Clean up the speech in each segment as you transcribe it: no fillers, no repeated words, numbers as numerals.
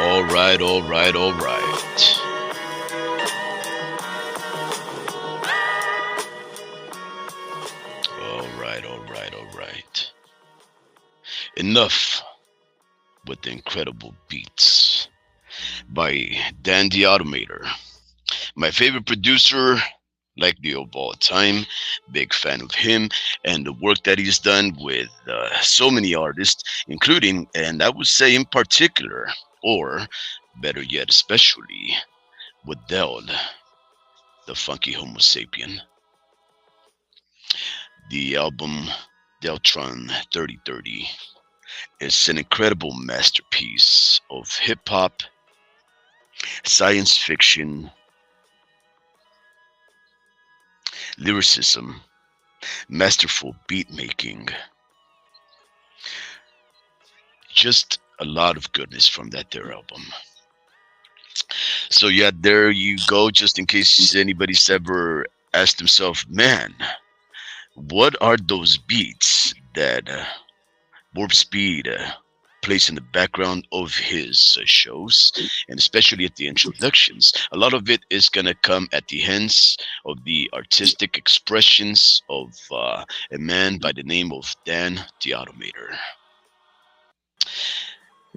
All right, all right, all right. All right, all right, all right. Enough with the incredible beats by Dan the Automator. My favorite producer, likely of all time. Big fan of him and the work that he's done with so many artists, including, and I would say in particular, or better yet, especially, with Del, the funky Homo sapien. The album Deltron 3030 is an incredible masterpiece of hip hop, science fiction, lyricism, masterful beat making, just a lot of goodness from that there album. So yeah, there you go. Just in case anybody's ever asked himself, man, what are those beats that Warp Speed plays in the background of his shows, and especially at the introductions? A lot of it is gonna come at the hands of the artistic expressions of a man by the name of Dan the Automator.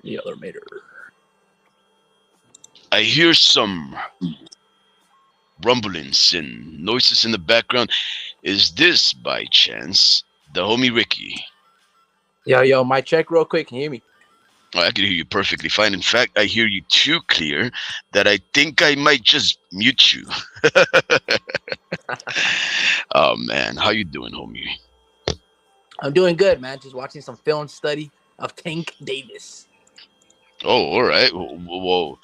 The Automator. I hear some rumblings and noises in the background. Is this by chance the homie Ricky? Yo, my check real quick. Can you hear me? Oh, I can hear you perfectly fine. In fact, I hear you too clear that I think I might just mute you. Oh man, how you doing, homie? I'm doing good, man. Just watching some film study of Tank Davis. Oh, all right. Whoa.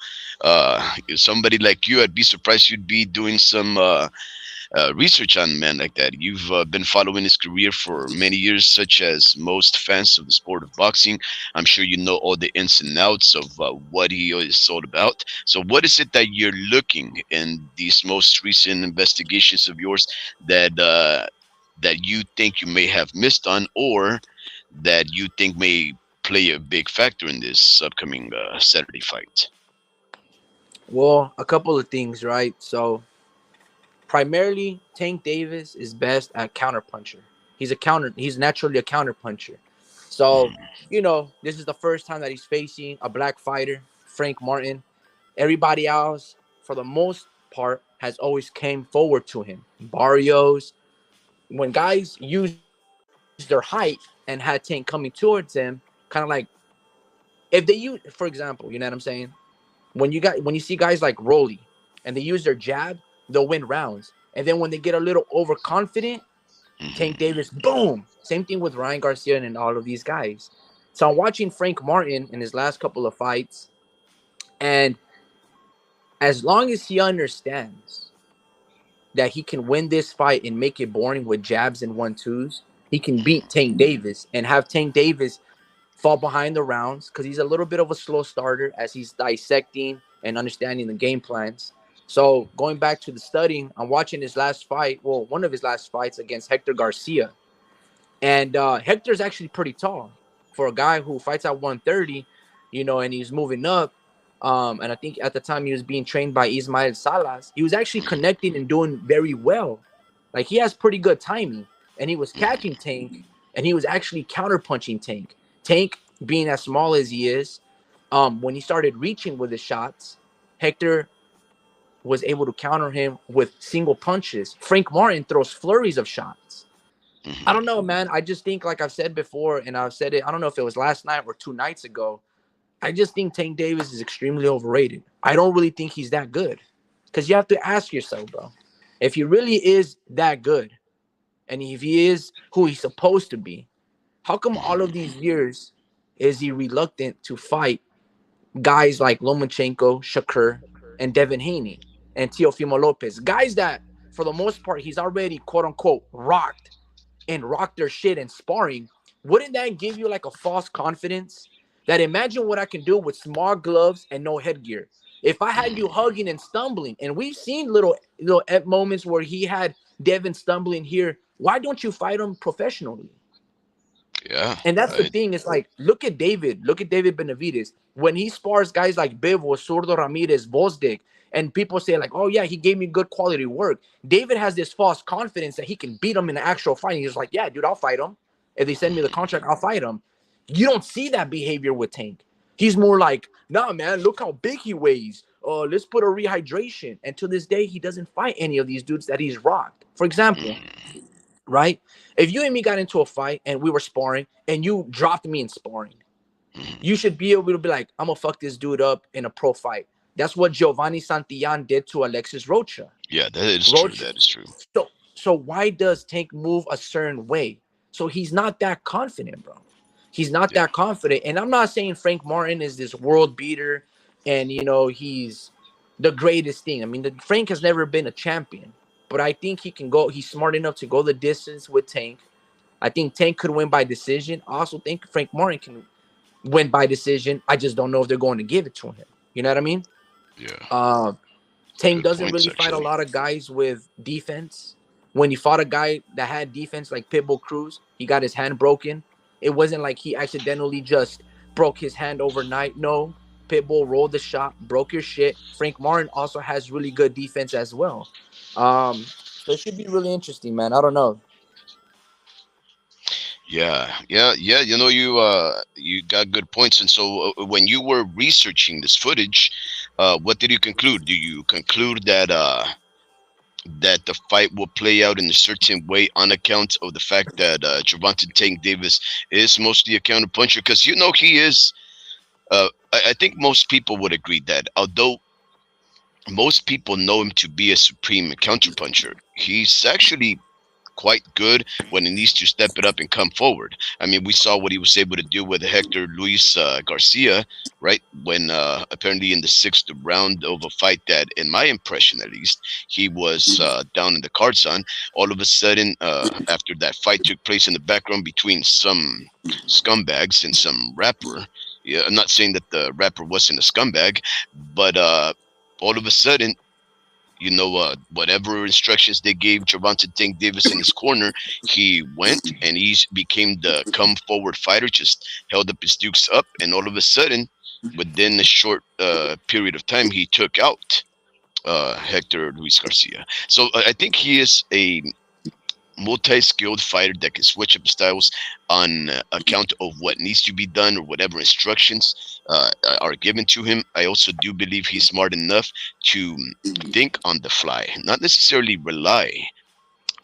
If somebody like you, I'd be surprised you'd be doing some research on a man like that. You've been following his career for many years, such as most fans of the sport of boxing. I'm sure you know all the ins and outs of what he is all about. So, what is it that you're looking in these most recent investigations of yours that that you think you may have missed on, or that you think may play a big factor in this upcoming Saturday fight? Well, a couple of things, right? So, primarily, Tank Davis is best at counterpuncher. He's naturally a counterpuncher. So, Mm, this is the first time that he's facing a black fighter, Frank Martin. Everybody else, for the most part, has always came forward to him. Barrios, when guys use their height and had Tank coming towards him, kind of like if they use, for example, you know what I'm saying? When you see guys like Rolly and they use their jab, they'll win rounds. And then when they get a little overconfident, Tank mhm. Davis, boom. Same thing with Ryan Garcia and all of these guys. So I'm watching Frank Martin in his last couple of fights, and as long as he understands that he can win this fight and make it boring with jabs and 1-2s, he can beat Tank Davis and have Tank Davis fall behind the rounds because he's a little bit of a slow starter as he's dissecting and understanding the game plans. So going back to the studying, I'm watching his last fight. Well, one of his last fights against Hector Garcia. And Hector's actually pretty tall for a guy who fights at 130, and he's moving up. And I think at the time he was being trained by Ismael Salas. He was actually connecting and doing very well. Like he has pretty good timing. And he was catching Tank, and he was actually counterpunching Tank. Tank, being as small as he is, when he started reaching with his shots, Hector was able to counter him with single punches. Frank Martin throws flurries of shots. I don't Mhm. know, man. I just think, like I've said before, and I've said it, I don't know if it was last night or 2 nights ago. I just think Tank Davis is extremely overrated. I don't really think he's that good. Because you have to ask yourself, bro, if he really is that good, and if he is who he's supposed to be, how come all of these years is he reluctant to fight guys like Lomachenko, Shakur, and Devin Haney and Teofimo Lopez? Guys that, for the most part, he's already quote unquote rocked their shit in sparring. Wouldn't that give you like a false confidence? That imagine what I can do with small gloves and no headgear. If I had you hugging and stumbling, and we've seen little moments where he had Devin stumbling here, why don't you fight him professionally? Yeah. And that's the Right. thing. It's like, look at David. Look at David Benavides. When he spars guys like Bivol, Sordo Ramirez, Vosdick, and people say, like, oh, yeah, he gave me good quality work. David has this false confidence that he can beat him in an actual fight. He's like, yeah, dude, I'll fight him. If they send me the contract, I'll fight him. You don't see that behavior with Tank. He's more like, nah, man, look how big he weighs. Let's put a rehydration. And to this day, he doesn't fight any of these dudes that he's rocked. For example, Mm-hmm. right? If you and me got into a fight and we were sparring and you dropped me in sparring, Mm-hmm. you should be able to be like, I'm gonna fuck this dude up in a pro fight. That's what Giovanni Santillan did to Alexis Rocha. Yeah, that is true. Rocha. That is true. So why does Tank move a certain way? So he's not that confident, bro. He's not Yeah. that confident. And I'm not saying Frank Martin is this world beater and he's the greatest thing. I mean, Frank has never been a champion, but I think he can go. He's smart enough to go the distance with Tank. I think Tank could win by decision. I also think Frank Martin can win by decision. I just don't know if they're going to give it to him. You know what I mean? Yeah. Uh, Tank Good doesn't points, really fight a actually. lot of guys with defense. When he fought a guy that had defense like Pitbull Cruz, he got his hand broken. It wasn't like he accidentally just broke his hand overnight. No, Pitbull rolled the shot, broke your shit. Frank Martin also has really good defense as well. So it should be really interesting, man. I don't know. Yeah, yeah, yeah. You got good points. And so when you were researching this footage, what did you conclude? Do you conclude that that the fight will play out in a certain way on account of the fact that Gervonta Tank Davis is mostly a counter puncher? Because he is. I think most people would agree that although most people know him to be a supreme counter puncher, he's actually quite good when he needs to step it up and come forward. I mean, we saw what he was able to do with Hector Luis Garcia, right? When apparently in the sixth round of a fight that, in my impression at least, he was down in the cards on. All of a sudden, after that fight took place in the background between some scumbags and some rapper. Yeah, I'm not saying that the rapper wasn't a scumbag, but all of a sudden, whatever instructions they gave Gervonta Tank Davis in his corner, he went and he became the come forward fighter, just held up his dukes up, and all of a sudden, within a short period of time, he took out Hector Luis Garcia. So I think he is a multi-skilled fighter that can switch up styles on account of what needs to be done or whatever instructions are given to him. I also do believe he's smart enough to think on the fly, not necessarily rely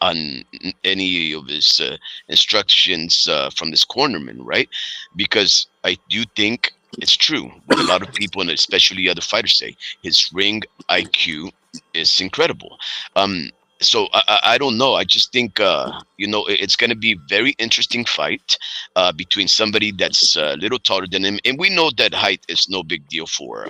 on any of his instructions from this cornerman, right? Because I do think it's true what a lot of people and especially other fighters say. His ring IQ is incredible. Um, so I don't know. I just think it's going to be a very interesting fight between somebody that's a little taller than him, and we know that height is no big deal for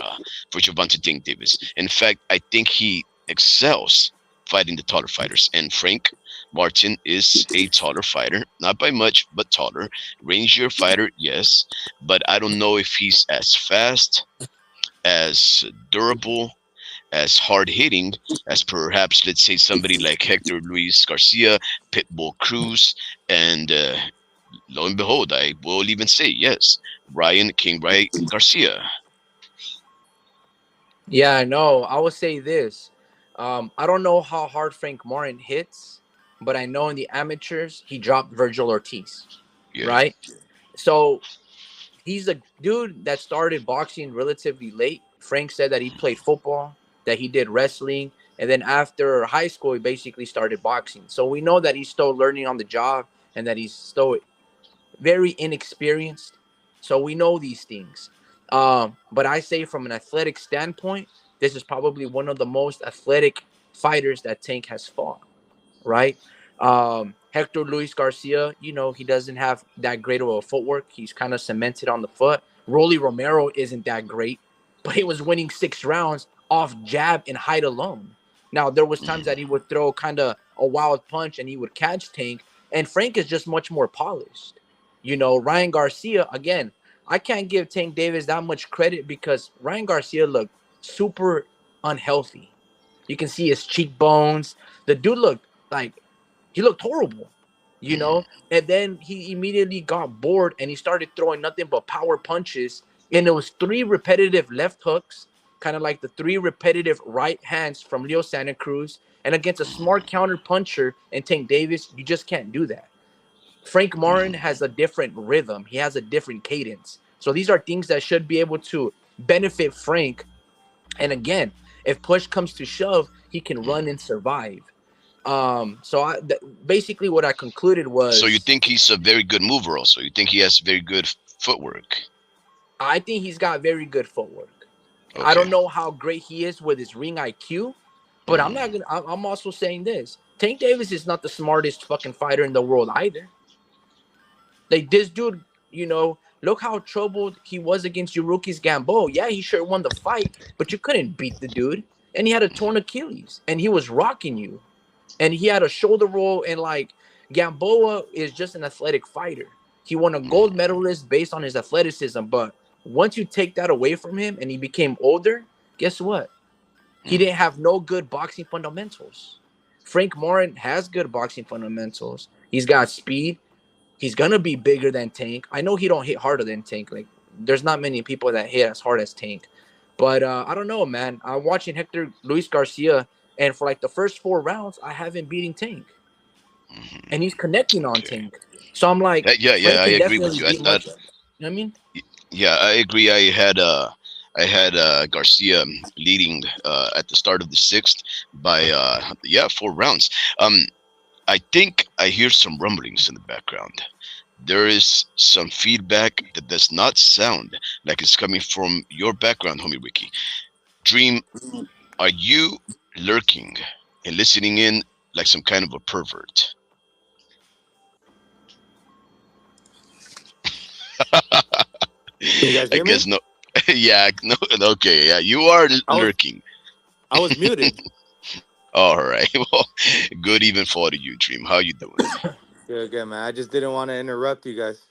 Gervonta Tank Davis. In fact, I think he excels fighting the taller fighters, and Frank Martin is a taller fighter, not by much, but taller. Rangier fighter, yes, but I don't know if he's as fast, as durable, as hard hitting as perhaps, let's say, somebody like Hector Luis Garcia, Pitbull Cruz, and lo and behold, I will even say yes, Ryan King Ray Garcia. Yeah, I know. I will say this. I don't know how hard Frank Martin hits, but I know in the amateurs he dropped Virgil Ortiz, Yeah. right? So he's a dude that started boxing relatively late. Frank said that he played football, that he did wrestling, and then after high school, he basically started boxing. So we know that he's still learning on the job and that he's still very inexperienced. So we know these things. But I say from an athletic standpoint, this is probably one of the most athletic fighters that Tank has fought, right? Hector Luis Garcia, he doesn't have that great of a footwork. He's kind of cemented on the foot. Rolly Romero isn't that great, but he was winning 6 rounds off jab and height alone. Now, there was times that he would throw kind of a wild punch and he would catch Tank, and Frank is just much more polished. Ryan Garcia, again, I can't give Tank Davis that much credit because Ryan Garcia looked super unhealthy. You can see his cheekbones. The dude looked like he looked horrible. you know. And then he immediately got bored and he started throwing nothing but power punches. And it was three repetitive left hooks, kind of like the three repetitive right hands from Leo Santa Cruz. And against a smart counter puncher and Tank Davis, you just can't do that. Frank Martin has a different rhythm. He has a different cadence. So these are things that should be able to benefit Frank. And again, if push comes to shove, he can run and survive. Basically what I concluded So you was think he's a very good mover? Also, you think he has very good footwork? I think he's got very good footwork. I Okay. don't know how great he is with his ring IQ, but I'm not Mm, gonna. I'm also saying this: Tank Davis is not the smartest fucking fighter in the world either. Like this dude, look how troubled he was against Yuruki's Gambo. Yeah, he sure won the fight, but you couldn't beat the dude, and he had a torn Achilles, and he was rocking you, and he had a shoulder roll, and like Gamboa is just an athletic fighter. He won a gold mm, medalist based on his athleticism, but once you take that away from him and he became older, guess what? He mm, didn't have no good boxing fundamentals. Frank Martin has good boxing fundamentals. He's got speed. He's gonna be bigger than Tank. I know he don't hit harder than Tank. Like there's not many people that hit as hard as Tank. But I don't know, man. I'm watching Hector Luis Garcia, and for like the first 4 rounds, I haven't beating Tank, and he's connecting on okay. Tank. So I'm like, Yeah, Frank I can agree with definitely you. I beat thought, much. You know what I mean? yeah, I agree. I had Garcia leading at the start of the sixth by 4 rounds. Um, I think I hear some rumblings in the background. There is some feedback that does not sound like it's coming from your background, homie Ricky. Dream, are you lurking and listening in like some kind of a pervert? Can you guys I hear me? guess no. Yeah, no. Okay, yeah, you are I was lurking. I was muted. All right. Well, good even for you, Dream. How you doing? Good, good, man. I just didn't want to interrupt you guys.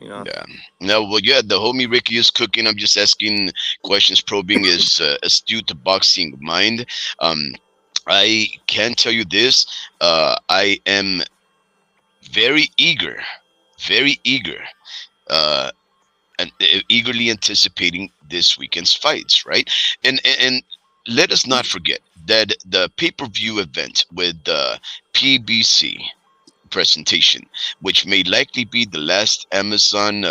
You know. Yeah. No, well, yeah, the homie Ricky is cooking. I'm just asking questions, probing his astute boxing mind. Um, I can tell you this. I am very eager, very eager, uh, and eagerly anticipating this weekend's fights, right? And let us not forget that the pay-per-view event with the PBC presentation, which may likely be the last Amazon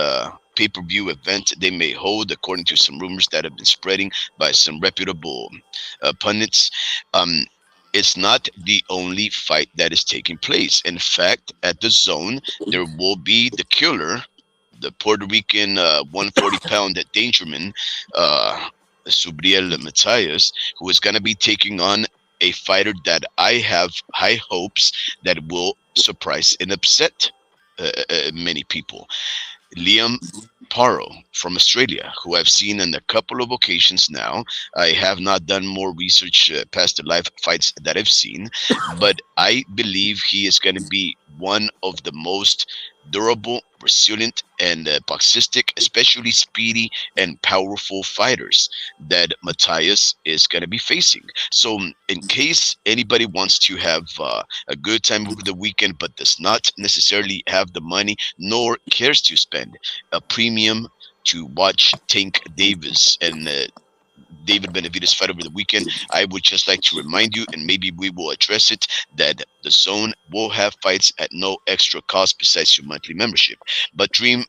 pay-per-view event they may hold, according to some rumors that have been spreading by some reputable pundits. Um, it's not the only fight that is taking place. In fact, at the zone, there will be the killer, the Puerto Rican 140-pound dangerman, Subriel Matthias, who is going to be taking on a fighter that I have high hopes that will surprise and upset many people. Liam Paro from Australia, who I've seen on a couple of occasions now. I have not done more research past the live fights that I've seen, but I believe he is going to be one of the most durable, resilient, and boxistic, especially speedy and powerful fighters that Matthias is going to be facing. So, in case anybody wants to have a good time over the weekend but does not necessarily have the money nor cares to spend a premium to watch Tank Davis and David Benavides fight over the weekend, I would just like to remind you, and maybe we will address it, that the zone will have fights at no extra cost besides your monthly membership. But Dream,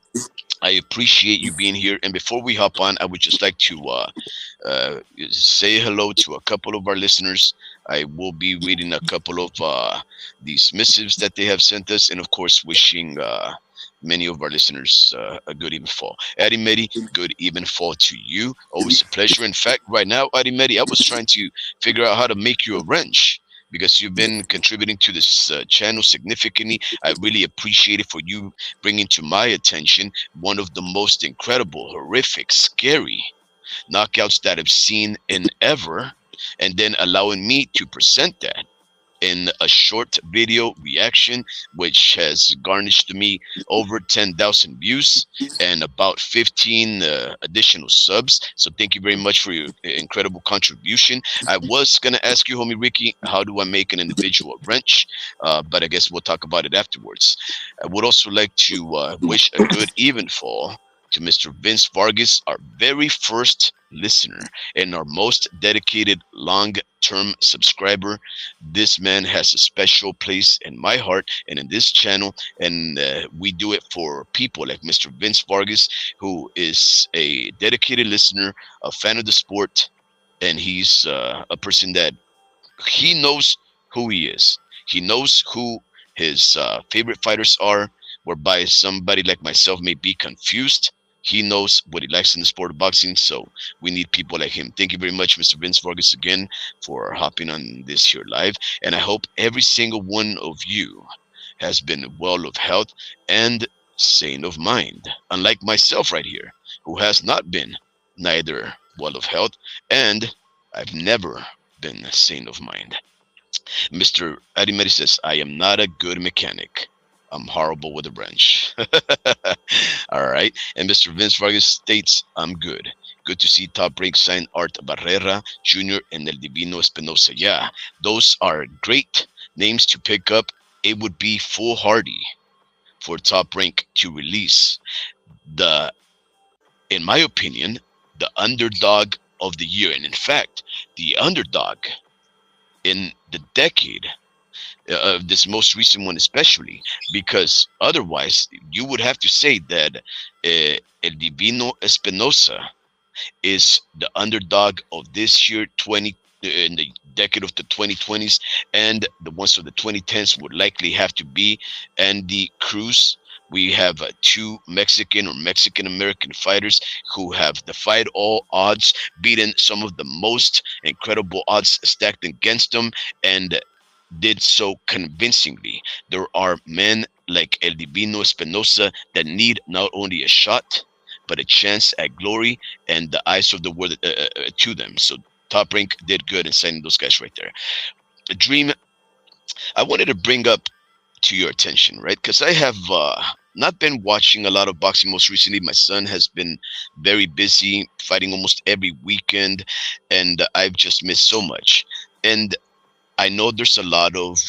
I appreciate you being here. And before we hop on, I would just like to say hello to a couple of our listeners. I will be reading a couple of these missives that they have sent us, and of course, wishing many of our listeners a good even fall. Eddie Medi, good even fall to you. Always a pleasure. In fact, right now, Eddie Medi, I was trying to figure out how to make you a wrench because you've been contributing to this channel significantly. I really appreciate it for you bringing to my attention one of the most incredible, horrific, scary knockouts that I've seen in ever, and then allowing me to present that in a short video reaction, which has garnished me over 10,000 views and about 15 additional subs. So thank you very much for your incredible contribution. I was gonna ask you, homie Ricky, how do I make an individual wrench? But I guess we'll talk about it afterwards. I would also like to wish a good even fall to Mr. Vince Vargas, our very first listener and our most dedicated long-term subscriber. This man has a special place in my heart and in this channel, and we do it for people like Mr. Vince Vargas, who is a dedicated listener, a fan of the sport, and he's a person that he knows who he is. He knows who his favorite fighters are, whereby somebody like myself may be confused. He knows what he likes in the sport of boxing, so we need people like him. Thank you very much, Mr. Vince Vargas, again for hopping on this here live. And I hope every single one of you has been well of health and sane of mind, unlike myself right here, who has not been neither well of health and I've never been sane of mind. Mr. Medi says, I am not a good mechanic. I'm horrible with a wrench. All right. And Mr. Vince Vargas states, I'm good. Good to see Top Rank sign Art Barrera Jr. and El Divino Espinosa. Yeah, those are great names to pick up. It would be foolhardy for Top Rank to release the, in my opinion, the underdog of the year. And in fact, the underdog in the decade of this most recent one, especially because otherwise you would have to say that El Divino Espinosa is the underdog of this year 20 in the decade of the 2020s, and the ones of the 2010s would likely have to be Andy Cruz. We have two Mexican or Mexican American fighters who have defied all odds, beaten some of the most incredible odds stacked against them, and did so convincingly. There are men like El Divino Espinosa that need not only a shot, but a chance at glory and the eyes of the world to them. So Top Rank did good in signing those guys right there. Dream, I wanted to bring up to your attention, right? Because I have not been watching a lot of boxing most recently. My son has been very busy fighting almost every weekend, and I've just missed so much. And I know there's a lot of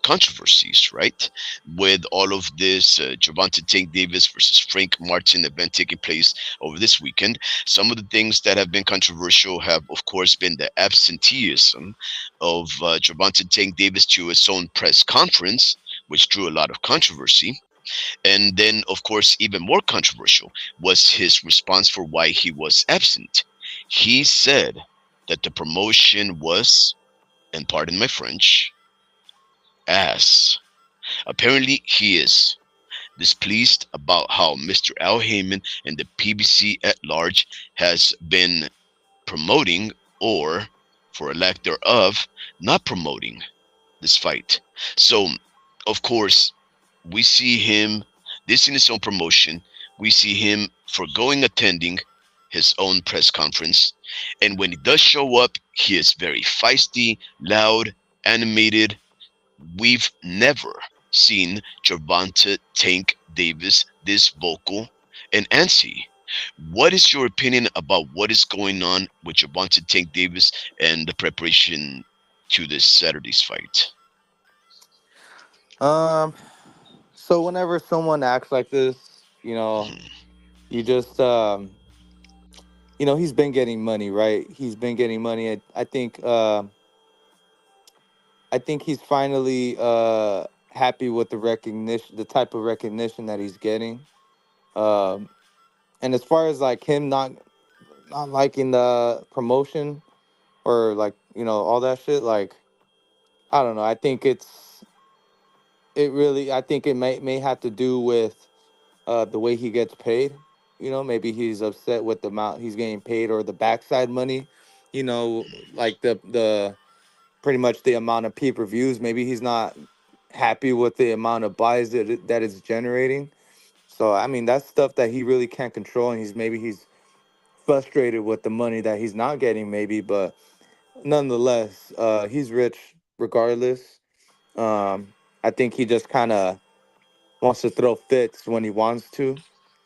controversies, right? With all of this Gervonta Tank Davis versus Frank Martin event taking place over this weekend. Some of the things that have been controversial have, of course, been the absenteeism of Gervonta Tank Davis to his own press conference, which drew a lot of controversy. And then, of course, even more controversial was his response for why he was absent. He said that the promotion was, and pardon my French, ass. Apparently, he is displeased about how Mr. Al Heyman and the PBC at large has been promoting, or, for a lack thereof, not promoting this fight. So, of course, we see him this in his own promotion. We see him foregoing attending his own press conference. And when he does show up, he is very feisty, loud, animated. We've never seen Gervonta Tank Davis this vocal and antsy. What is your opinion about what is going on with Gervonta Tank Davis and the preparation to this Saturday's fight? Um, so whenever someone acts like this, Mhm. you just he's been getting money, right? He's been getting money. I think he's finally happy with the recognition, the type of recognition that he's getting. Um, and as far as like him not liking the promotion or like all that shit, like I don't know. I think it may have to do with the way he gets paid. Maybe he's upset with the amount he's getting paid or the backside money. Like the pretty much the amount of pay-per-views. Maybe he's not happy with the amount of buys that it's generating. So I mean, that's stuff that he really can't control, and he's frustrated with the money that he's not getting. Maybe, but nonetheless, he's rich. regardless. I think he just kind of wants to throw fits when he wants to.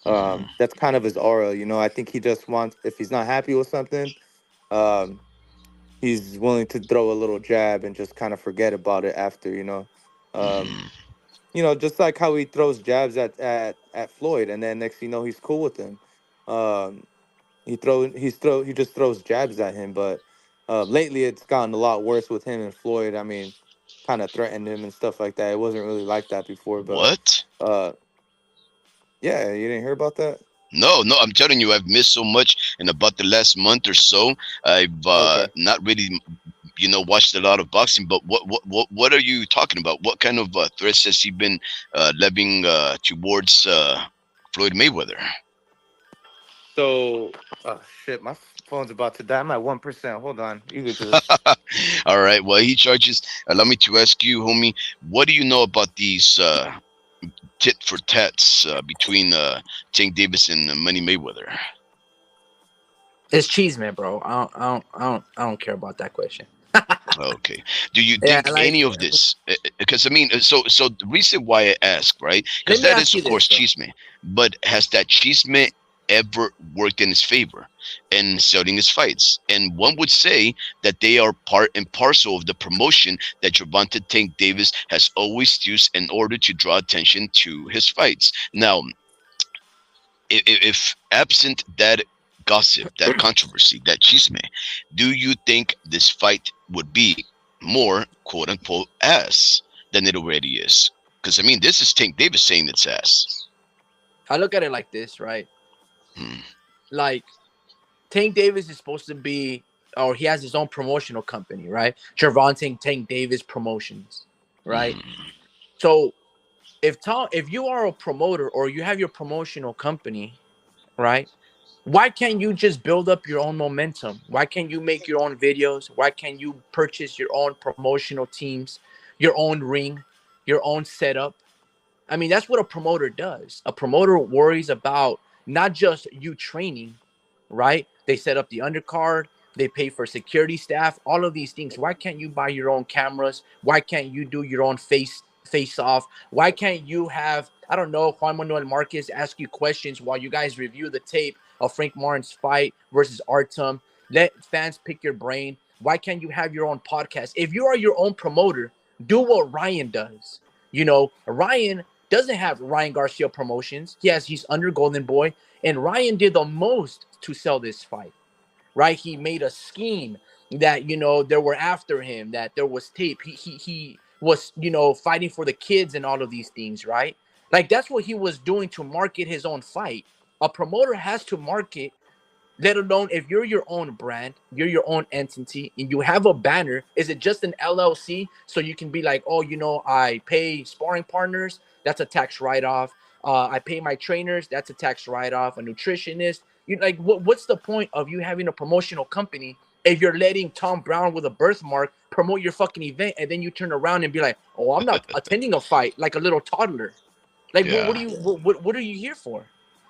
Hmm. That's kind of his aura, you know. I think he just wants, if he's not happy with something, um, he's willing to throw a little jab and just kind of forget about it after, you know. Um, Hmm. just like how he throws jabs at Floyd, and then next thing you know, he's cool with him. Um, he just throws jabs at him, but lately it's gotten a lot worse with him and Floyd. I mean, kind of threatened him and stuff like that. It wasn't really like that before, but What? uh, yeah, you didn't hear about that? No, no, I'm telling you, I've missed so much. In about the last month or so, I've Okay. not really, watched a lot of boxing. But what are you talking about? What kind of threats has he been levying towards Floyd Mayweather? So, oh shit, my phone's about to die. I'm at 1%. Hold on, you could just. All right. Well, he charges. Allow me to ask you, homie, what do you know about these tit for tats between Tank Davis and Money Mayweather? It's cheese, man, bro. I don't care about that question. Okay. Do you Yeah, think like any of this? Because I mean, so the reason why I ask, right? let Because me that ask is, you of this course, though. Chisme. But has that Chisme ever worked in his favor in selling his fights? And one would say that they are part and parcel of the promotion that Gervonta Tank Davis has always used in order to draw attention to his fights. Now, if absent that gossip, that controversy, that chisme, do you think this fight would be more quote unquote ass than it already is? Because I mean, this is Tank Davis saying it's ass. I look at it like this, right? Hmm. Like Tank Davis is supposed to be, or he has his own promotional company, right? Gervonta Tank Davis Promotions, right? Hmm. So if you are a promoter or you have your promotional company, right? Why can't you just build up your own momentum? Why can't you make your own videos? Why can't you purchase your own promotional teams, your own ring, your own setup? I mean, that's what a promoter does. A promoter worries about not just you training, right? They set up the undercard, they pay for security staff, all of these things. Why can't you buy your own cameras? Why can't you do your own face off? Why can't you have, I don't know, Juan Manuel Marquez ask you questions while you guys review the tape of Frank Martin's fight versus Artem? Let fans pick your brain. Why can't you have your own podcast? If you are your own promoter, do what Ryan does. Ryan doesn't have Ryan Garcia Promotions. Yes, he's under Golden Boy, and Ryan did the most to sell this fight. Right? He made a scheme that there were after him, that there was tape. He was fighting for the kids and all of these things. Right? Like that's what he was doing to market his own fight. A promoter has to market, let alone if you're your own brand, you're your own entity, and you have a banner. Is it just an LLC so you can be like, oh, I pay sparring partners, that's a tax write-off. I pay my trainers, that's a tax write-off. A nutritionist, what's the point of you having a promotional company if you're letting Tom Brown with a birthmark promote your fucking event, and then you turn around and be like, oh, I'm not attending a fight like a little toddler. Like, what do Yeah. you what are you here for?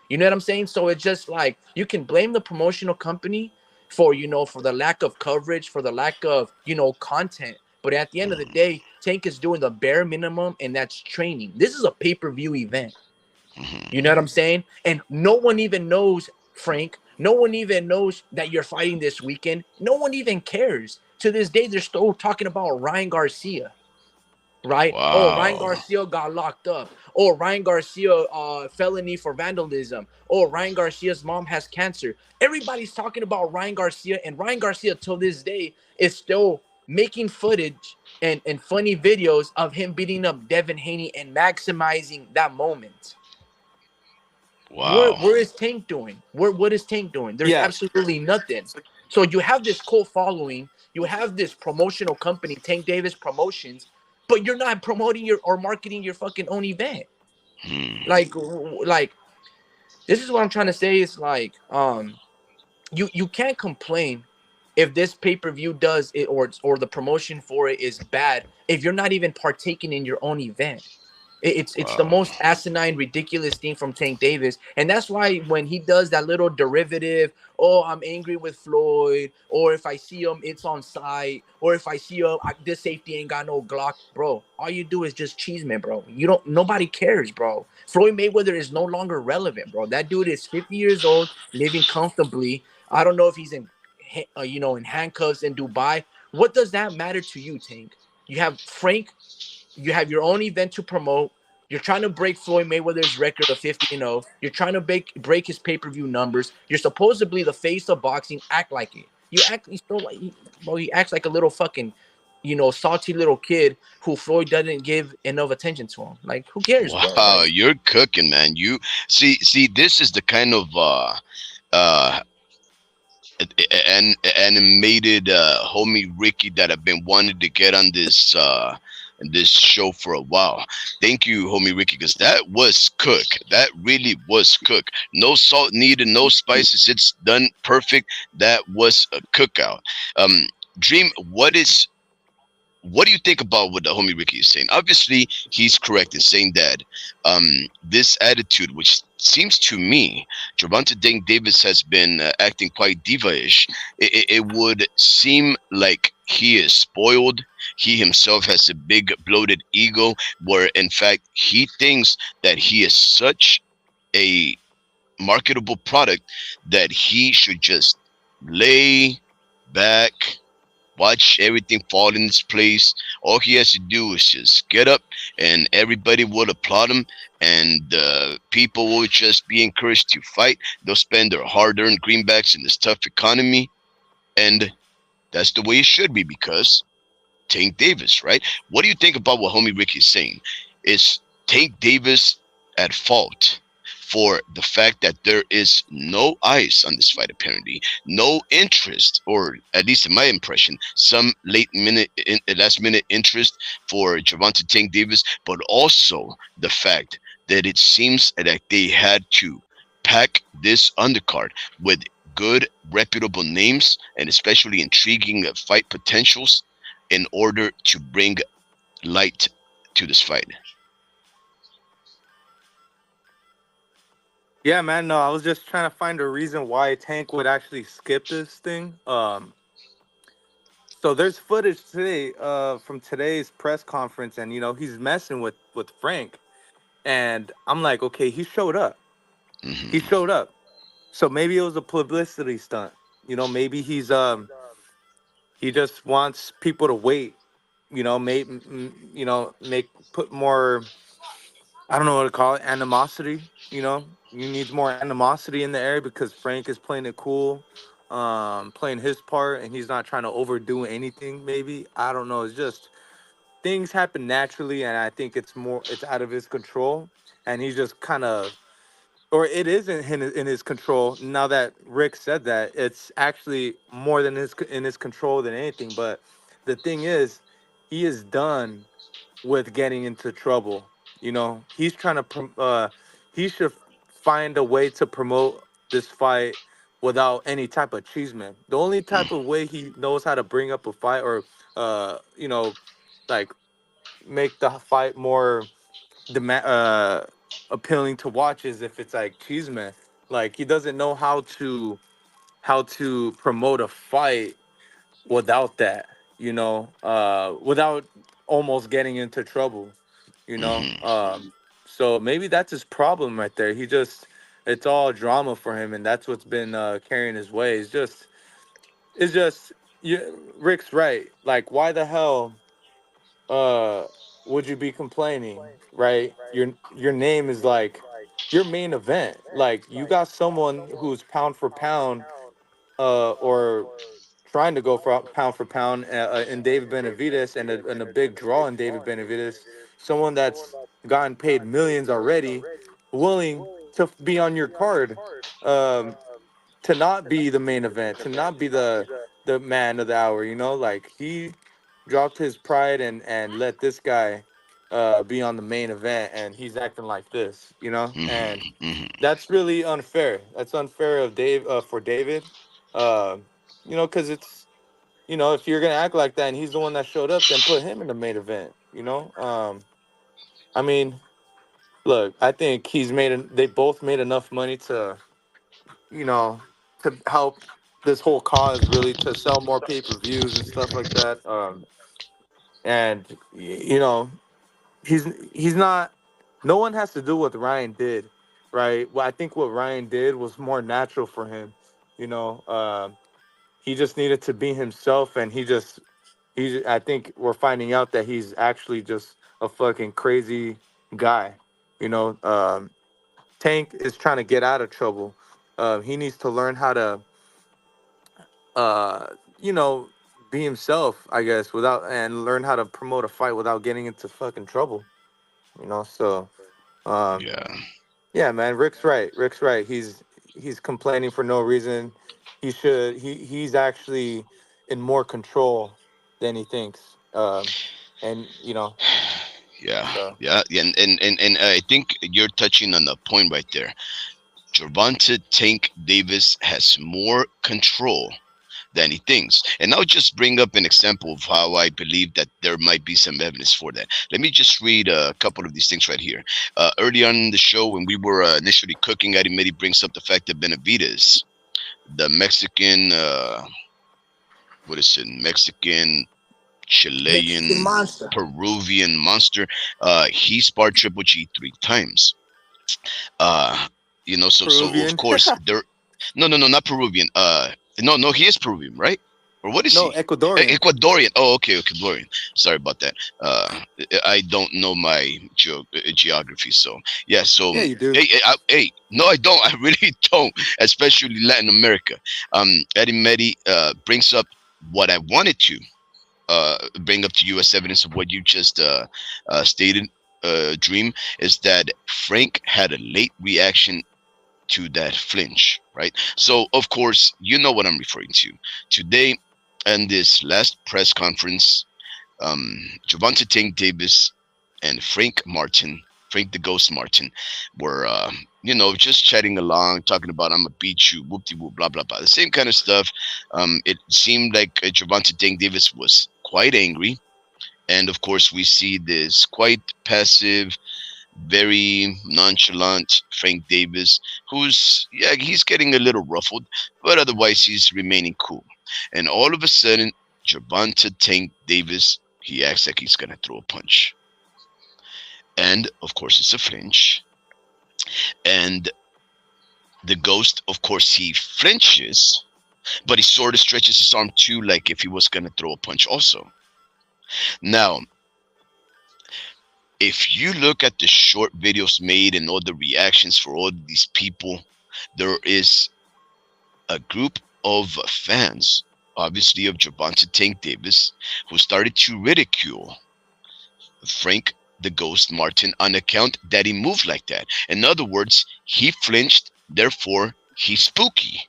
You know what I'm saying? So it's just like you can blame the promotional company for for the lack of coverage, for the lack of content. But at the end of the Hmm. day, Tank is doing the bare minimum, and that's training. This is a pay-per-view event. You know Hmm. what I'm saying? And no one even knows, Frank. No one even knows that you're fighting this weekend. No one even cares. To this day, they're still talking about Ryan Garcia, right? Oh, Ryan Wow. Garcia got locked up. Oh, Ryan Garcia felony for vandalism. Oh, Ryan Garcia's mom has cancer. Everybody's talking about Ryan Garcia, and Ryan Garcia till this day is still making footage and funny videos of him beating up Devin Haney and maximizing that moment. Where Wow. where is Tank doing? What is Tank doing? There's Yeah, absolutely nothing. So you have this cult following, you have this promotional company, Tank Davis Promotions, but you're not promoting your or marketing your fucking own event. Hmm. Like this is what I'm trying to say. Is like you can't complain if this pay-per-view does it, or the promotion for it is bad if you're not even partaking in your own event. It's the Wow. most asinine, ridiculous thing from Tank Davis, and that's why when he does that little derivative, oh, I'm angry with Floyd, or if I see him, it's on site, or if I see him, this safety ain't got no Glock, bro. All you do is just cheese me, bro. You don't. Nobody cares, bro. Floyd Mayweather is no longer relevant, bro. That dude is 50 years old, living comfortably. I don't know if he's in, in handcuffs in Dubai. What does that matter to you, Tank? You have Frank, you have your own event to promote. You're trying to break Floyd Mayweather's record of 50-0. You're trying to break his pay-per-view numbers. You're supposedly the face of boxing. Act like it. You act, you still like, bro. He acts like a little fucking, salty little kid who Floyd doesn't give enough attention to him. Like, who cares, bro? Wow, Like, you're cooking, man. You see, this is the kind of uh an animated homie Ricky that I've been wanting to get on this show for a while. Thank you, homie Ricky, because that was cook. That really was cook. No salt needed, no spices. It's done perfect. That was a cookout. Um, Dream, what do you think about what the homie Ricky is saying? Obviously, he's correct in saying that this attitude, which seems to me, Gervonta Davis has been acting quite diva-ish. It would seem like he is spoiled. He himself has a big bloated ego, where in fact he thinks that he is such a marketable product that he should just lay back, watch everything fall in its place. All he has to do is just get up, and everybody will applaud him, and people will just be encouraged to fight. They'll spend their hard-earned greenbacks in this tough economy, and that's the way it should be because Tank Davis, right? What do you think about what homie Ricky is saying? Is Tank Davis at fault for the fact that there is no eyes on this fight? Apparently, no interest, or at least in my impression, some last minute interest for Gervonta Tank Davis, but also the fact that it seems that they had to pack this undercard with good, reputable names and especially intriguing fight potentials in order to bring light to this fight. Yeah, man. No, I was just trying to find a reason why Tank would actually skip this thing. So there's footage today, from today's press conference, and he's messing with Frank, and I'm like, okay, he showed up. He Hmm. showed up. So maybe it was a publicity stunt. Maybe he just wants people to wait. Make put more. I don't know what to call it. Animosity. You need more animosity in the air because Frank is playing it cool, playing his part, and he's not trying to overdo anything. Maybe I don't know. It's just things happen naturally, and I think it's out of his control, and he's just kind of, or it is in his control. Now that Rick said that, it's actually more than in his control than anything. But the thing is, he is done with getting into trouble. He's trying to he should find a way to promote this fight without any type of achievement. The only type of way he knows how to bring up a fight, or like make the fight more appealing to watch, is if it's like Cheeseman. Like, he doesn't know how to promote a fight without that, without almost getting into trouble, you know. Hmm. So maybe that's his problem right there. It's all drama for him, and that's what's been carrying his way. It's just Rick's right. Like, why the hell uh would you be complaining, right? Your name is like your main event. Like, you got someone who's pound for pound, or trying to go for pound, in David Benavidez, and a big draw in David Benavidez, someone that's gotten paid millions already, willing to be on your card, um, to not be the main event, to not be the man of the hour. Like, he dropped his pride and let this guy be on the main event, and he's acting like this, and Hmm. Hmm. that's really unfair. That's unfair of Dave, for David. Uh, because if you're gonna act like that and he's the one that showed up, then put him in the main event. I mean, Look, I think they both made enough money to, you know, to help this whole cause, really, to sell more pay-per-views and stuff like that. And you know, he's he's not. No one has to do what Ryan did, right? Well, I think what Ryan did was more natural for him. You know, he just needed to be himself, and he's. I think we're finding out that he's actually just a fucking crazy guy. You know, Tank is trying to get out of trouble. He needs to learn how to, uh, you know, be himself, I guess, without and learn how to promote a fight without getting into fucking trouble. You know, so um, Yeah. yeah, man, Rick's right. Rick's right. He's complaining for no reason. He's actually in more control than he thinks. And you know, Yeah, so yeah, and I think you're touching on the point right there. Gervonta Tank Davis has more control than he thinks. And I'll just bring up an example of how I believe that there might be some evidence for that. Let me just read a couple of these things right here. Early on in the show, when we were initially cooking, Medi brings up the fact that Benavides, the Mexican, what is it, Mexican, Mexican Chilean, monster. Peruvian monster, he sparred Triple G 3 times. Uh, so of Peruvian. course there. No, not Peruvian. No, he is Peruvian, right? Or what is No, he? Ecuadorian. Ecuadorian. Oh, okay, Ecuadorian. Sorry about that. I don't know my geography, so yeah. So Yeah, you do. hey, no, I don't. I really don't, especially Latin America. Eddie Medi brings up what I wanted to bring up to you as evidence of what you just stated. Dream is that Frank had a late reaction to that flinch, right? So, of course, you know what I'm referring to. Today, and this last press conference, Gervonta Tank Davis and Frank the Ghost Martin, were, just chatting along, talking about, I'm going to beat you, whoop de whoop, blah, blah, blah. The same kind of stuff. It seemed like Gervonta Tank Davis was quite angry. And of course, we see this quite passive, very nonchalant Frank Davis, who's, yeah, he's getting a little ruffled, but otherwise he's remaining cool. And all of a sudden, Gervonta Tank Davis, he acts like he's gonna throw a punch, and of course it's a flinch. And the Ghost, of course, he flinches, but he sort of stretches his arm too, like if he was gonna throw a punch also. Now, if you look at the short videos made and all the reactions for all these people, there is a group of fans, obviously of Gervonta Tank Davis, who started to ridicule Frank the Ghost Martin on account that he moved like that. In other words, he flinched, therefore he's spooky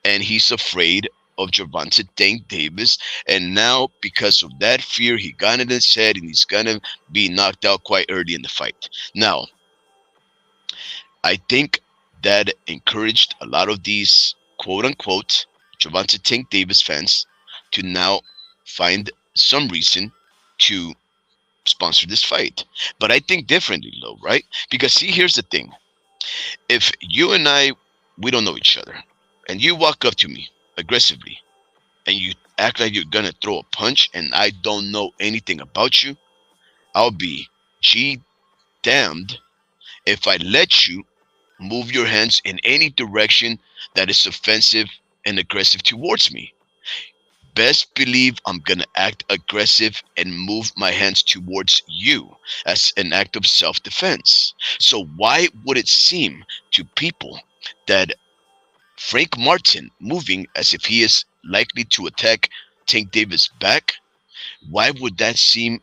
and he's afraid of Gervonta Tank Davis. And now, because of that fear, he got in his head and he's gonna be knocked out quite early in the fight. Now, I think that encouraged a lot of these quote unquote Gervonta Tank Davis fans to now find some reason to sponsor this fight. But I think differently, though, right? Because see, here's the thing: if you and I, we don't know each other, and you walk up to me aggressively, and you act like you're gonna throw a punch, and I don't know anything about you, I'll be G damned if I let you move your hands in any direction that is offensive and aggressive towards me. Best believe I'm gonna act aggressive and move my hands towards you as an act of self defense. So, why would it seem to people that Frank Martin moving as if he is likely to attack Tank Davis back? Why would that seem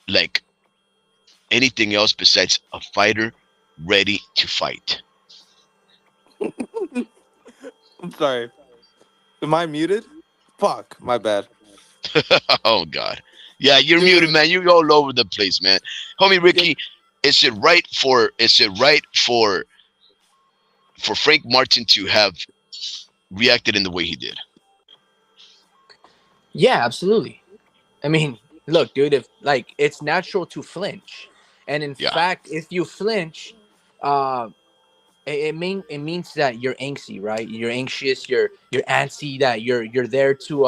like anything else besides a fighter ready to fight? I'm sorry. Am I muted? Fuck, my bad. Oh God. Yeah, you're muted, Dude, man. You're all over the place, man. Homie yeah, Ricky, is it right for Frank Martin to have reacted in the way he did? Yeah, absolutely. I mean, look, dude, if like it's natural to flinch. And in Yeah. fact, if you flinch, uh, it means that you're angsty, right? You're anxious. You're antsy. That you're there to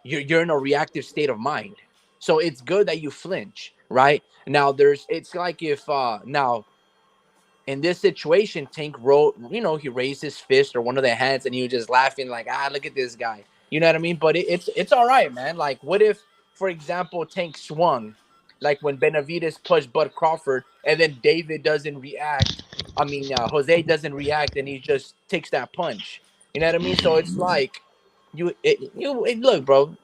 you're in a reactive state of mind. So it's good that you flinch, right? Now there's it's like if now in this situation, Tank wrote, he raised his fist or one of their hands, and he was just laughing like, look at this guy. You know what I mean? But it's all right, man. Like, what if, for example, Tank swung, like when Benavides pushed Bud Crawford, and then David doesn't react. I mean, Jose doesn't react, and he just takes that punch. You know what I mean? So it's Hmm. like, look, bro.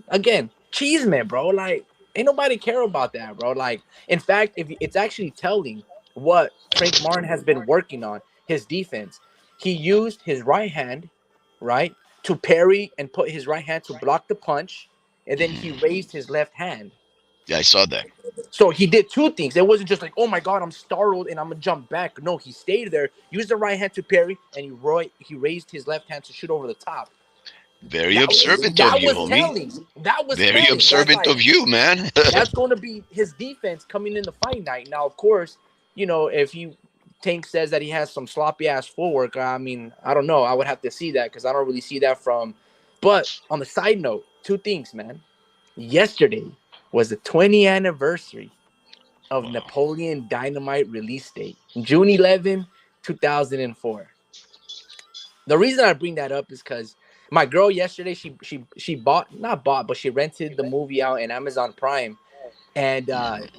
Again, cheese man, bro. Like, ain't nobody care about that, bro. Like, in fact, if it's actually telling what Frank Martin has been working on his defense. He used his right hand, right, to parry and put his right hand to block the punch, and then he Hmm. raised his left hand. Yeah, I saw that. So he did two things. It wasn't just like, oh my god, I'm startled and I'm gonna jump back. No, he stayed there, used the right hand to parry, and he raised his left hand to shoot over the top. Very That was observant of that you, was homie. telling. That was Very telling. That's observant like of you, man. that's going to be his defense coming in the fight night. Now, of course, if he Tank says that he has some sloppy ass footwork, I mean, I don't know. I would have to see that because I don't really see that from. But on the side note, two things, man. Yesterday was the 20th anniversary of Wow. Napoleon Dynamite release date, June 11, 2004. The reason I bring that up is because my girl yesterday she bought not bought but she rented the movie out in Amazon Prime, and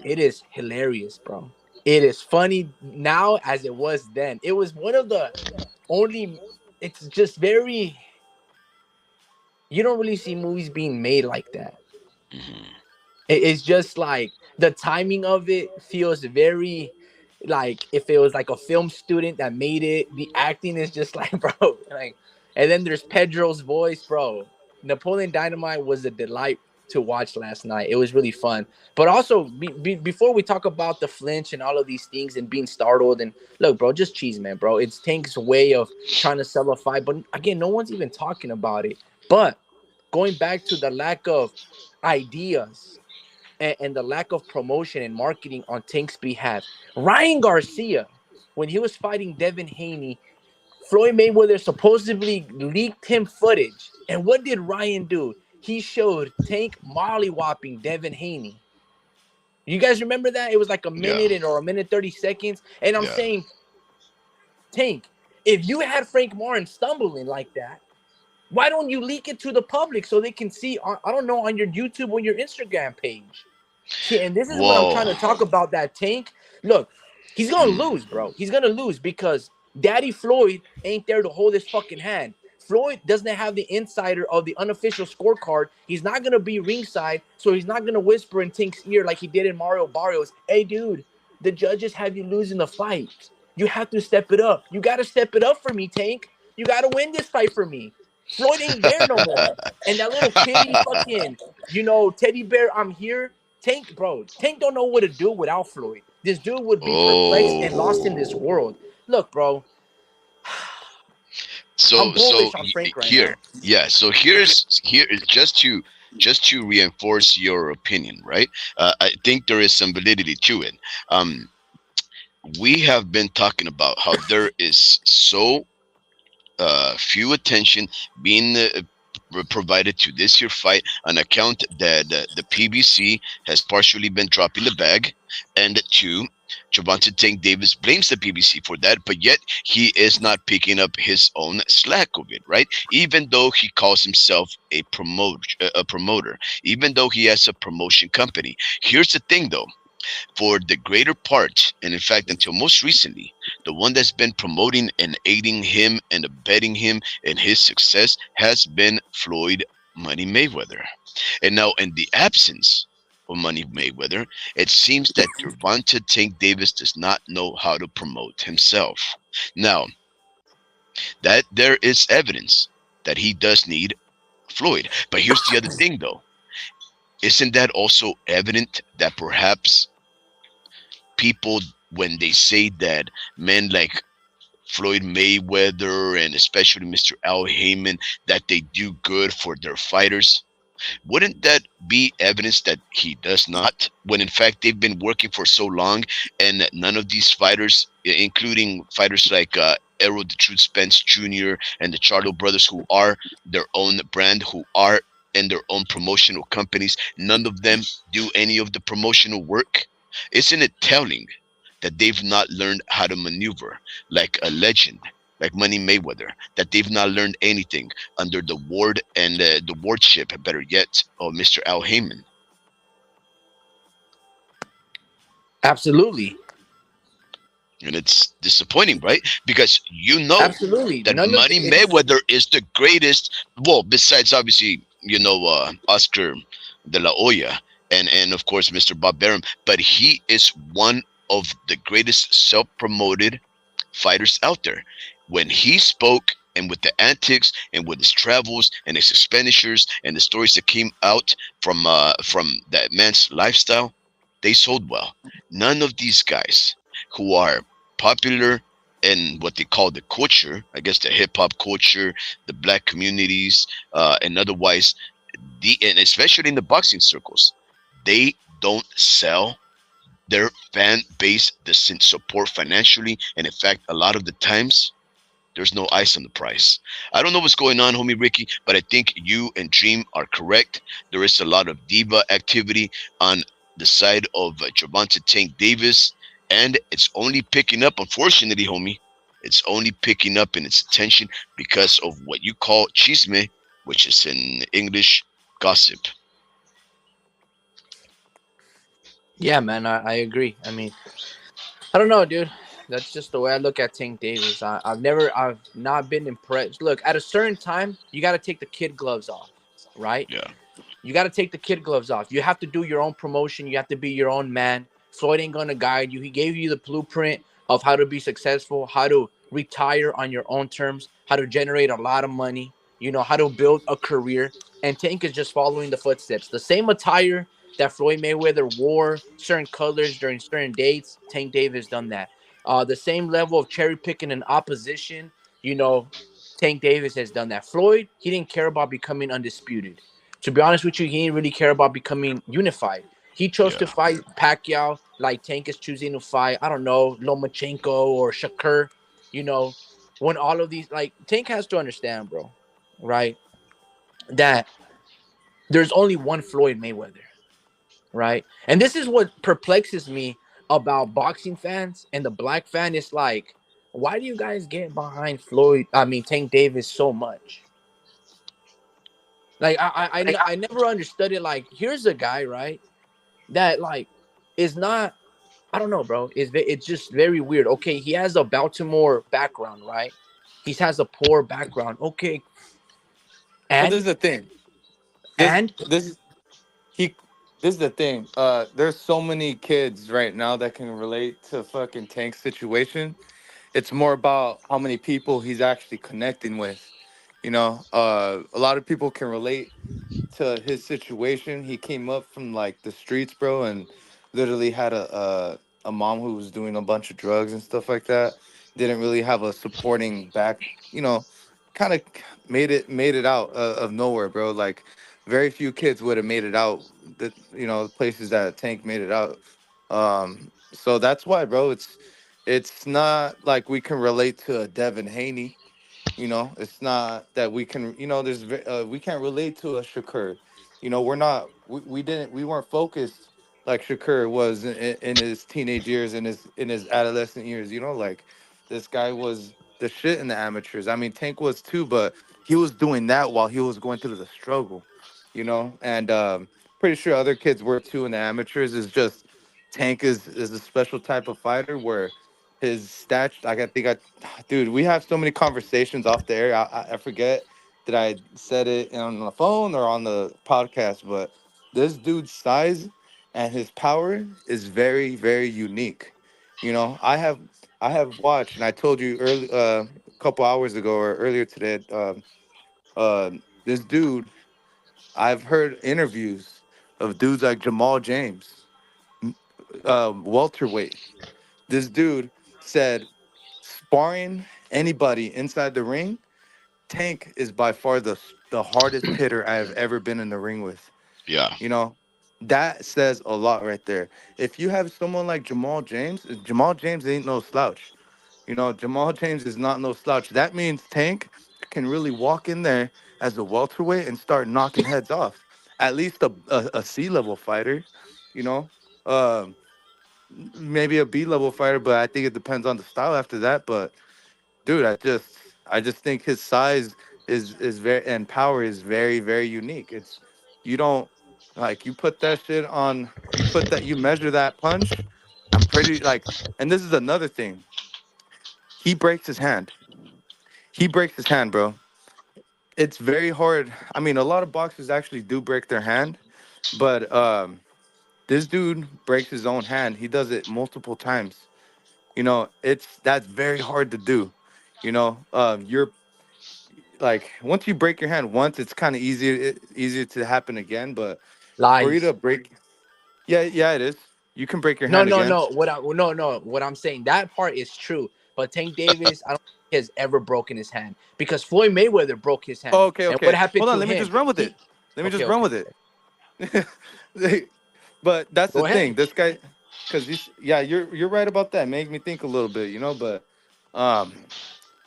it is hilarious, bro. It is funny now as it was then. It was one of the only. It's just very. You don't really see movies being made like that. Hmm. It's just like the timing of it feels very like if it was like a film student that made it. The acting is just like, bro, like, and then there's Pedro's voice, bro. Napoleon Dynamite was a delight to watch last night. It was really fun. But also, before we talk about the flinch and all of these things and being startled, and look, bro, just cheese, man, bro. It's Tank's way of trying to sell a fight, but again, no one's even talking about it. But going back to the lack of ideas and the lack of promotion and marketing on Tank's behalf. Ryan Garcia, when he was fighting Devin Haney, Floyd Mayweather supposedly leaked him footage. And what did Ryan do? He showed Tank mollywhopping Devin Haney. You guys remember that? It was like a Yeah. minute or a minute 30 seconds. And I'm Yeah. saying, Tank, if you had Frank Martin stumbling like that, why don't you leak it to the public so they can see, I don't know, on your YouTube or your Instagram page? See, and this is what I'm trying Whoa. to talk about. That Tank, look, he's gonna Mm. lose, bro. He's gonna lose because Daddy Floyd ain't there to hold his fucking hand. Floyd doesn't have the insider of the unofficial scorecard. He's not gonna be ringside, so he's not gonna whisper in Tank's ear like he did in Mario Barrios. Hey, dude, the judges have you losing the fight. You have to step it up. You gotta step it up for me, Tank. You gotta win this fight for me. Floyd ain't there no more. And that little kitty fucking, teddy bear, I'm here. Tank, bro, Tank don't know what to do without Floyd. This dude would be perplexed and lost in this Oh. world. Look, bro, I'm So bullish on Frank right here, now. yeah. So here just to reinforce your opinion, right? I think there is some validity to it. Um, we have been talking about how there is so few attention being provided to this here fight on account that the PBC has partially been dropping the bag, and two, Gervonta Tank Davis blames the PBC for that, but yet he is not picking up his own slack of it, right? Even though he calls himself a promoter, even though he has a promotion company. Here's the thing, though, for the greater part, and in fact, until most recently, the one that's been promoting and aiding him and abetting him in his success has been Floyd Money Mayweather. And now, in the absence of Money Mayweather, it seems that Gervonta Tank Davis does not know how to promote himself. Now, that there is evidence that he does need Floyd. But here's the other thing, though. Isn't that also evident that perhaps people, when they say that men like Floyd Mayweather and especially Mr. Al Heyman, that they do good for their fighters? Wouldn't that be evidence that he does not? When in fact they've been working for so long, and none of these fighters, including fighters like Errol the Truth Spence Jr. and the Charlo brothers, who are their own brand, who are in their own promotional companies, none of them do any of the promotional work. Isn't it telling that they've not learned how to maneuver like a legend, like Money Mayweather, that they've not learned anything under the ward and the wardship, better yet, of Mr. Al Heyman? Absolutely. And it's disappointing, right? Because you know Absolutely. that None of Money it's Mayweather is the greatest. Well, besides obviously, Oscar de la Hoya and of course Mr. Bob Arum, but he is one of the greatest self-promoted fighters out there. When he spoke, and with the antics and with his travels and his expenditures and the stories that came out from that man's lifestyle, they sold well. None of these guys who are popular in what they call the culture, I guess the hip hop culture, the black communities, and otherwise, and especially in the boxing circles, they don't sell. Their fan base doesn't support financially, and in fact, a lot of the times there's no ice on the price. I don't know what's going on, homie Ricky, but I think you and Dream are correct. There is a lot of diva activity on the side of Gervonta Tank Davis, and it's only picking up, unfortunately, homie. It's only picking up in its attention because of what you call chisme, which is in English gossip. Yeah, man, I agree. I mean, I don't know, dude. That's just the way I look at Tank Davis. I've not been impressed. Look, at a certain time, you got to take the kid gloves off, right? Yeah, You got to take the kid gloves off. You have to do your own promotion. You have to be your own man. Floyd ain't gonna guide you. He gave you the blueprint of how to be successful, how to retire on your own terms, how to generate a lot of money. You know how to build a career. And Tank is just following the footsteps. The same attire that Floyd Mayweather wore, certain colors during certain dates. Tank Davis done that. The same level of cherry picking and opposition. You know, Tank Davis has done that. Floyd, he didn't care about becoming undisputed. To be honest with you, he didn't really care about becoming unified. He chose to yeah. fight Pacquiao like Tank is choosing to fight, I don't know, Lomachenko or Shakur. You know, when all of these, like, Tank has to understand, bro, right? That there's only one Floyd Mayweather, right? And this is what perplexes me about boxing fans and the black fan. Is like, why do you guys get behind Floyd? I mean, Tank Davis so much? Like, I never understood it. Like, here's a guy, right? That like is not, I don't know, bro. It's just very weird. Okay, he has a Baltimore background, right? He has a poor background. Okay, But this and is the thing. This and this he this is the thing. There's so many kids right now that can relate to fucking Tank's situation. It's more about how many people he's actually connecting with. A lot of people can relate to his situation. He came up from like the streets, bro, and literally had a mom who was doing a bunch of drugs and stuff like that. Didn't really have a supporting back, you know, kind of made it out of nowhere, bro. Like very few kids would have made it out. The places that Tank made it out. So that's why, bro. It's not like we can relate to a Devin Haney. It's not that we can, we can't relate to a Shakur. We're not, we weren't focused like Shakur was in his teenage years, in his adolescent years. Like this guy was the shit in the amateurs. I mean, Tank was too, but he was doing that while he was going through the struggle. And pretty sure other kids were too in the amateurs. Is just Tank is a special type of fighter where his stats, like I think dude, we have so many conversations off the air. I forget that I said it on the phone or on the podcast, but this dude's size and his power is very, very unique. I have watched, and I told you early, a couple hours ago or earlier today. Uh, this dude, I've heard interviews of dudes like Jamal James, welterweight. This dude said, sparring anybody inside the ring, Tank is by far the hardest hitter I have ever been in the ring with. Yeah. You know, that says a lot right there. If you have someone like Jamal James ain't no slouch. You know, Jamal James is not no slouch. That means Tank can really walk in there as a welterweight and start knocking heads off. At least a C level fighter, you know. Um, Maybe a B level fighter, but I think it depends on the style after that. But dude, I just think his size is very and power is very unique. It's you don't like you put that shit on you put that you measure that punch. I'm pretty like, and this is another thing. He breaks his hand. He breaks his hand, bro. It's very hard. I mean, a lot of boxers actually do break their hand, but this dude breaks his own hand. He does it multiple times. That's very hard to do. You're like once you break your hand once, it's kind of easier to happen again. But for you Lies. to break, yeah, yeah, it is. You can break your No, hand no, again. no. What I'm saying, that part is true. But Tank Davis, I don't think he has ever broken his hand because Floyd Mayweather broke his Oh, hand. okay, And what okay. happened Hold on. to Let me him? just run with it. He Let me Okay, just run okay. with it. But that's the Go thing. ahead. This guy, because yeah, you're right about that. Make me think a little bit, But um,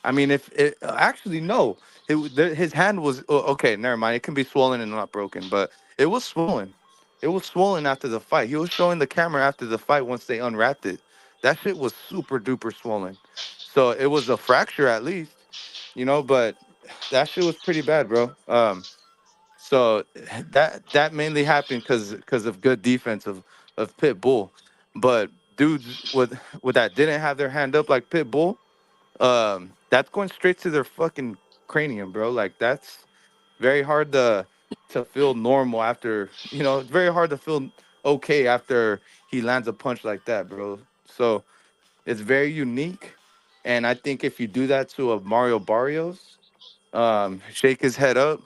I mean, if it actually no, his hand was okay. Never mind. It can be swollen and not broken, but it was swollen. It was swollen after the fight. He was showing the camera after the fight once they unwrapped it. That shit was super duper swollen. So it was a fracture at least, But that shit was pretty bad, bro. So that mainly happened because of good defense of Pit Bull, but dudes with that didn't have their hand up like Pit Bull, that's going straight to their fucking cranium, bro. Like that's very hard to feel normal after, it's very hard to feel okay after he lands a punch like that, bro. So it's very unique, and I think if you do that to a Mario Barrios, shake his head up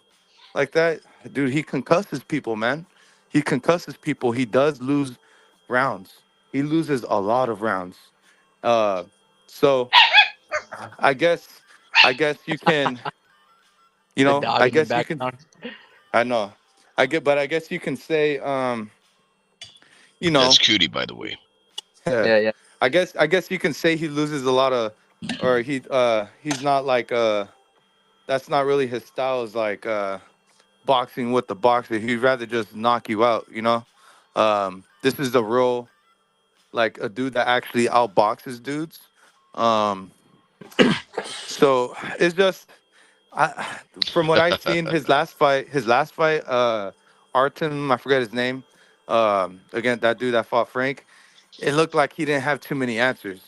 like that, dude, he concusses people, man. He concusses people. He does lose rounds. He loses a lot of rounds. Uh, so I guess, I guess you can, The dog I in the guess you can. background. I know, but I guess you can say, you That's know, Cutie, by the way. yeah, Yeah, yeah. I guess you can say he loses a lot of, or he's not like that's not really his style. Is like boxing with the boxer. He'd rather just knock you out, This is the real like a dude that actually outboxes dudes. Um, so it's just from what I've seen, his last fight, Artem, I forget his name. Again, that dude that fought Frank, it looked like he didn't have too many answers,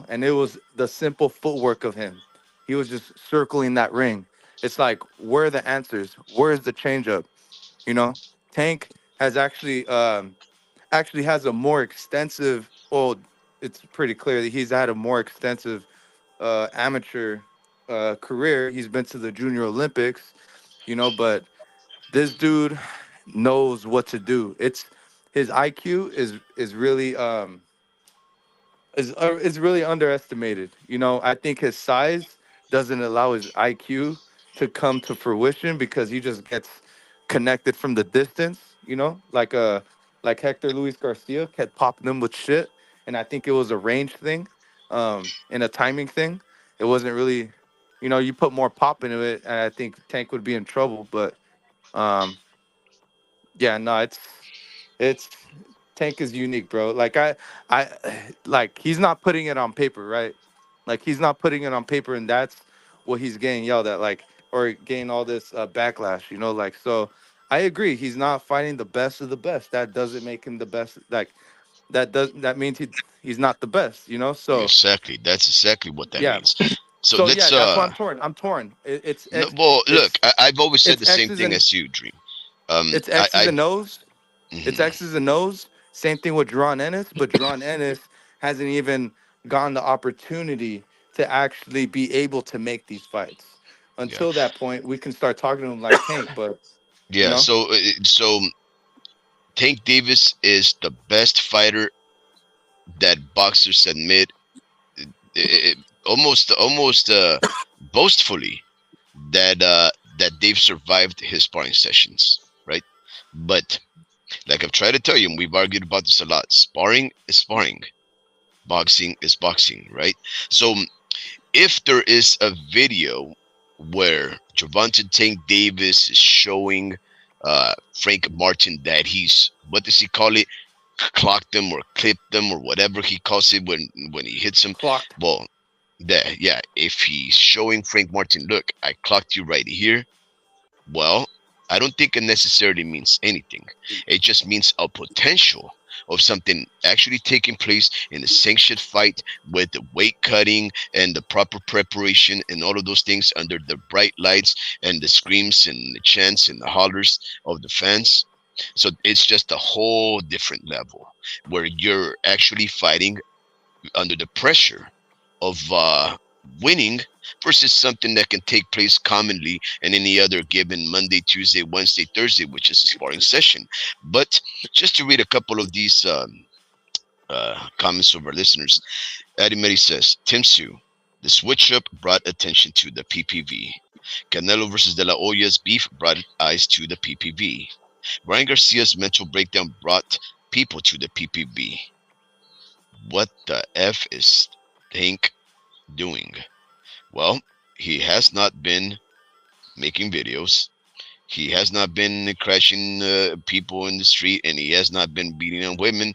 and it was the simple footwork of him. He was just circling that ring. It's like, where are the answers? Where's the changeup? You know, Tank has actually has a more extensive. Well, it's pretty clear that he's had a more extensive amateur career. He's been to the Junior Olympics, but this dude knows what to do. It's his IQ is really is really underestimated. I think his size doesn't allow his IQ to come to fruition because he just gets connected from the distance. Like Hector Luis Garcia kept popping him with shit, and I think it was a range thing, and a timing thing. It wasn't really, you put more pop into it, and I think Tank would be in trouble. But um, yeah, no, it's Tank is unique, bro. I like he's not putting it on paper, right? Like he's not putting it on paper, and that's what he's getting yelled at, like or getting all this backlash, Like so, I agree. He's not fighting the best of the best. That doesn't make him the best. Like that means he's not the best, So Exactly. That's exactly what that yeah, means. So so yeah, let's that's why I'm torn. I'm torn. no, well, look, I've always said It's the same X's thing and as you, Dream. it's I X's I and O's. It's mhm, X's and O's. Same thing with Jaron Ennis, but Jaron Ennis hasn't even gotten the opportunity to actually be able to make these fights. yeah. Until that point, we can start talking to him like Tank, but you Yeah, know, so Tank Davis is the best fighter that boxers admit, almost boastfully that that they've survived his sparring sessions, right? But like I've tried to tell you, and we've argued about this a lot, sparring is sparring, boxing is boxing, right? So if there is a video where Gervonta Tank Davis is showing Frank Martin that he's, what does he call it, clocked them or clipped them or whatever he calls it when he hits him. Clocked. Well, that, yeah, if he's showing Frank Martin, look, I clocked you right here. Well, I don't think it necessarily means anything. It just means a potential of something actually taking place in a sanctioned fight with the weight cutting and the proper preparation and all of those things under the bright lights and the screams and the chants and the hollers of the fans. So it's just a whole different level where you're actually fighting under the pressure of winning versus something that can take place commonly in any other given Monday, Tuesday, Wednesday, Thursday, which is a sparring session. But just to read a couple of these comments of our listeners, Medi says, Tim Su, the switch up brought attention to the PPV. Canelo versus De La Hoya's beef brought eyes to the PPV. Ryan Garcia's mental breakdown brought people to the PPV. What the F is Tank doing? Well, he has not been making videos. He has not been crashing people in the street, and he has not been beating on women.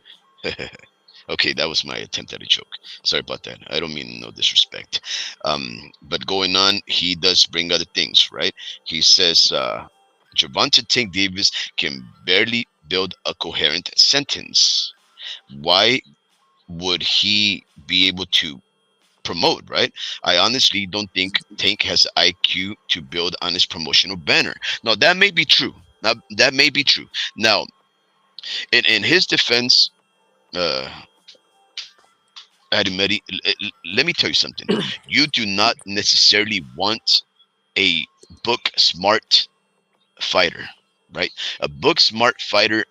Okay, that was my attempt at a joke. Sorry about that. I don't mean no disrespect. But going on, he does bring other things, right? He says Gervonta Tank Davis can barely build a coherent sentence. Why would he be able to promote, right? I honestly don't think Tank has IQ to build on his promotional banner. Now that may be true. Now that may be true. Now, in his defense, uh, Medi, let me tell you something. You do not necessarily want a book smart fighter, right? A book smart fighter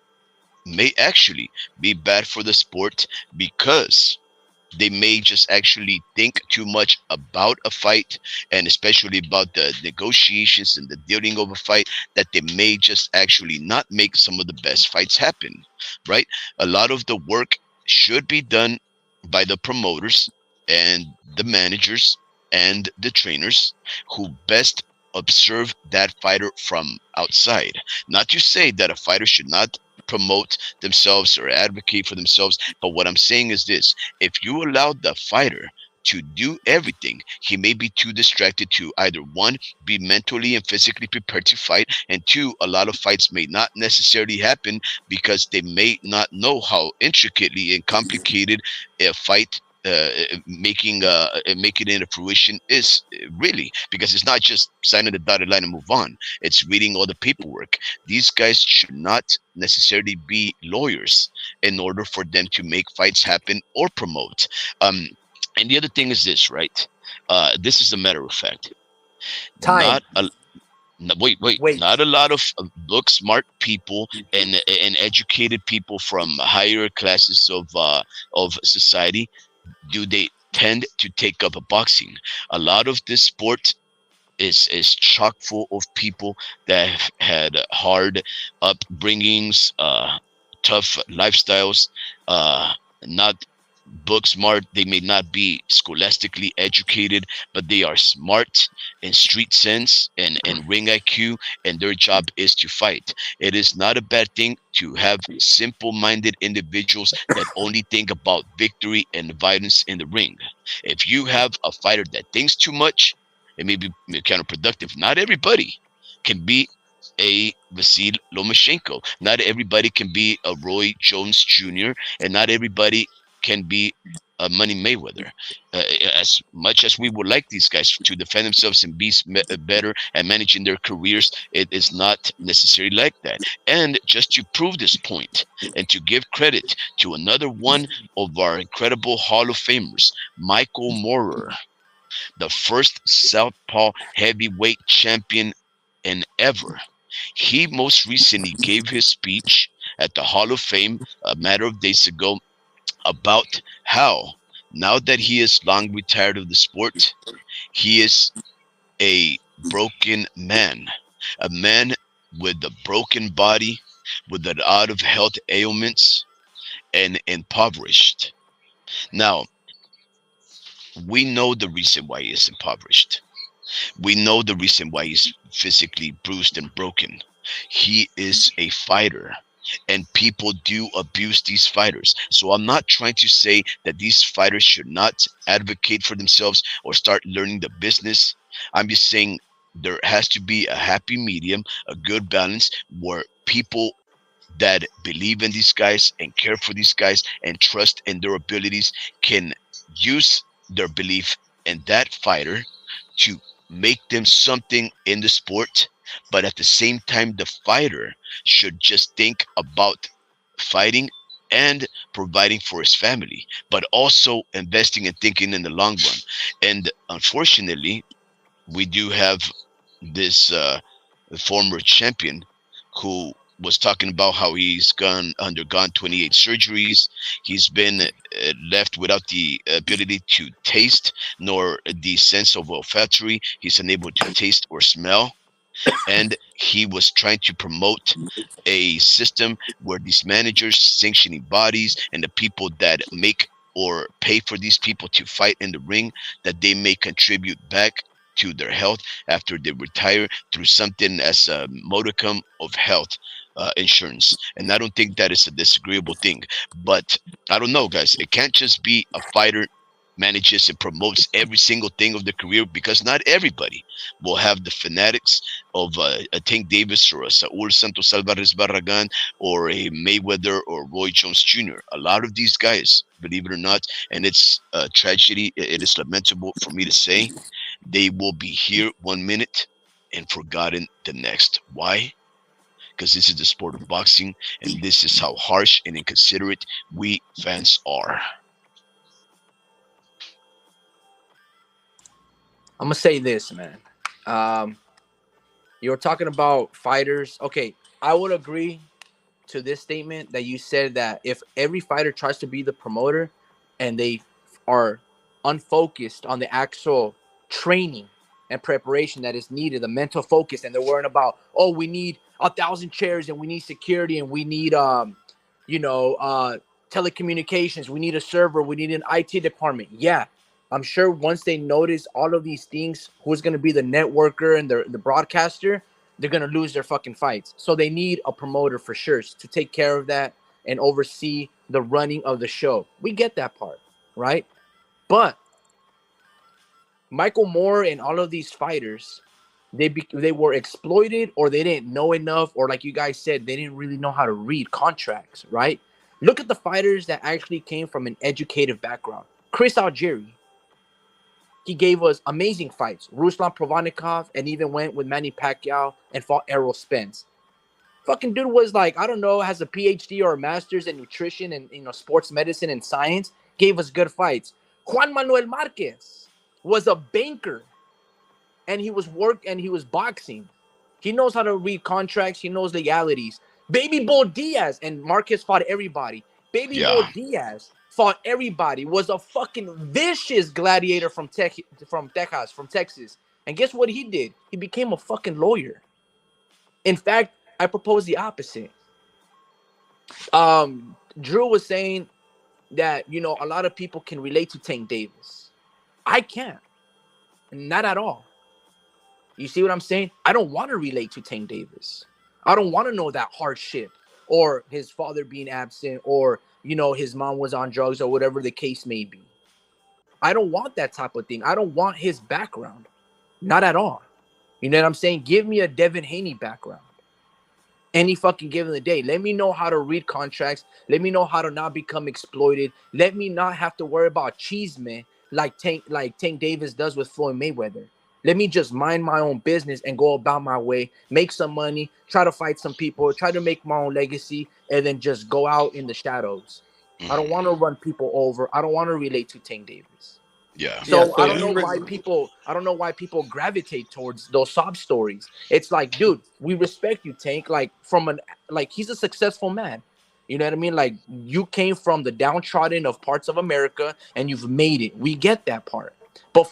may actually be bad for the sport because they may just actually think too much about a fight and especially about the negotiations and the dealing of a fight that they may just actually not make some of the best fights happen, right? A lot of the work should be done by the promoters and the managers and the trainers who best observe that fighter from outside. Not to say that a fighter should not promote themselves or advocate for themselves, but what I'm saying is this: if you allow the fighter to do everything, he may be too distracted to either one, be mentally and physically prepared to fight, and two, a lot of fights may not necessarily happen because they may not know how intricately and complicated a fight making it into fruition is really, because it's not just signing the dotted line and move on. It's reading all the paperwork. These guys should not necessarily be lawyers in order for them to make fights happen or promote. And the other thing is this, right? This is a matter of fact. Time. Not a wait. Wait. Not a lot of book smart people and educated people from higher classes of society do they tend to take up a boxing. A lot of this sport is chock full of people that have had hard upbringings, tough lifestyles, not book smart. They may not be scholastically educated, but they are smart in street sense and ring IQ, and their job is to fight. It is not a bad thing to have simple-minded individuals that only think about victory and violence in the ring. If you have a fighter that thinks too much, it may be counterproductive. Not everybody can be a Vasil Lomachenko. Not everybody can be a Roy Jones Jr., and not everybody can be a Money Mayweather. As much as we would like these guys to defend themselves and be better at managing their careers, it is not necessarily like that. And just to prove this point and to give credit to another one of our incredible Hall of Famers, Michael Moorer, the first Southpaw heavyweight champion in ever. He most recently gave his speech at the Hall of Fame a matter of days ago about how, now that he is long retired of the sport, he is a broken man. A man with a broken body, with a lot of health ailments, and impoverished. Now, we know the reason why he is impoverished. We know the reason why he's physically bruised and broken. He is a fighter, and people do abuse these fighters. So I'm not trying to say that these fighters should not advocate for themselves or start learning the business. I'm just saying there has to be a happy medium, a good balance where people that believe in these guys and care for these guys and trust in their abilities can use their belief in that fighter to make them something in the sport. But at the same time, the fighter should just think about fighting and providing for his family, but also investing and thinking in the long run. And unfortunately, we do have this former champion who was talking about how he's undergone 28 surgeries. He's been left without the ability to taste nor the sense of olfactory. He's unable to taste or smell, and he was trying to promote a system where these managers, sanctioning bodies, and the people that make or pay for these people to fight in the ring, that they may contribute back to their health after they retire through something as a modicum of health insurance. And I don't think that is a disagreeable thing. But I don't know, guys. It can't just be a fighter manages and promotes every single thing of the career, because not everybody will have the fanatics of a Tank Davis or a Saul Santos Alvarez Barragan or a Mayweather or Roy Jones Jr. A lot of these guys, believe it or not, and it's a tragedy, it is lamentable for me to say, they will be here 1 minute and forgotten the next. Why? Because this is the sport of boxing, and this is how harsh and inconsiderate we fans are. I'm gonna say this, man. Um, you were talking about fighters. Okay, I would agree to this statement that you said that if every fighter tries to be the promoter and they are unfocused on the actual training and preparation that is needed, the mental focus, and they're worrying about, oh, we need 1,000 chairs and we need security and we need you know telecommunications, we need a server, we need an IT department. Yeah, I'm sure once they notice all of these things, who's going to be the networker and the broadcaster, they're gonna lose their fucking fights. So they need a promoter for sure to take care of that and oversee the running of the show. We get that part, right? But Michael Moore and all of these fighters, they were exploited, or they didn't know enough, or like you guys said, they didn't really know how to read contracts, right? Look at the fighters that actually came from an educated background. Chris Algieri, he gave us amazing fights. Ruslan Provannikov, and even went with Manny Pacquiao and fought Errol Spence. Fucking dude was like, I don't know, has a PhD or a master's in nutrition and sports medicine and science. Gave us good fights. Juan Manuel Marquez was a banker, and he was boxing. He knows how to read contracts. He knows legalities. Baby Bull Diaz, and Marquez fought everybody. Baby Bull Yeah, Diaz fought everybody. Was a fucking vicious gladiator from Texas, from Texas. And guess what he did? He became a fucking lawyer. In fact, I propose the opposite. Drew was saying that a lot of people can relate to Tank Davis. I can't, not at all. You see what I'm saying? I don't want to relate to Tank Davis. I don't want to know that hardship, or his father being absent, or his mom was on drugs, or whatever the case may be. I don't want that type of thing. I don't want his background, not at all. You know what I'm saying? Give me a Devin Haney background any fucking given the day. Let me know how to read contracts. Let me know how to not become exploited. Let me not have to worry about cheeseman like Tank Davis does with Floyd Mayweather. Let me just mind my own business and go about my way, make some money, try to fight some people, try to make my own legacy, and then just go out in the shadows. I don't want to mhm, run people over. I don't want to relate to Tank Davis. yeah, Yeah. So So I don't you know why people gravitate towards those sob stories. It's like, dude, we respect you, Tank. Like he's a successful man. You know what I mean? Like, you came from the downtrodden of parts of America and you've made it. We get that part. But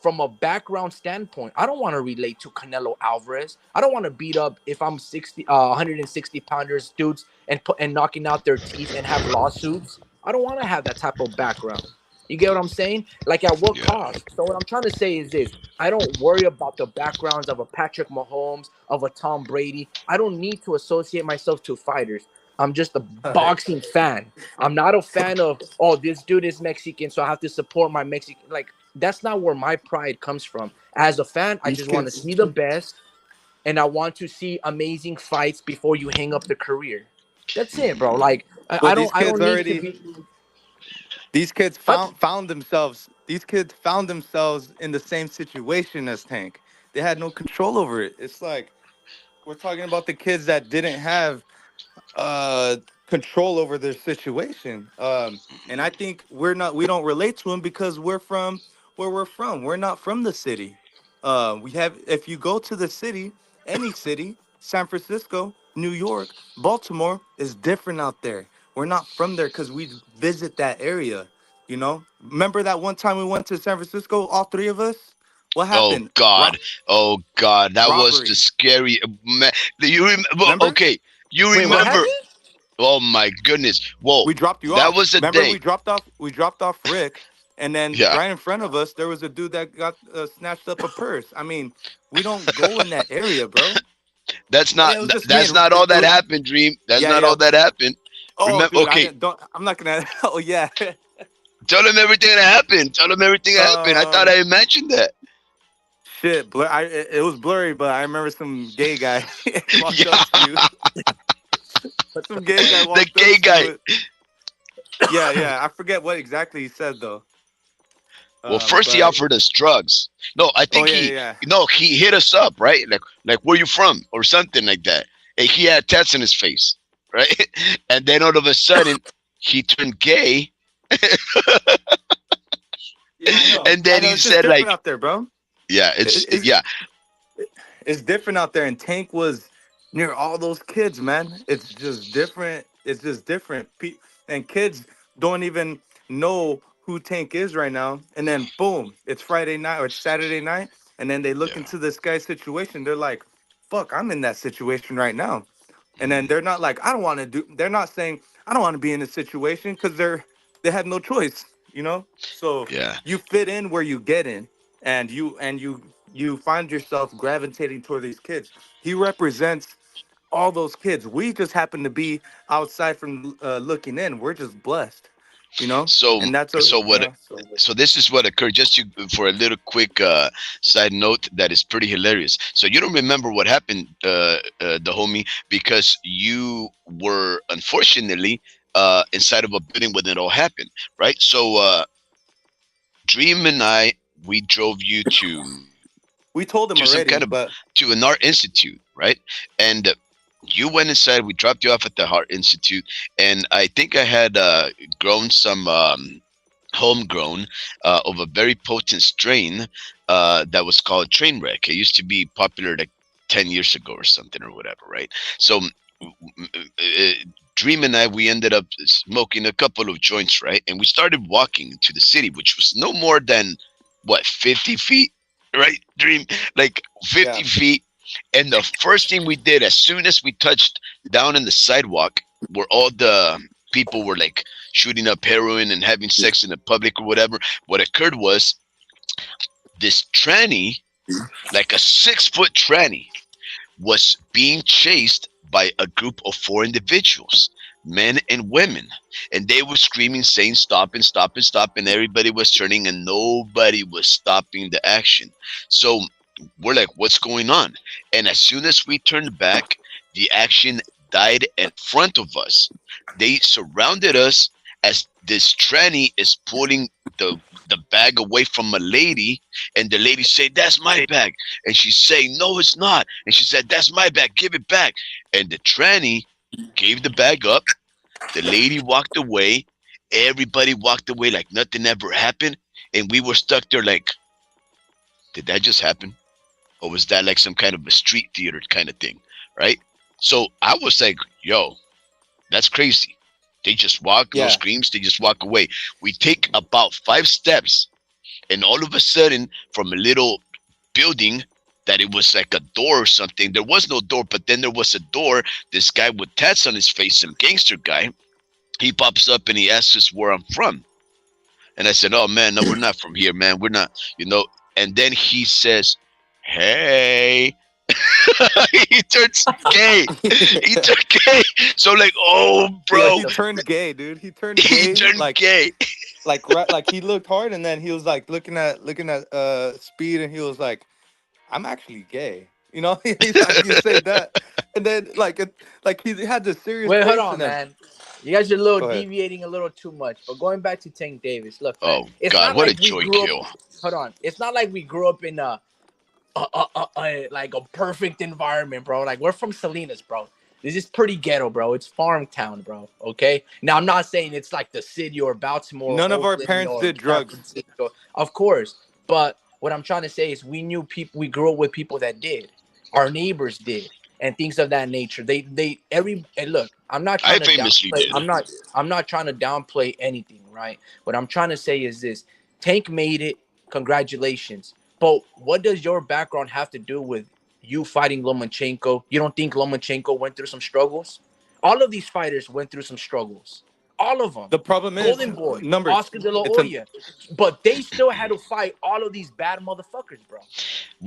from a background standpoint, I don't want to relate to Canelo Alvarez. I don't want to beat up if I'm 160 pounders dudes and knocking out their teeth and have lawsuits. I don't want to have that type of background. You get what I'm saying? Like at what Yeah. cost? So what I'm trying to say is this: I don't worry about the backgrounds of a Patrick Mahomes, of a Tom Brady. I don't need to associate myself to fighters. I'm just a boxing fan. I'm not a fan of, oh, this dude is Mexican, so I have to support my Mexican. Like, that's not where my pride comes from. As a fan, I These just want to kids, see the best, and I want to see amazing fights before you hang up the career. That's it, bro. Mhm. Like, I, but I don't I don't need to be. these kids I, found themselves. These kids found themselves in the same situation as Tank. They had no control over it. It's like we're talking about the kids that didn't have uh control over their situation. And I think we don't relate to them because we're from where we're from. We're not from the city. We have If you go to the city, any city, San Francisco, New York, Baltimore is different out there. We're not from there because we visit that area. Remember that one time we went to San Francisco, all three of us? What Oh happened? God. Oh God. That was the Robbery. scary. Man, do you remember? Remember? Okay. You wait, what remember? happened? Oh my goodness. Whoa. We dropped you That off. was a Remember, day. we dropped off Rick, and then Yeah. right in front of us there was a dude that got snatched up a purse. I mean, we don't go in that area, bro. That's not. It was just me That's and not all that happened, Dream. That's yeah, not yeah. all that happened. Oh, Remember? dude, I Okay. didn't. Don't. I'm not gonna. Oh, yeah. Tell him everything that happened. Tell him everything that happened. I thought um, I mentioned that. Shit. It was blurry, but I remember some gay guy walked up Yeah. to you. What the Some gay fuck? guy The walked up gay to guy. you. Yeah, yeah. I forget what exactly he said though. Well, first he But offered us drugs. No, I oh think yeah, he. yeah, No, he hit us up, right? Like where you from or something like that. And he had tats in his face, right? And then all of a sudden he turned gay, yeah. I know. and I then know. he It's just said different like, out there, bro. yeah, It's yeah. it's different out there, and Tank was near all those kids, man. It's just different. It's just different. And kids don't even know who Tank is right now. And then boom, it's Friday night or it's Saturday night, and then they look Yeah. into this guy's situation. They're like, "Fuck, I'm in that situation right now." And then Mhm. they're not like, "I don't want to do." They're not saying, "I don't want to be in this situation," because they have no choice. So Yeah. you fit in where you get in, and you find yourself gravitating toward these kids. He represents all those kids. We just happen to be outside from looking in. We're just blessed, So and that's a so what? So this is what occurred. Just for a little quick side note that is pretty hilarious. So you don't remember what happened, the homie, because you were unfortunately inside of a building when it all happened, right? So Dream and I, we drove you we told to him some already, kind of but to an art institute, right? And you went inside. We dropped you off at the art institute, and I think I had grown some homegrown of a very potent strain that was called Trainwreck. It used to be popular like 10 years ago or something or whatever, right? So Dream and I, we ended up smoking a couple of joints, right? And we started walking into the city, which was no more than what, 50 feet, right? Dream, like 50 yeah, feet. And the first thing we did, as soon as we touched down in the sidewalk, where all the people were like shooting up heroin and having sex in the public or whatever, what occurred was this tranny, like a 6 foot tranny, was being chased by a group of four individuals, men and women, and they were screaming, saying stop and stop and stop, and everybody was turning and nobody was stopping the action. So we're like, what's going on? And as soon as we turned back, the action died in front of us. They surrounded us as this tranny is pulling the bag away from a lady, and the lady said, that's my bag. And she's saying, no, it's not. And she said, that's my bag, give it back. And the tranny gave the bag up. The lady walked away. Everybody walked away like nothing ever happened. And we were stuck there like, did that just happen? Or was that like some kind of a street theater kind of thing? Right? So I was like, yo, that's crazy. They just walk, no yeah, screams, they just walk away. We take about 5 steps, and all of a sudden, from a little building that it was like a door or something. There was no door, but then there was a door. This guy with tats on his face, some gangster guy, he pops up and he asks us where I'm from. And I said, "Oh man, no, we're not from here, man. We're not, you know." And then he says, "Hey." He turns gay. He Yeah. turned gay. So like, oh, Yeah, What bro, he the turned fuck? gay, dude. He turned he gay. turned gay. Right, like he looked hard, and then he was like looking at Speed, and he was like, "I'm actually gay." You know, he's like, you say that, and then like he had this serious Wait, hold face, and on, then man. You guys are a little go ahead. deviating a little too much. But going back to Tank Davis, look, man, Oh it's God, not what a like we joy grew up. kill. Hold on, it's not like we grew up in like a perfect environment, bro. Like we're from Salinas, bro. This is pretty ghetto, bro. It's farm town, bro. Okay. Now I'm not saying it's like the city or Baltimore or None of our Oakland parents or did San drugs. Francisco, of course. But what I'm trying to say is we knew people. We grew up with people that did. Our neighbors did, and things of that nature. They every and look. I'm not I trying to famously downplay. did. I'm not trying to downplay anything, right? What I'm trying to say is this: Tank made it. Congratulations. But what does your background have to do with you fighting Lomachenko? You don't think Lomachenko went through some struggles? All of these fighters went through some struggles. All of them. The problem is Golden Boy, numbers. Oscar De La It's a Hoya. But they still had to fight all of these bad motherfuckers, bro.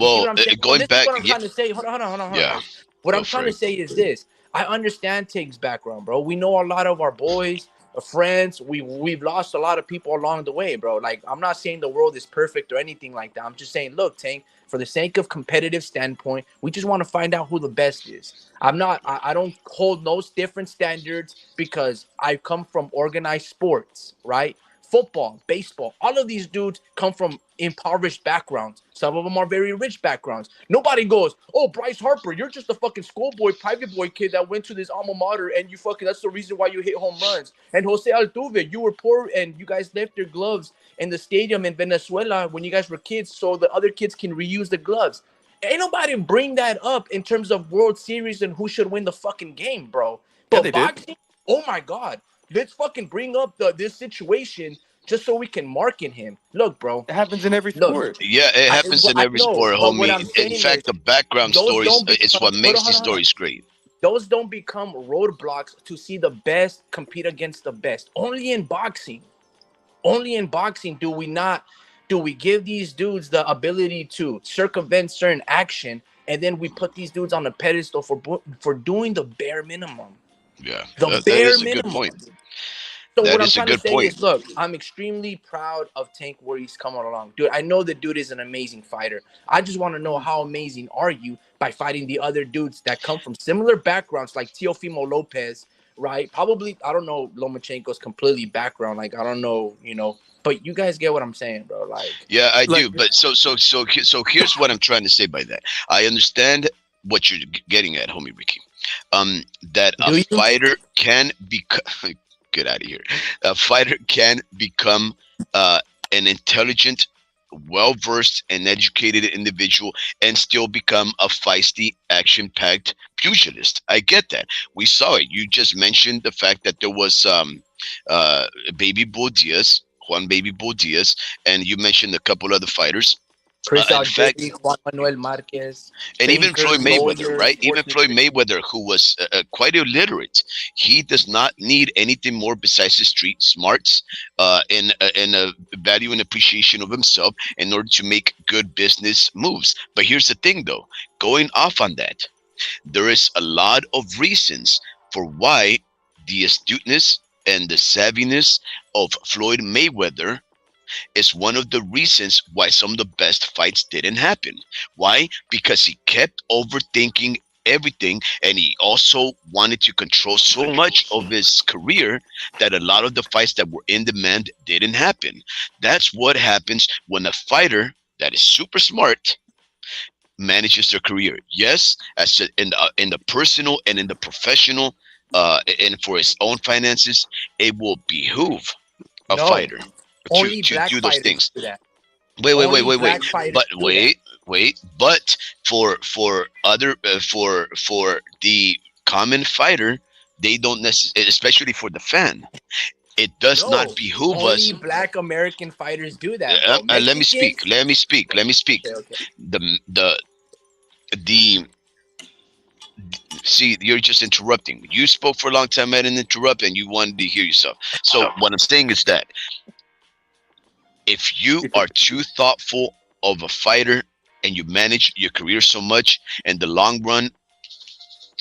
You see Well, what I'm saying? And going this is back, what I'm yeah, trying to say. Hold on, yeah, guys. What go I'm for trying to it. say is this. I understand Tig's background, bro. We know a lot of our boys, friends. We've lost a lot of people along the way, bro. Like I'm not saying the world is perfect or anything like that. I'm just saying, look, Tank, for the sake of competitive standpoint, we just want to find out who the best is. I don't hold those different standards because I come from organized sports, right? Football, baseball, all of these dudes come from impoverished backgrounds. Some of them are very rich backgrounds. Nobody goes, "Oh, Bryce Harper, you're just a fucking schoolboy, private boy kid that went to this alma mater and you fucking that's the reason why you hit home runs." And Jose Altuve, you were poor and you guys left your gloves in the stadium in Venezuela when you guys were kids so the other kids can reuse the gloves. Ain't nobody bring that up in terms of World Series and who should win the fucking game, bro. Yeah, But they did. boxing, oh my god, let's fucking bring up this situation just so we can market him. Look, bro. It happens in every Look, sport. Yeah, it happens in I every know, sport, but what homie. I'm In saying is fact, the background those stories don't is become what makes these hold on. stories great. Those don't become roadblocks to see the best compete against the best. Only in boxing do we give these dudes the ability to circumvent certain action, and then we put these dudes on a pedestal for doing the bare minimum. Yeah, The that bare is a good minimum. point. So what That I'm is a trying to good say point. is, look, I'm extremely proud of Tank where he's coming along, dude. I know the dude is an amazing fighter. I just want to know how amazing are you by fighting the other dudes that come from similar backgrounds, like Teofimo Lopez, right? Probably I don't know Lomachenko's completely background, like I don't know, but you guys get what I'm saying, bro. Like, Yeah, I do. Like, But so here's what I'm trying to say by that. I understand what you're getting at, homie Ricky. That a do you? fighter can become get out of here. A fighter can become uh, an intelligent, well versed, and educated individual and still become a feisty, action packed pugilist. I get that. We saw it. You just mentioned the fact that there was uh, Baby Bull Diaz, Juan Baby Bull Diaz, and you mentioned a couple other fighters. Chris In fact, Algieri, Juan Manuel Marquez, and even Floyd bankers, Mayweather, lawyers, right? Even sports Floyd nutrition. Mayweather, who was quite illiterate, he does not need anything more besides his street smarts and a value and appreciation of himself in order to make good business moves. But here's the thing, though, going off on that, there is a lot of reasons for why the astuteness and the savviness of Floyd Mayweather is one of the reasons why some of the best fights didn't happen. Why? Because he kept overthinking everything and he also wanted to control so much of his career that a lot of the fights that were in demand didn't happen. That's what happens when a fighter that is super smart manages their career. Yes, in the personal and in the professional, and for his own finances, it will behoove a No, fighter only to black do those fighters things. do that. Only Wait. black fighters But do that. wait. But for other for the common fighter, they don't necessarily, especially for the fan. It does not No, behoove only us. black American fighters do that, bro. Let me speak. Mexicans. Let me speak. Let me speak. Okay, okay. The see, you're just interrupting. You spoke for a long time. I didn't interrupt, and you wanted to hear yourself. So what I'm saying is that if you are too thoughtful of a fighter and you manage your career so much, in the long run,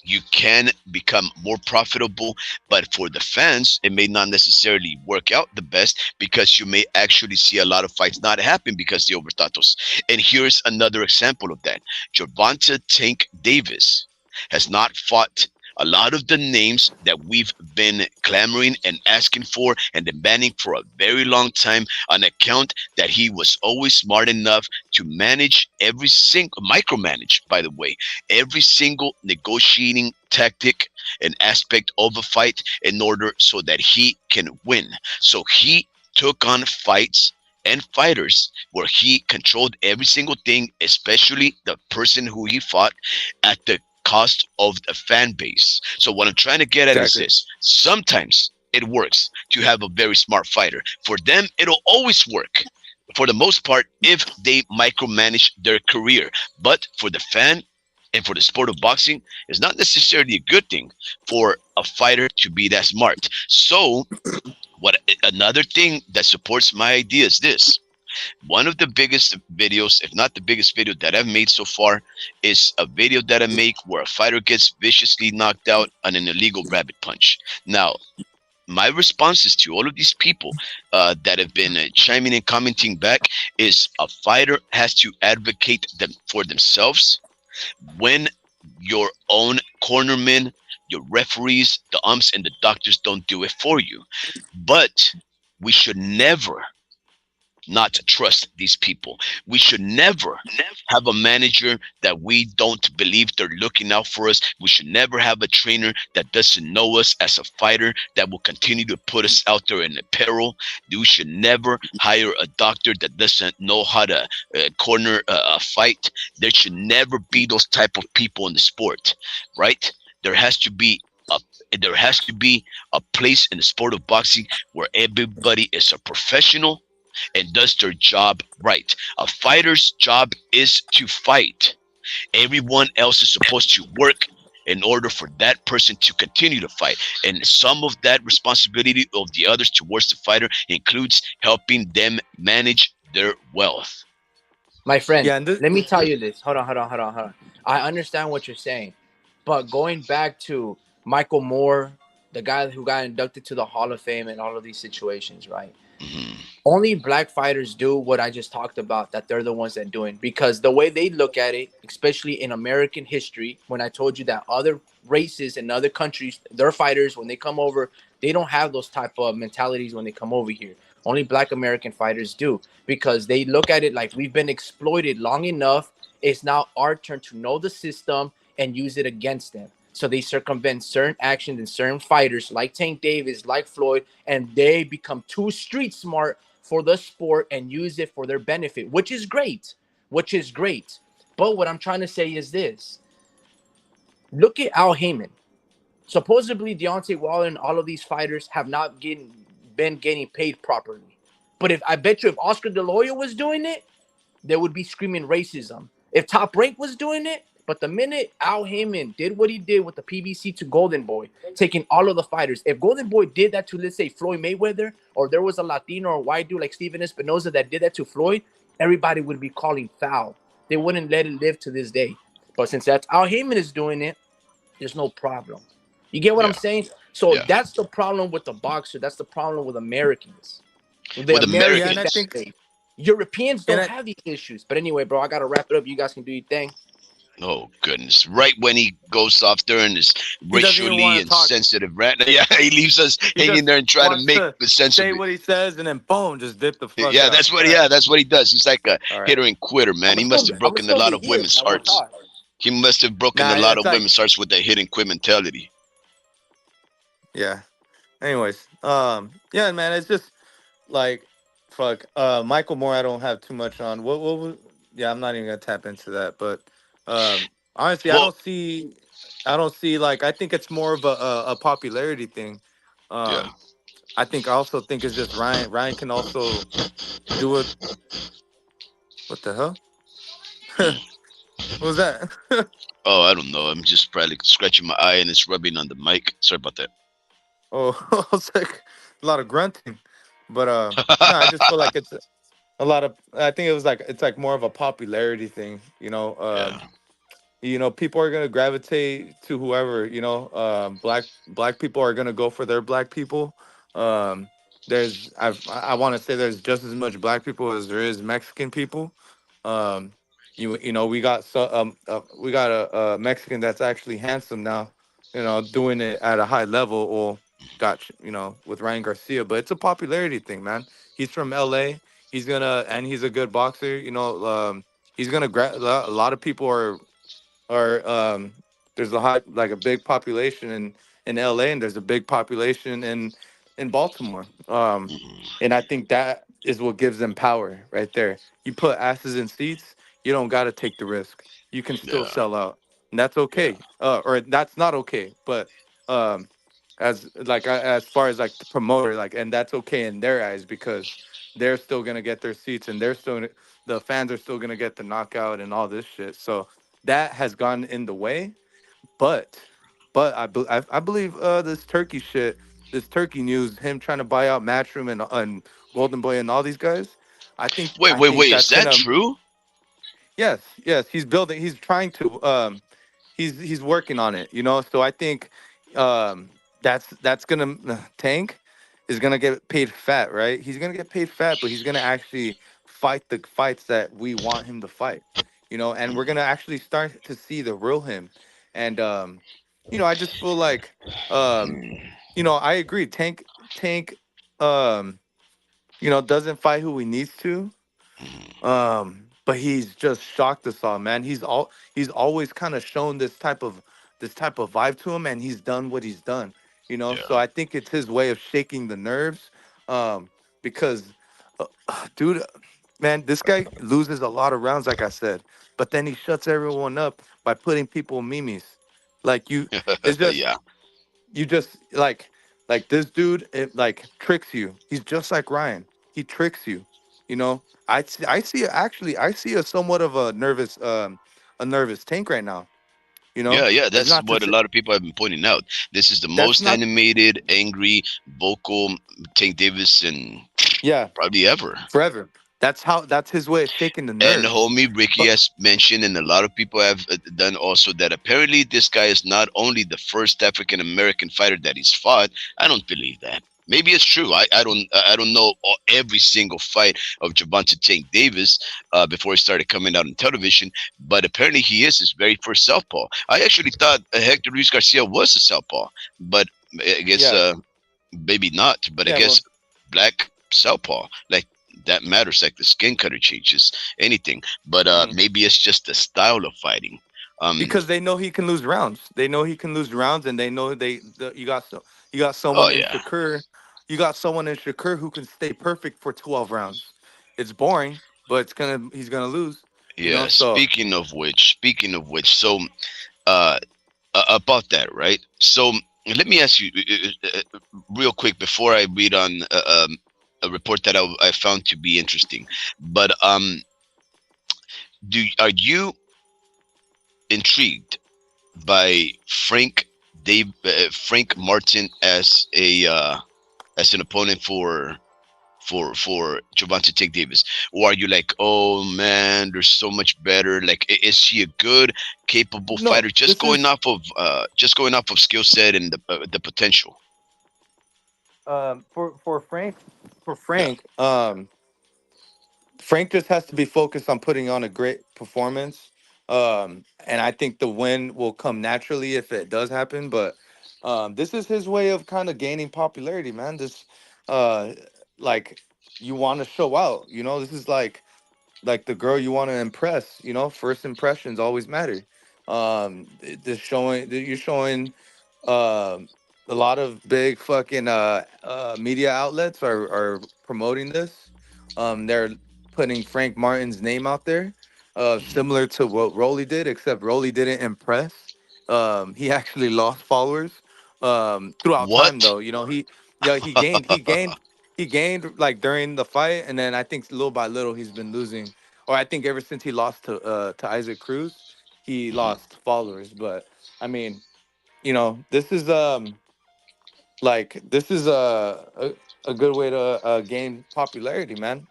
you can become more profitable, but for the fans it may not necessarily work out the best, because you may actually see a lot of fights not happen because they overthought those. And here's another example of that. Gervonta Tank Davis has not fought a lot of the names that we've been clamoring and asking for and demanding for a very long time, on account that he was always smart enough to manage every single micromanage, by the way, every single negotiating tactic and aspect of a fight in order so that he can win. So he took on fights and fighters where he controlled every single thing, especially the person who he fought, at the cost of the fan base. So what I'm trying to get at is Exactly. this: sometimes it works to have a very smart fighter. For them, it'll always work, for the most part, if they micromanage their career. But for the fan and for the sport of boxing, it's not necessarily a good thing for a fighter to be that smart. So what another thing that supports my idea is this: one of the biggest videos, if not the biggest video that I've made so far, is a video that I make where a fighter gets viciously knocked out on an illegal rabbit punch. Now, my responses to all of these people that have been chiming and commenting back is: a fighter has to advocate them for themselves when your own cornermen, your referees, the umps, and the doctors don't do it for you. But we should never not trust these people. We should never have a manager that we don't believe they're looking out for us. We should never have a trainer that doesn't know us as a fighter, that will continue to put us out there in peril. We should never hire a doctor that doesn't know how to corner a fight. There should never be those type of people in the sport, right? There has to be a there has to be a place in the sport of boxing where everybody is a professional and does their job right. A fighter's job is to fight. Everyone else is supposed to work in order for that person to continue to fight. And some of that responsibility of the others towards the fighter includes helping them manage their wealth. My friend, Yeah, and this, let me tell you this. Hold on. I understand what you're saying, but going back to Michael Moore, the guy who got inducted to the Hall of Fame and all of these situations, right? Mhm. Only black fighters do what I just talked about, that they're the ones that doing, because the way they look at it, especially in American history, when I told you that other races and other countries, their fighters, when they come over, they don't have those type of mentalities when they come over here. Only black American fighters do, because they look at it like we've been exploited long enough. It's now our turn to know the system and use it against them. So they circumvent certain actions and certain fighters like Tank Davis, like Floyd, and they become too street smart for the sport and use it for their benefit, which is great. Which is great. But what I'm trying to say is this: look at Al Heyman. Supposedly, Deontay Wilder and all of these fighters have not been getting paid properly. But if I bet you, if Oscar De La Hoya was doing it, they would be screaming racism. If Top Rank was doing it, but the minute Al Heyman did what he did with the PBC to Golden Boy, taking all of the fighters, if Golden Boy did that to, let's say, Floyd Mayweather, or there was a Latino or white dude like Steven Espinoza that did that to Floyd, everybody would be calling foul. They wouldn't let it live to this day. But since that's Al Heyman is doing it, there's no problem. You get what I'm Yeah, saying? So yeah. that's the problem with the boxer. That's the problem with Americans, with the With yeah, American and I fan Americans, think, base. Europeans and don't have these issues. But anyway, bro, I gotta wrap it up. You guys can do your thing. oh goodness! Right when he goes off there and is he doesn't even racially want to talk. insensitive, right? Yeah, he leaves us He hanging just there and try to wants make to sense of say it. what he says and then boom, just dip the fuck Yeah, out. that's what. All right, Yeah, that's what he does. He's like a all right. hitter and quitter, man. He must have I'm gonna broken a still lot be of here, women's but I won't hearts. talk. He must have broken a Nah, lot it's of like, women's hearts with that hit and quit mentality. yeah. Anyways, yeah, man, it's just like, fuck. Michael Moore, I don't have too much on. Yeah, I'm not even gonna tap into that. But honestly, Well, I don't see like, I think it's more of a popularity thing. yeah. Um, I also think it's just Ryan. Ryan can also do it. What the hell? What Mm. was that? Oh, I don't know. I'm just probably scratching my eye and it's rubbing on the mic. Sorry about Oh, I was like a lot of grunting, but no, I just feel that. like it's a lot of. I think it was like it's like more of a popularity thing. Yeah. People are gonna gravitate to whoever. Black people are gonna go for their black people. Um, I want to say there's just as much black people as there is Mexican people. Um, we got a Mexican that's actually handsome now. Doing it at a high level. Or got with Ryan Garcia, but it's a popularity thing, man. He's from L.A. He's a good boxer. He's gonna a lot of people are there's like a big population in LA, and there's a big population in Baltimore. Mhm. And I think that is what gives them power right there. You put asses in seats, you don't got to take the risk. You can still Yeah. sell out. And that's Yeah. okay. Or that's not okay, but um as far as like the promoter, like, and that's okay in their eyes because they're still going to get their seats, and the fans are still going to get the knockout and all this shit. So that has gone in the way. But I believe this Turkey shit, this Turkey news, him trying to buy out Matchroom and Golden Boy and all these guys. Wait, I wait, think wait. Is that's that gonna. true? Yes, he's building. He's trying to. He's working on it. So I think that's gonna Tank is gonna get paid fat, right? He's gonna get paid fat, but he's gonna actually fight the fights that we want him to fight. And we're gonna actually start to see the real him. And I just feel like I agree. Tank um doesn't fight who he needs to. But he's just shocked us all, man. He's always kind of shown this type of vibe to him, and he's done what he's done. So Yeah. I think it's his way of shaking the nerves. Um, because, dude, man, this guy loses a lot of rounds, like I said, but then he shuts everyone up by putting people in memes. Like it's just Yeah. you just like this dude, it like tricks you. He's just like Ryan. He tricks you. I see a somewhat of a nervous Tank right now. Yeah, yeah, That's that's not to what a say lot of people have been pointing out. This is the that's most not animated, angry, vocal Tank Davis in yeah, probably ever. forever. That's his way of shaking the And nerves. homie Ricky But has mentioned, and a lot of people have done also, that apparently this guy is not only the first African American fighter that he's fought. I don't believe that. Maybe it's true. I don't know every single fight of Gervonta Tank Davis before he started coming out on television, but apparently he is his very first southpaw. I actually thought Hector Luis Garcia was a southpaw, but I guess yeah, maybe not. But I yeah, well, guess black southpaw, like, that matters, like the skin color changes anything, but mhm. maybe it's just the style of fighting. um Because they know he can lose rounds. They know he can lose rounds, and they know you got oh someone in yeah. Shakur. You got someone in Shakur who can stay perfect for 12 rounds. It's boring, but he's gonna lose. Yeah, So speaking of which, so uh about that, right? So let me ask you real quick before I read on a report that I found to be interesting. But do are you intrigued by Frank Martin as an opponent for Gervonta Tank Davis, or are you like, oh man, there's so much better? Like, is he a good, capable no, fighter? Just this going is off of skill set and the potential. for Frank. For Yeah, Frank, Frank just has to be focused on putting on a great performance. And I think the win will come naturally if it does happen. But this is his way of kind of gaining popularity, man. Uh, like you want to show out, This is like the girl you want to impress. First impressions always matter. You're showing um a lot of big fucking media outlets are promoting this. They're putting Frank Martin's name out there, similar to what Rolly did, except Rolly didn't impress. He actually lost followers throughout time, what? though. Yeah, he gained like during the fight, and then I think little by little he's been losing. Or I think ever since he lost to Isaac Cruz, he Mhm. lost followers. But I mean, this is this is a good way to gain popularity, man.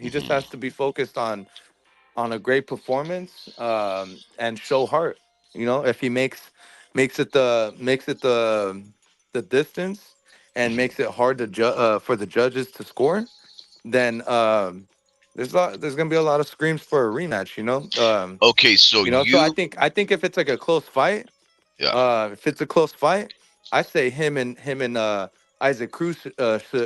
He just Mhm. has to be focused on a great performance, and show heart. If he makes it the distance, and Mhm. makes it hard for the judges to score, then there's gonna be a lot of screams for a rematch. Okay, so So I you, think if it's like a close fight, yeah, if it's a close fight, I say him and Isaac Cruz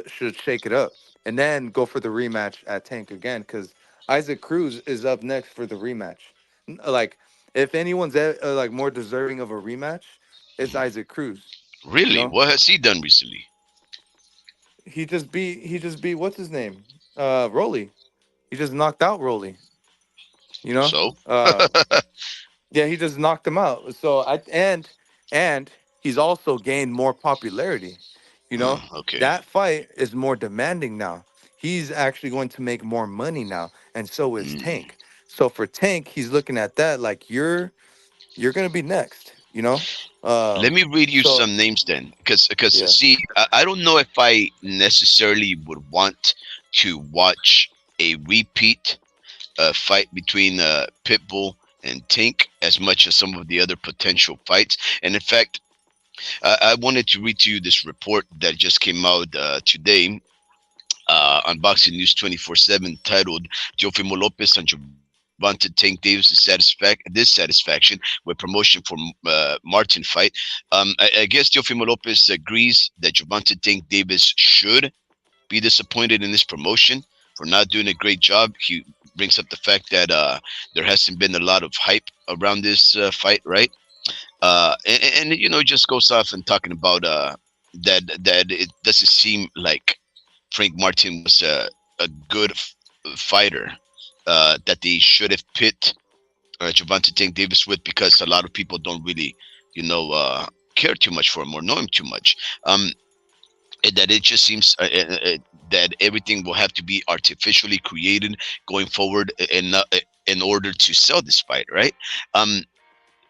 should shake it up, and then go for the rematch at Tank again, because Isaac Cruz is up next for the rematch. Like, if anyone's like more deserving of a rematch, it's Isaac Cruz. You really, know, what has he done recently? he just beat what's his name, Rolly. He just knocked out Rolly. You know, So, uh, Yeah, he just knocked him out. And he's also gained more popularity. okay. That fight is more demanding now. He's actually going to make more money now, and so is Mm. Tank. So for Tank, he's looking at that like you're gonna be next. Let me read you So some names then, because yeah, see, I don't know if I necessarily would want to watch a repeat fight between Pitbull and Tink as much as some of the other potential fights. And in fact, I wanted to read to you this report that just came out today on Boxing News 24/7 titled Teofimo Lopez and Gervonta Tank Davis' dissatisfaction with promotion for Martin fight. I guess Teofimo Lopez agrees that Gervonta Tank Davis should be disappointed in this promotion for not doing a great job. He brings up the fact that there hasn't been a lot of hype around this fight, right? And just goes off and talking about that it doesn't seem like Frank Martin was a good fighter that they should have pit Gervonta Tank Davis with, because a lot of people don't really, you know, uh, care too much for him or know him too much. Um, and that it just seems that everything will have to be artificially created going forward in order to sell this fight, right? Um,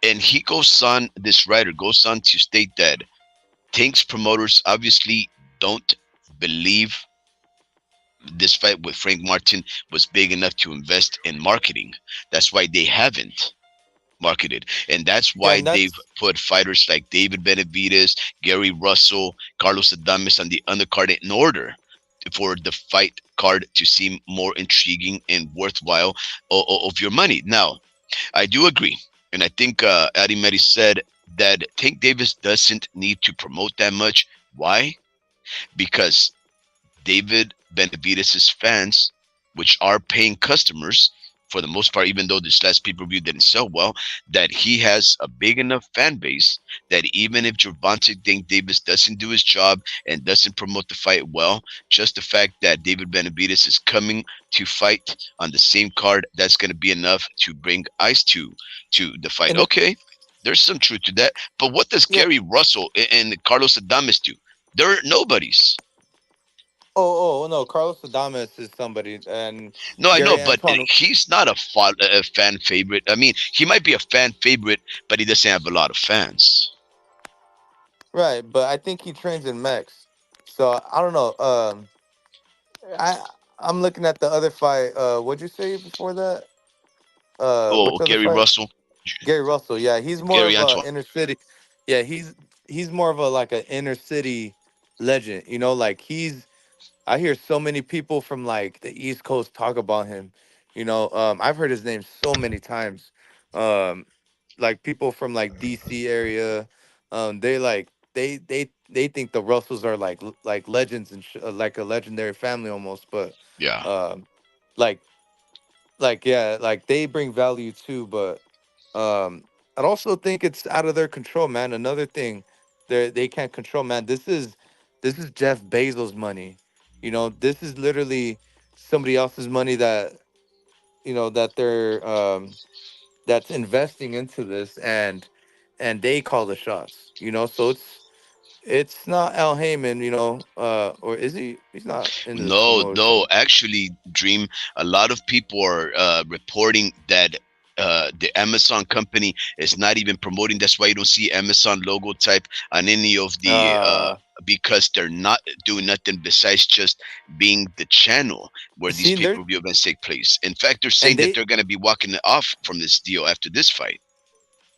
and he goes on, this writer goes on to state that Tank's promoters obviously don't believe this fight with Frank Martin was big enough to invest in marketing. That's why they haven't marketed, and that's yeah, why and they've that's put fighters like David Benavidez, Gary Russell, Carlos Adames on the undercard in order for the fight card to seem more intriguing and worthwhile of your money. Now, I do agree, and I think Adi Medi said that Tank Davis doesn't need to promote that much. Why? Because David Benavidez' fans, which are paying customers for the most part, even though this last pay-per-view didn't sell well, that he has a big enough fan base that even if Gervonta Davis doesn't do his job and doesn't promote the fight well, just the fact that David Benavidez is coming to fight on the same card, that's going to be enough to bring eyes to the fight. and it, Okay, there's some truth to that. But what does yeah. Gary Russell and Carlos Adames do? They're nobodies. Oh, no, Carlos Adames is somebody, and No, I know, Gary but Antoine. he's not a fan favorite. I mean, he might be a fan favorite, but he doesn't have a lot of fans. Right, but I think he trains in Mex. So I don't know. I I'm looking at the other fight. What'd you say before that? Oh, Which other Gary fight? Russell, Gary Russell. Yeah, he's more Gary of a Antoine. inner city. Yeah, he's more of a like an inner city legend. Like I hear so many people from like the East Coast talk about him. I've heard his name so many times. Um, like people from like DC area, they like they think the Russells are like legends and like a legendary family almost. But Yeah. um, like yeah, like they bring value too. But I also think it's out of their control, man. Another thing, they can't control, man. This is Jeff Bezos' money. This is literally somebody else's money that they're that's investing into this, and they call the shots. So It's not Al Heyman, or is he? He's not into this No, no. promotion. Actually, Dream, a lot of people are reporting that the Amazon company is not even promoting. That's why you don't see Amazon logo type on any of the Uh, because they're not doing nothing besides just being the channel where these See, they're pay-per-view events take place. In fact, they're saying and that they they're going to be walking off from this deal after this fight.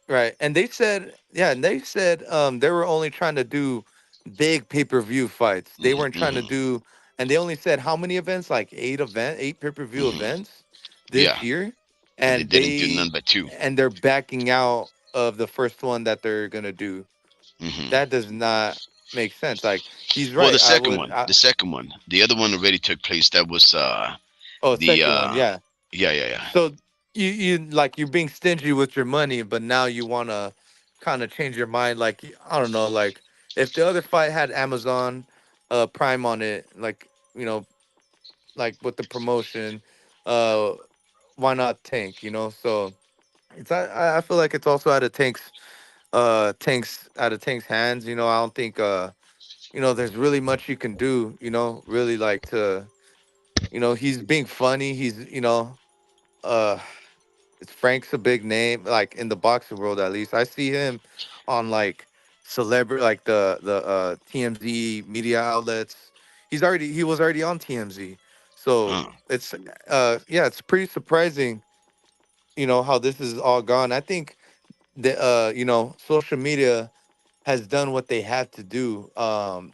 right, and they said, yeah, and they said they were only trying to do big pay-per-view fights. They weren't trying to Hmm. do, and they only said how many events? Like eight pay-per-view Hmm. events Yeah, this year, and they and didn't do none but two. they're backing out of the first one that they're gonna do. Hmm. That does not make sense. Like he's Well, right. the second one, the other one already took place. That was Oh, the second one, yeah. yeah, yeah, yeah. So you like you're being stingy with your money, but now you want to kind of change your mind. Like I don't know, like if the other fight had Amazon Prime on it, like like with the promotion, uh, why not Tank? So I feel like it's also out of Tank's hands. I don't think there's really much you can do. Really like to he's being funny. He's uh Frank's a big name, like in the boxing world at least. I see him on like celebrity, like the TMZ media outlets. He was already on TMZ, so Huh. it's yeah, it's pretty surprising, how this is all gone. I think the social media has done what they had to do.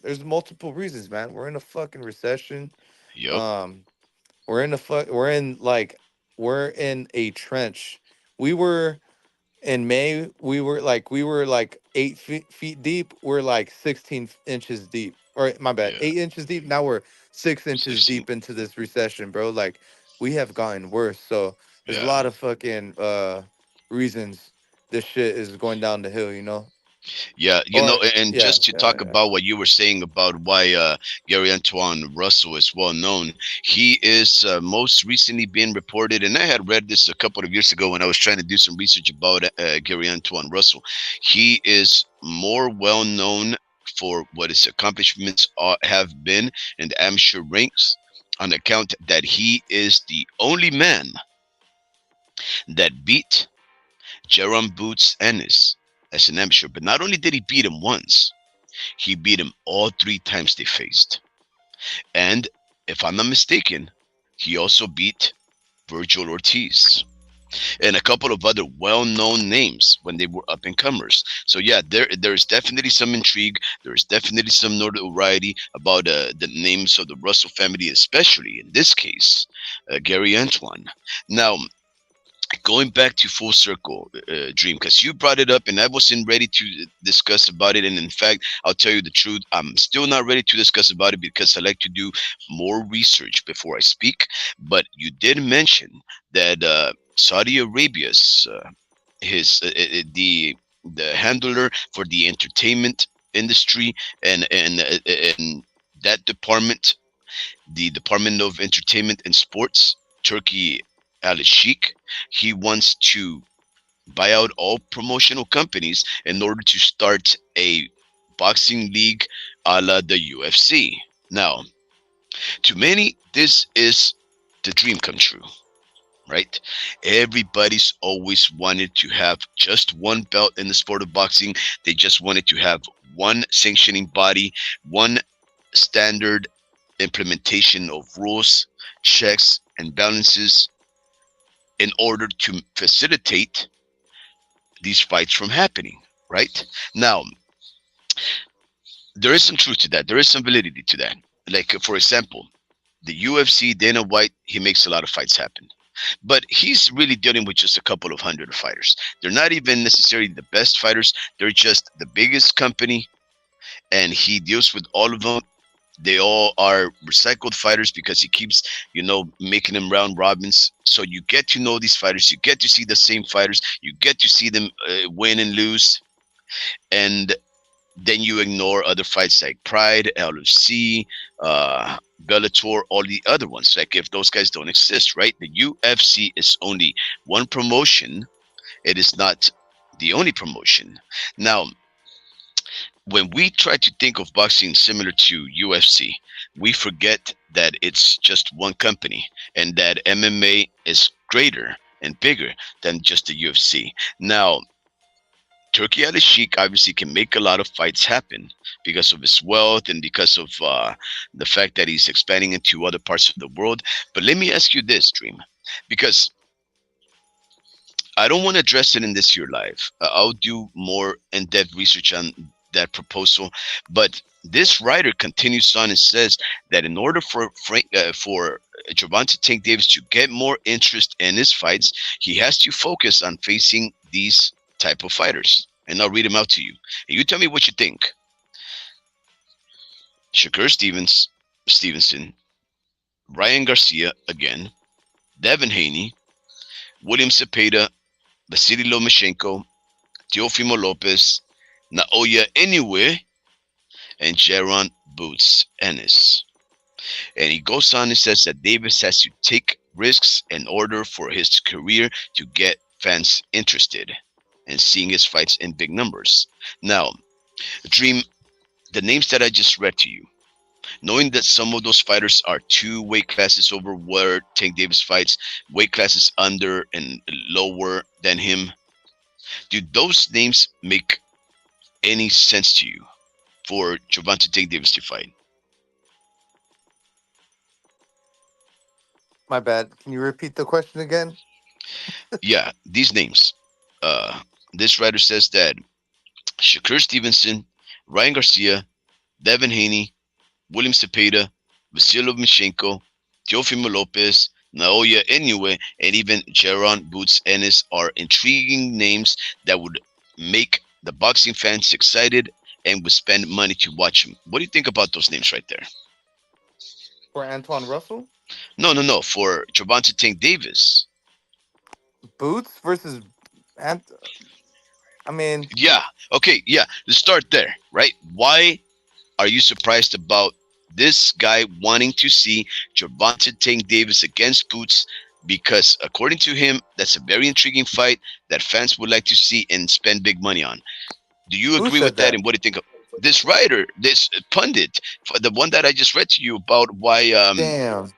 There's multiple reasons, man. We're in a fucking recession. Yep. Um, we're in a trench. We were in May, we were like 8 feet deep. We're like 16 inches deep. Or my bad, Yeah. 8 inches deep. Now we're 6 inches 16. deep into this recession, bro. Like we have gotten worse. So there's a Yeah. lot of fucking reasons this shit is going down the hill. Yeah, Or and yeah, just to yeah, talk yeah. about what you were saying about why Gary Antoine Russell is well known, he is most recently being reported, and I had read this a couple of years ago when I was trying to do some research about Gary Antoine Russell. He is more well known for what his accomplishments have been in the amateur ranks on account that he is the only man that beat Jaron Boots Ennis as an amateur. But not only did he beat him once, he beat him all three times they faced. And if I'm not mistaken, he also beat Virgil Ortiz and a couple of other well-known names when they were up and comers. So yeah, there's definitely some intrigue. There's definitely some notoriety about the names of the Russell family, especially in this case, Gary Antoine. Now, going back to full circle, Dream, because you brought it up and I wasn't ready to discuss about it. And in fact, I'll tell you the truth, I'm still not ready to discuss about it because I like to do more research before I speak. But you did mention that Saudi Arabia's his the handler for the entertainment industry and that department, the Department of Entertainment and Sports, Turki Alalsheikh, he wants to buy out all promotional companies in order to start a boxing league a la the UFC. Now, to many, this is the dream come true, right? Everybody's always wanted to have just one belt in the sport of boxing. They just wanted to have one sanctioning body, one standard implementation of rules, checks, and balances in order to facilitate these fights from happening, right? Now, there is some truth to that. There is some validity to that. Like, for example, the UFC, Dana White, he makes a lot of fights happen. But he's really dealing with just a couple of hundred fighters. They're not even necessarily the best fighters. They're just the biggest company, and he deals with all of them. They all are recycled fighters because he keeps, making them round robins. So you get to know these fighters. You get to see the same fighters. You get to see them win and lose. And then you ignore other fights like Pride, LFC, Bellator, all the other ones. Like if those guys don't exist, right? The UFC is only one promotion. It is not the only promotion. Now, when we try to think of boxing similar to UFC, we forget that it's just one company and that MMA is greater and bigger than just the UFC. Now, Turkey Alalsheikh obviously can make a lot of fights happen because of his wealth and because of the fact that he's expanding into other parts of the world. But let me ask you this, Dream, because I don't want to address it in this year live. I'll do more in-depth research on that proposal. But this writer continues on and says that in order for Gervonta Tank Davis to get more interest in his fights, he has to focus on facing these type of fighters. And I'll read them out to you. And you tell me what you think. Shakur Stevenson, Ryan Garcia again, Devin Haney, William Cepeda, Vasily Lomachenko, Teofimo Lopez, Naoya Inoue, and Jaron Boots Ennis. And he goes on and says that Davis has to take risks in order for his career to get fans interested and seeing his fights in big numbers. Now, Dream, the names that I just read to you, knowing that some of those fighters are two weight classes over where Tank Davis fights, weight classes under and lower than him, do those names make any sense to you for Gervonta Tank Davis to fight? My bad. Can you repeat the question again? Yeah, these names. Uh, this writer says that Shakur Stevenson, Ryan Garcia, Devin Haney, William Cepeda, Vasily Lomachenko, Teofimo Lopez, Naoya Inoue, and even Jaron Boots Ennis are intriguing names that would make the boxing fans excited and would spend money to watch them. What do you think about those names right there? For Antoine Russell? No, no, no. For Gervonta Tank Davis. Boots versus Ant. I mean, Yeah. Okay. Yeah. Let's start there, right? Why are you surprised about this guy wanting to see Gervonta Tank Davis against Boots? Because according to him, that's a very intriguing fight that fans would like to see and spend big money on. Do you who agree said with that? that? And what do you think of this writer, this pundit, the one that I just read to you about why Damn.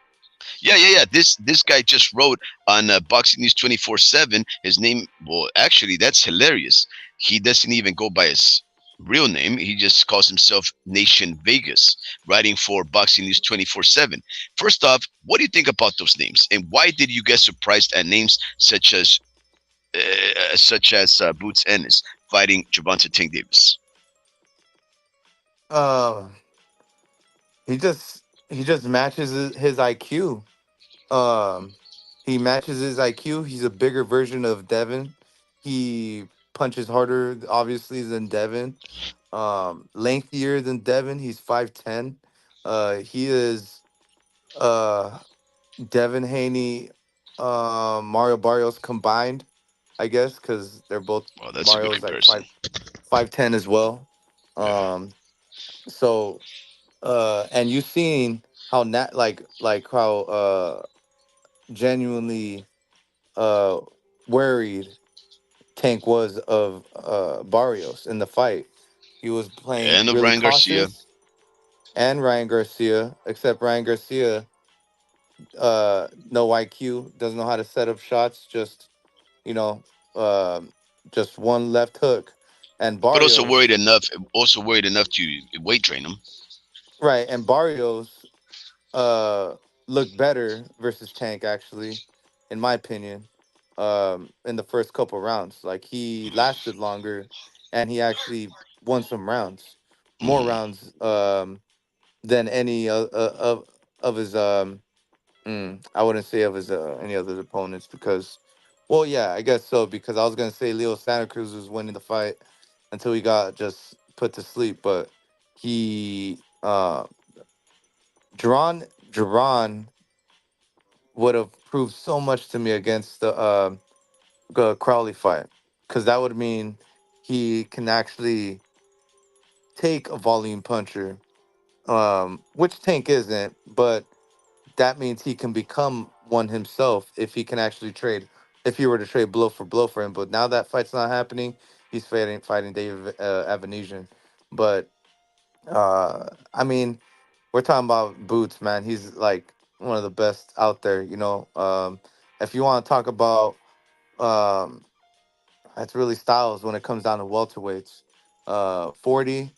yeah, yeah, yeah. This guy just wrote on Boxing News 24/7. His name, well, actually, that's hilarious. He doesn't even go by his real name. He just calls himself Nation Vegas, writing for Boxing News 24/7. First off, what do you think about those names, and why did you get surprised at names such as Boots Ennis fighting Gervonta Tank Davis? Uh, he just matches his IQ. Um, he matches his IQ. He's a bigger version of Devin. He punches harder, obviously, than Devin. Lengthier than Devin. He's 5'10". He is uh Devin Haney, Mario Barrios combined, I guess, because they're both Well, that's a good Mario's like comparison. 5'10" as well. Yeah, Um, so and you've seen how like how genuinely uh worried Tank was of Barrios in the fight. He was playing and of really Ryan Garcia. cautious, and Ryan Garcia, except Ryan Garcia no IQ, doesn't know how to set up shots, just you know, um just one left hook. And But also worried Barrios, enough, also worried enough to weight train him. right, and Barrios uh looked better versus Tank, actually, in my opinion, in the first couple rounds. Like, he lasted longer, and he actually won some rounds, more Hmm. rounds than any of his I wouldn't say of his any other opponents, because, well, yeah, I guess so, because I was gonna say Leo Santa Cruz was winning the fight until he got just put to sleep, but he Jaron would have proved so much to me against the Crowley fight, because that would mean he can actually take a volume puncher, which Tank isn't, but that means he can become one himself if he can actually trade, if he were to trade blow for him. But now that fight's not happening, he's fighting David Avanesian. But I mean, we're talking about Boots, man. He's like one of the best out there. If you want to talk about um, that's really Styles when it comes down to welterweights. 40,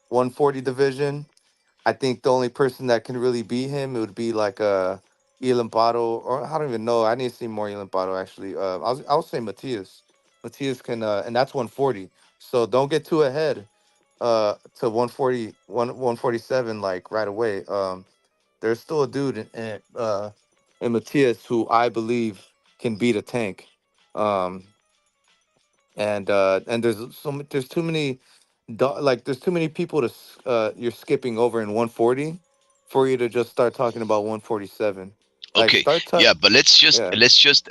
140 division. I think the only person that can really beat him, it would be like Elan Botto, or I don't even know. I need to see more Elan Botto actually. I'll say Matthias. Matthias can, and that's 140. So don't get too ahead to 140, 147 like right away. There's still a dude in Matthias who I believe can beat a tank. Um, and there's too many there's too many people you're skipping over in 140 for you to just start talking about 147. Like Okay, start to yeah, but yeah.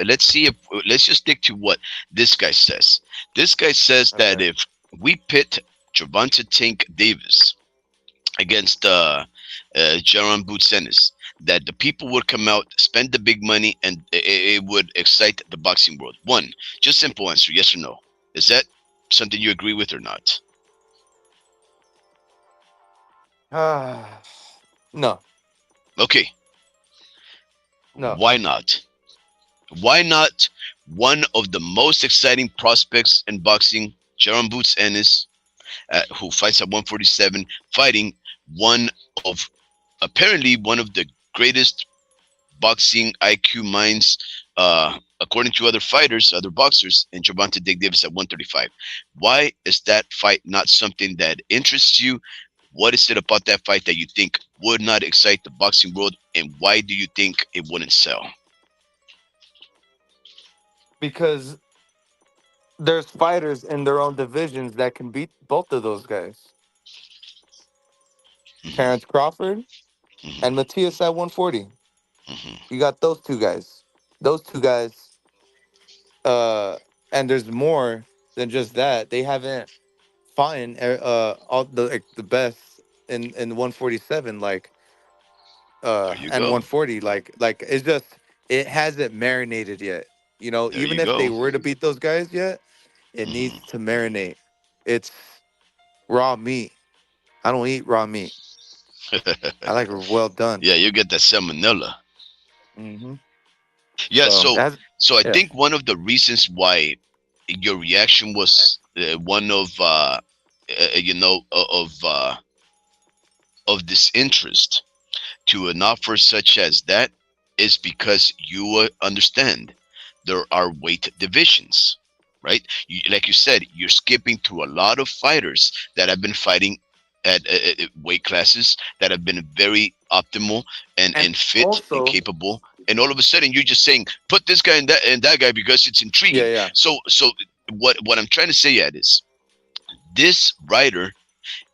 let's see if let's just stick to what this guy says. This guy says that Okay. if we pit Gervonta Tank Davis against Jaron Ennis, that the people would come out, spend the big money, and it would excite the boxing world. One, just simple answer, yes or no. Is that something you agree with or not? Ah, no, Okay, no. why not? Why not one of the most exciting prospects in boxing, Jaron Ennis, who fights at 147, fighting one of apparently one of the greatest boxing IQ minds, according to other fighters, other boxers, and Gervonta Davis at 135. Why is that fight not something that interests you? What is it about that fight that you think would not excite the boxing world, and why do you think it wouldn't sell? Because there's fighters in their own divisions that can beat both of those guys. Hmm. Terrence Crawford and Hmm. Matthias at 140. Hmm. You got those two guys. Those two guys uh and there's more than just that. They haven't fought in all the best in 147 There you and go. 140 like it's just it hasn't marinated yet. There Even you if they go. were to beat those guys yet, it needs Hmm. to marinate. It's raw meat. I don't eat raw meat. I like it well done. Yeah, you get that salmonella. Hmm. Yeah, So so that's I yeah. think one of the reasons why your reaction was one of of this interest to an offer such as that is because you understand there are weight divisions, right? Like you said, you're skipping through a lot of fighters that have been fighting at weight classes that have been very optimal And and fit and also, capable. And all of a sudden, you're just saying, put this guy and that guy because it's yeah, intriguing. yeah, So what I'm trying to say at is this writer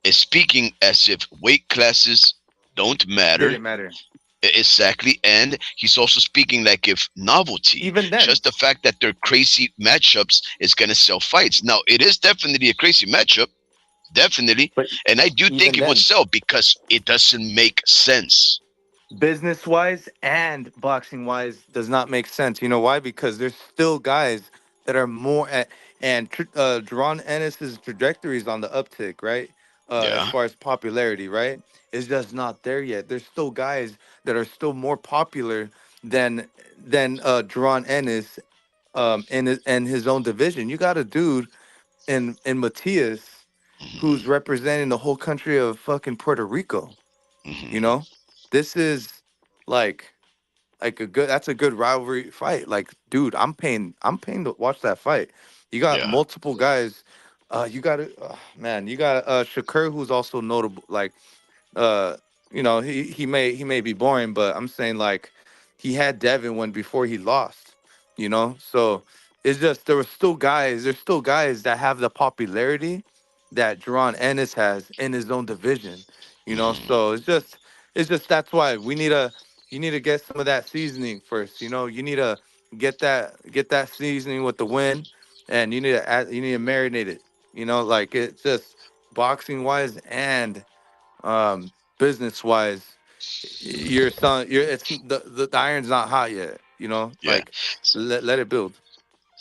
is speaking as if weight classes don't matter. didn't matter. Exactly. And he's also speaking like if novelty, Even then, just the fact that they're crazy matchups is going to sell fights. Now, it is definitely a crazy matchup. Definitely. but And I do think even it would then, sell because it doesn't make sense. business wise and boxing wise does not make sense. You know why? Because there's still guys that are more at, and Jaron Ennis's trajectory is on the uptick, right? As Yeah. far as popularity, right? It's just not there yet. There's still guys that are still more popular than Jaron Ennis in his own division. You got a dude in Matias Hmm. who's representing the whole country of fucking Puerto Rico. You Hmm. know, this is like that's a good rivalry fight. Like, dude, I'm paying to watch that fight. You got Yeah. multiple guys. You got man, you got Shakur, who's also notable. Like, uh, he may be boring, but I'm saying like he had Devin when before he lost. So it's just there's still guys that have the popularity that Jaron Ennis has in his own division. Hmm. So it's just that's why you need to get some of that seasoning first. You need to get that seasoning with the win, and you need to marinate it. Like it's just boxing wise and business wise, you're selling. It's the iron's not hot yet. Yeah. Like let it build.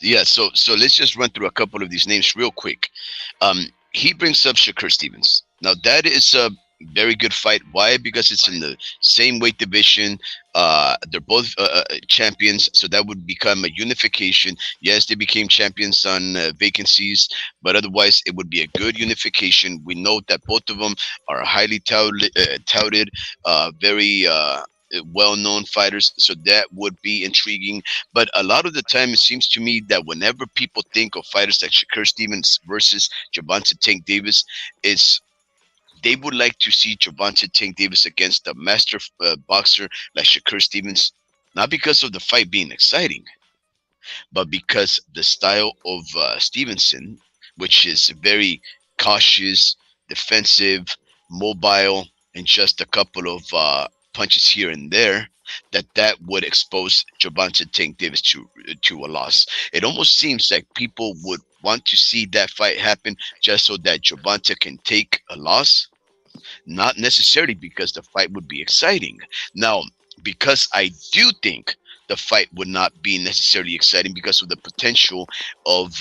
Yeah. So let's just run through a couple of these names real quick. Um, he brings up Shakur Stevens. Now that is a very good fight. Why? Because it's in the same weight division. They're both champions, so that would become a unification. Yes, they became champions on vacancies, but otherwise it would be a good unification. We know that both of them are highly touted, very well-known fighters, so that would be intriguing. But a lot of the time, it seems to me that whenever people think of fighters like Shakur Stevens versus Gervonta Tank Davis, it's they would like to see Gervonta Tank Davis against a master boxer like Shakur Stevens, not because of the fight being exciting, but because the style of Stevenson, which is very cautious, defensive, mobile, and just a couple of punches here and there, that would expose Gervonta Tank Davis to a loss. It almost seems like people would want to see that fight happen just so that Gervonta can take a loss, not necessarily because the fight would be exciting. Now, because I do think the fight would not be necessarily exciting because of the potential of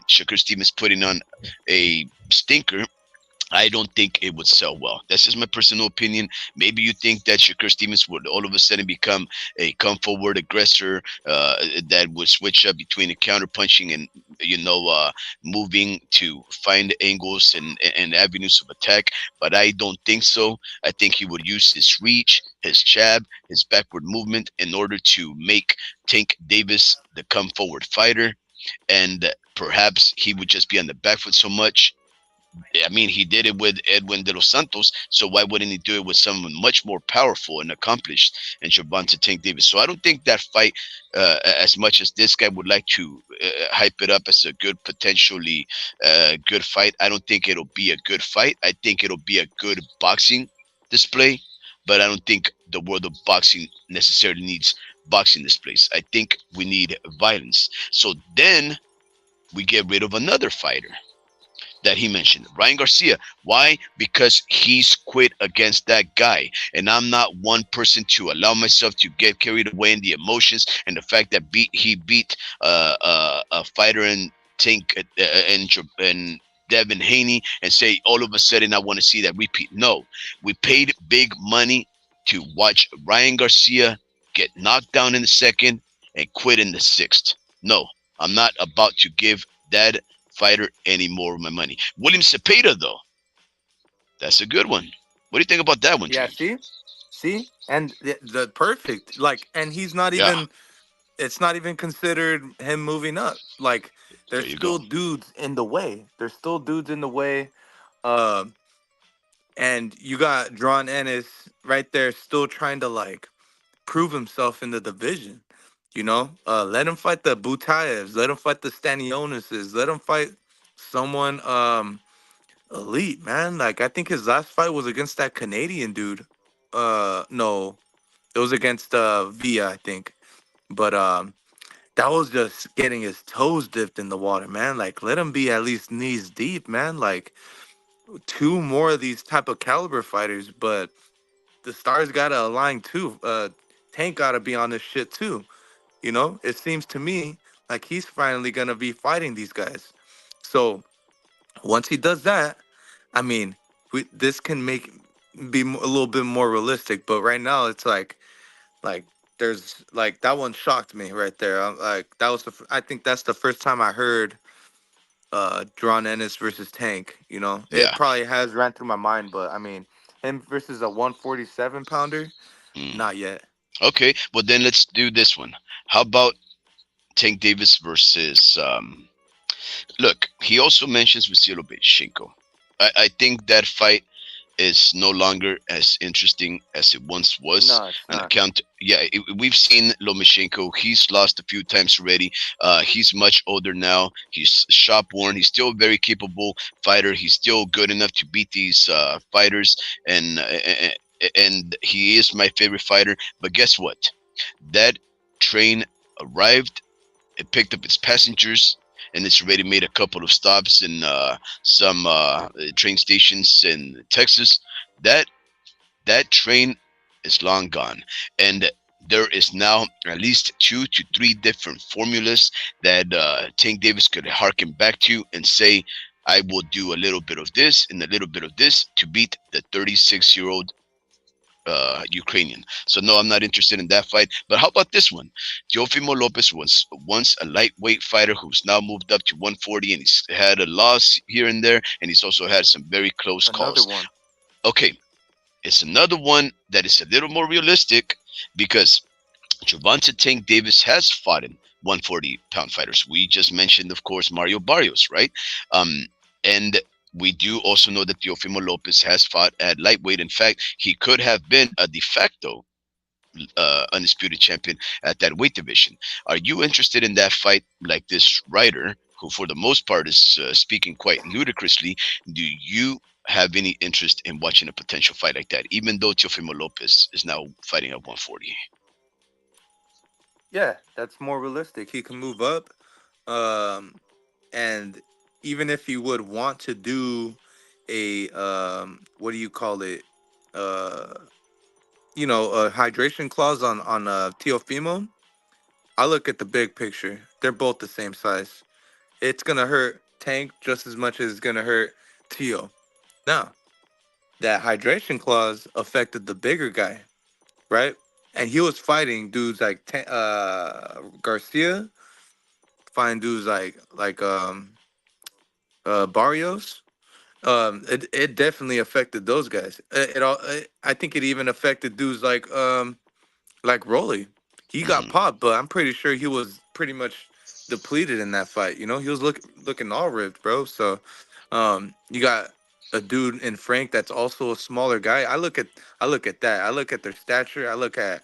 Shakur Stevens putting on a stinker, I don't think it would sell well. That's just my personal opinion. Maybe you think that Shakur Stevens would all of a sudden become a come forward aggressor that would switch up between the counter punching and moving to find angles and avenues of attack. But I don't think so. I think he would use his reach, his jab, his backward movement in order to make Tank Davis the come forward fighter, and perhaps he would just be on the back foot so much. I mean, he did it with Edwin de los Santos, so why wouldn't he do it with someone much more powerful and accomplished and Gervonta Tank Davis? So I don't think that fight, as much as this guy would like to hype it up as a good, potentially good fight, I don't think it'll be a good fight. I think it'll be a good boxing display, but I don't think the world of boxing necessarily needs boxing displays. I think we need violence. So then we get rid of another fighter that he mentioned, Ryan Garcia. Why? Because he's quit against that guy. And I'm not one person to allow myself to get carried away in the emotions and the fact that he beat a fighter in Tank and Devin Haney and say all of a sudden I want to see that repeat. No, we paid big money to watch Ryan Garcia get knocked down in the second and quit in the sixth. No, I'm not about to give that fighter any more of my money. William Cepeda, though, that's a good one. What do you think about that one, Yeah, James? see, and the perfect, like, and he's not Yeah, even. It's not even considered him moving up. Like, there there's you go. still dudes in the way. There's still dudes in the way. Uh, and you got Drawn Ennis right there, still trying to like prove himself in the division. Let him fight the Butaevs. Let him fight the Stanioneses. Let him fight someone elite, man. Like, I think his last fight was against that Canadian dude. No, it was against Via, I think. But that was just getting his toes dipped in the water, man. Like, let him be at least knees deep, man. Like, two more of these type of caliber fighters, but the stars gotta align too. Tank gotta be on this shit too. It seems to me like he's finally gonna be fighting these guys. So once he does that, I mean, this can make a little bit more realistic. But right now, it's like there's like that one shocked me right there. Like that was I think that's the first time I heard Drawn Ennis versus Tank. It Yeah. probably has ran through my mind, but I mean, him versus a 147 pounder, Mm. not yet. Okay, well then let's do this one. How about Tank Davis versus look, he also mentions Vasily Lomachenko. I think that fight is no longer as interesting as it once was. No, it's On not. account, yeah, we've seen Lomachenko. He's lost a few times already. He's much older now. He's shop worn. He's still a very capable fighter. He's still good enough to beat these fighters, and and he is my favorite fighter. But guess what? That train arrived. It picked up its passengers, and it's already made a couple of stops in some train stations in Texas. That that train is long gone, and there is now at least 2 to 3 different formulas that Tank Davis could harken back to and say, I will do a little bit of this and a little bit of this to beat the 36-year-old Ukrainian. So no, I'm not interested in that fight. But how about this one? Teofimo Lopez was once a lightweight fighter who's now moved up to 140, and he's had a loss here and there, and he's also had some very close Another calls. one. Okay, it's another one that is a little more realistic because Gervonta Tank Davis has fought in 140-pound fighters. We just mentioned, of course, Mario Barrios, right? And we do also know that Teofimo Lopez has fought at lightweight. In fact, he could have been a de facto undisputed champion at that weight division. Are you interested in that fight, like this writer, who for the most part is speaking quite ludicrously? Do you have any interest in watching a potential fight like that, even though Teofimo Lopez is now fighting at 140? Yeah, that's more realistic. He can move up. And even if he would want to do a what do you call it? Uh a hydration clause on Teofimo, I look at the big picture. They're both the same size. It's gonna hurt Tank just as much as it's gonna hurt Teo. Now, that hydration clause affected the bigger guy, right? And he was fighting dudes like Garcia, fighting dudes like Barrios. It definitely affected those guys. I think it even affected dudes like Rolly. He got Hmm. popped, but I'm pretty sure he was pretty much depleted in that fight. He was looking all ripped, bro. So, you got a dude in Frank that's also a smaller guy. I look at that. I look at their stature. I look at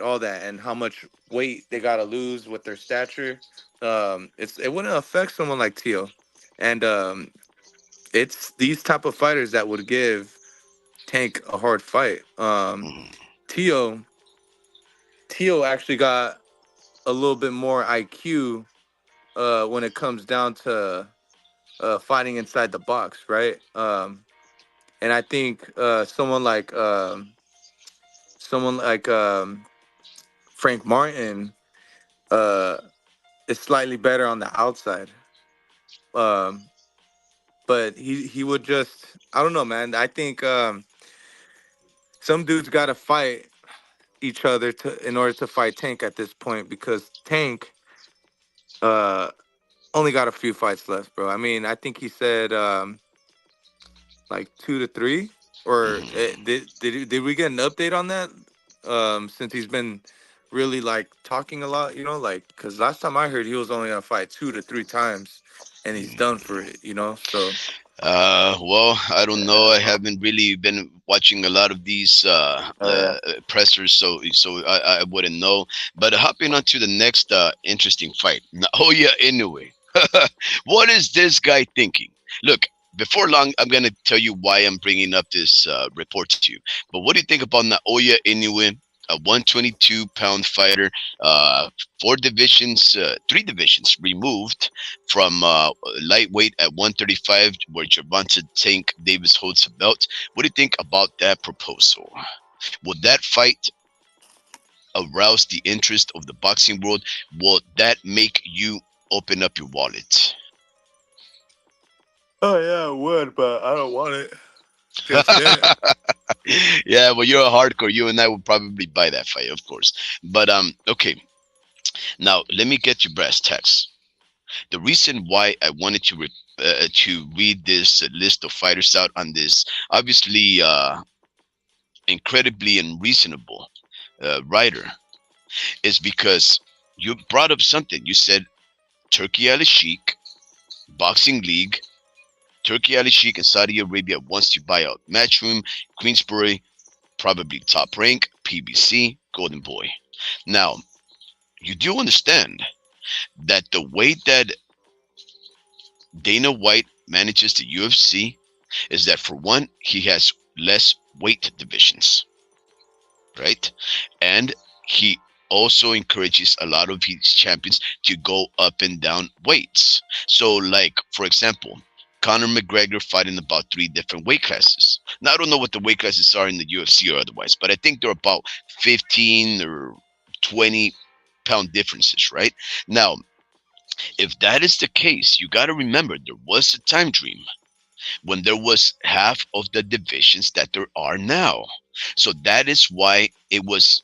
all that and how much weight they gotta lose with their stature. It wouldn't affect someone like Tio, and it's these type of fighters that would give Tank a hard fight. Hmm. Tio Tio actually got a little bit more IQ when it comes down to fighting inside the box, right? And I think someone like Frank Martin uh, is slightly better on the outside. Um, but he would just, I don't know, man. I think some dudes got to fight each other in order to fight Tank at this point, because Tank uh, only got a few fights left, bro. I mean, I think he said like 2 to 3, or Hmm. did we get an update on that? Since he's been really like talking a lot, like because last time I heard he was only gonna fight 2 to 3 times, and he's done for it. So Well, I don't know. I haven't really been watching a lot of these oh yeah. pressers, so I wouldn't know. But hopping on to the next interesting fight. Oh yeah, anyway, what is this guy thinking? Look, before long, I'm gonna tell you why I'm bringing up this report to you. But what do you think about Naoya Inoue, a 122-pound fighter, uh, three divisions removed from lightweight at 135, where Gervonta Tank Davis holds a belt? What do you think about that proposal? Would that fight arouse the interest of the boxing world? Will that make you open up your wallet? Oh yeah, I would, but I don't want it just yet. Yeah, well, you're a hardcore. You and I would probably buy that fight, of course. But okay. Now let me get your brass tacks. The reason why I wanted to read this list of fighters out on this obviously incredibly unreasonable writer is because you brought up something. You said Turkey Al-Sheikh Boxing League. Turkey Al-Sheikh in Saudi Arabia wants to buy out Matchroom, Queensbury, probably Top Rank, PBC, Golden Boy. Now, you do understand that the way that Dana White manages the UFC is that, for one, he has less weight divisions, right? And he also encourages a lot of his champions to go up and down weights. So, like, for example, Conor McGregor fighting about three different weight classes. Now, I don't know what the weight classes are in the UFC or otherwise, but I think they're about 15 or 20 pound differences, right? Now, If that is the case, you got to remember there was a time dream when there was half of the divisions that there are now. So that is why it was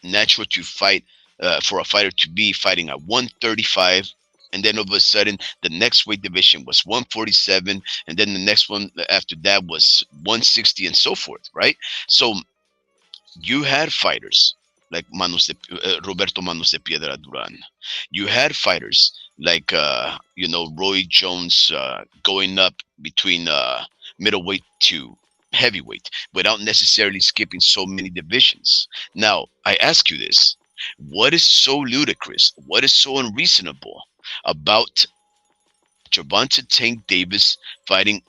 natural to fight, for a fighter to be fighting at 135, and then all of a sudden the next weight division was 147, and then the next one after that was 160, and so forth, right? So you had fighters like Roberto Manos de Piedra Duran. You had fighters like Roy Jones, going up between middleweight to heavyweight without necessarily skipping so many divisions. Now, I ask you this: what is so ludicrous? What is so unreasonable about Gervonta Tank Davis fighting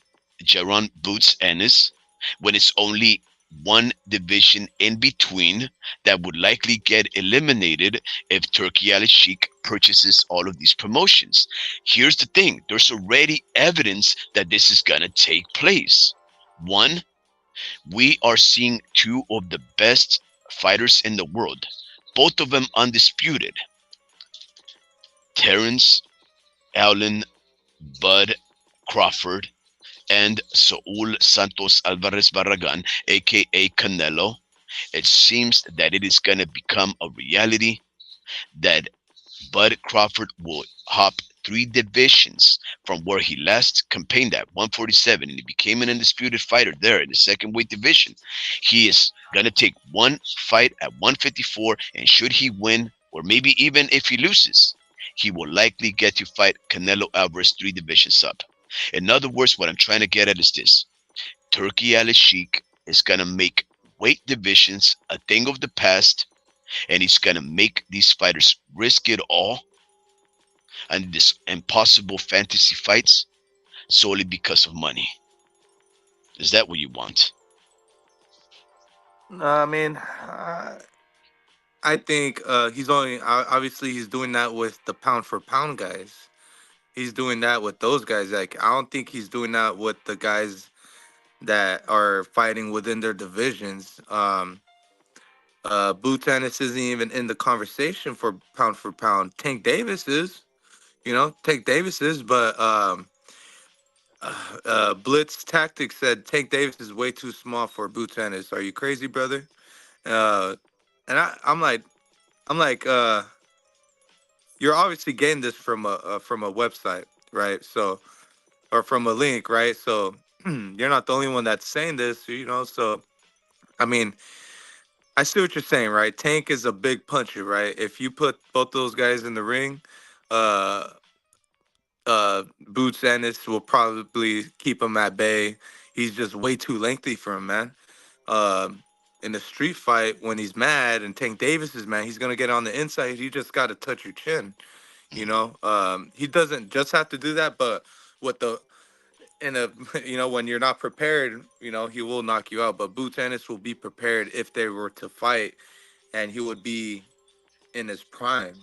Jaron Boots Ennis when it's only one division in between that would likely get eliminated if Turki Alalsheikh purchases all of these promotions? Here's the thing: there's already evidence that this is gonna take place. One, we are seeing two of the best fighters in the world, both of them undisputed. Terrence Allen Bud Crawford and Saul Santos Alvarez Barragan, aka Canelo. It seems that it is going to become a reality that Bud Crawford will hop three divisions from where he last campaigned at 147, and he became an undisputed fighter there in the second weight division. He is going to take one fight at 154, and should he win, or maybe even if he loses, he will likely get to fight Canelo Alvarez three divisions up. In other words, what I'm trying to get at is this: Turki Al Sheikh is going to make weight divisions a thing of the past, and he's going to make these fighters risk it all and this impossible fantasy fights solely because of money. Is that what you want? I mean, I think he's only obviously he's doing that with the pound for pound guys. He's doing that with those guys. Like I don't think he's doing that with the guys that are fighting within their divisions. Boo Tennis isn't even in the conversation for pound. Tank Davis is, Tank Davis is, but Blitz Tactics said Tank Davis is way too small for Boo Tennis. Are you crazy, brother? Uh, and I'm like, you're obviously getting this from a website, right? So, or from a link, right? So, you're not the only one that's saying this, So, I mean, I see what you're saying, right? Tank is a big puncher, right? If you put both those guys in the ring, uh, Boots Ennis will probably keep him at bay. He's just way too lengthy for him, man. Um, in a street fight, when he's mad and Tank Davis is mad, he's gonna get on the inside. You just got to touch your chin. He doesn't just have to do that, but with the in a when you're not prepared, he will knock you out. But Boots Ennis will be prepared if they were to fight, and he would be in his prime.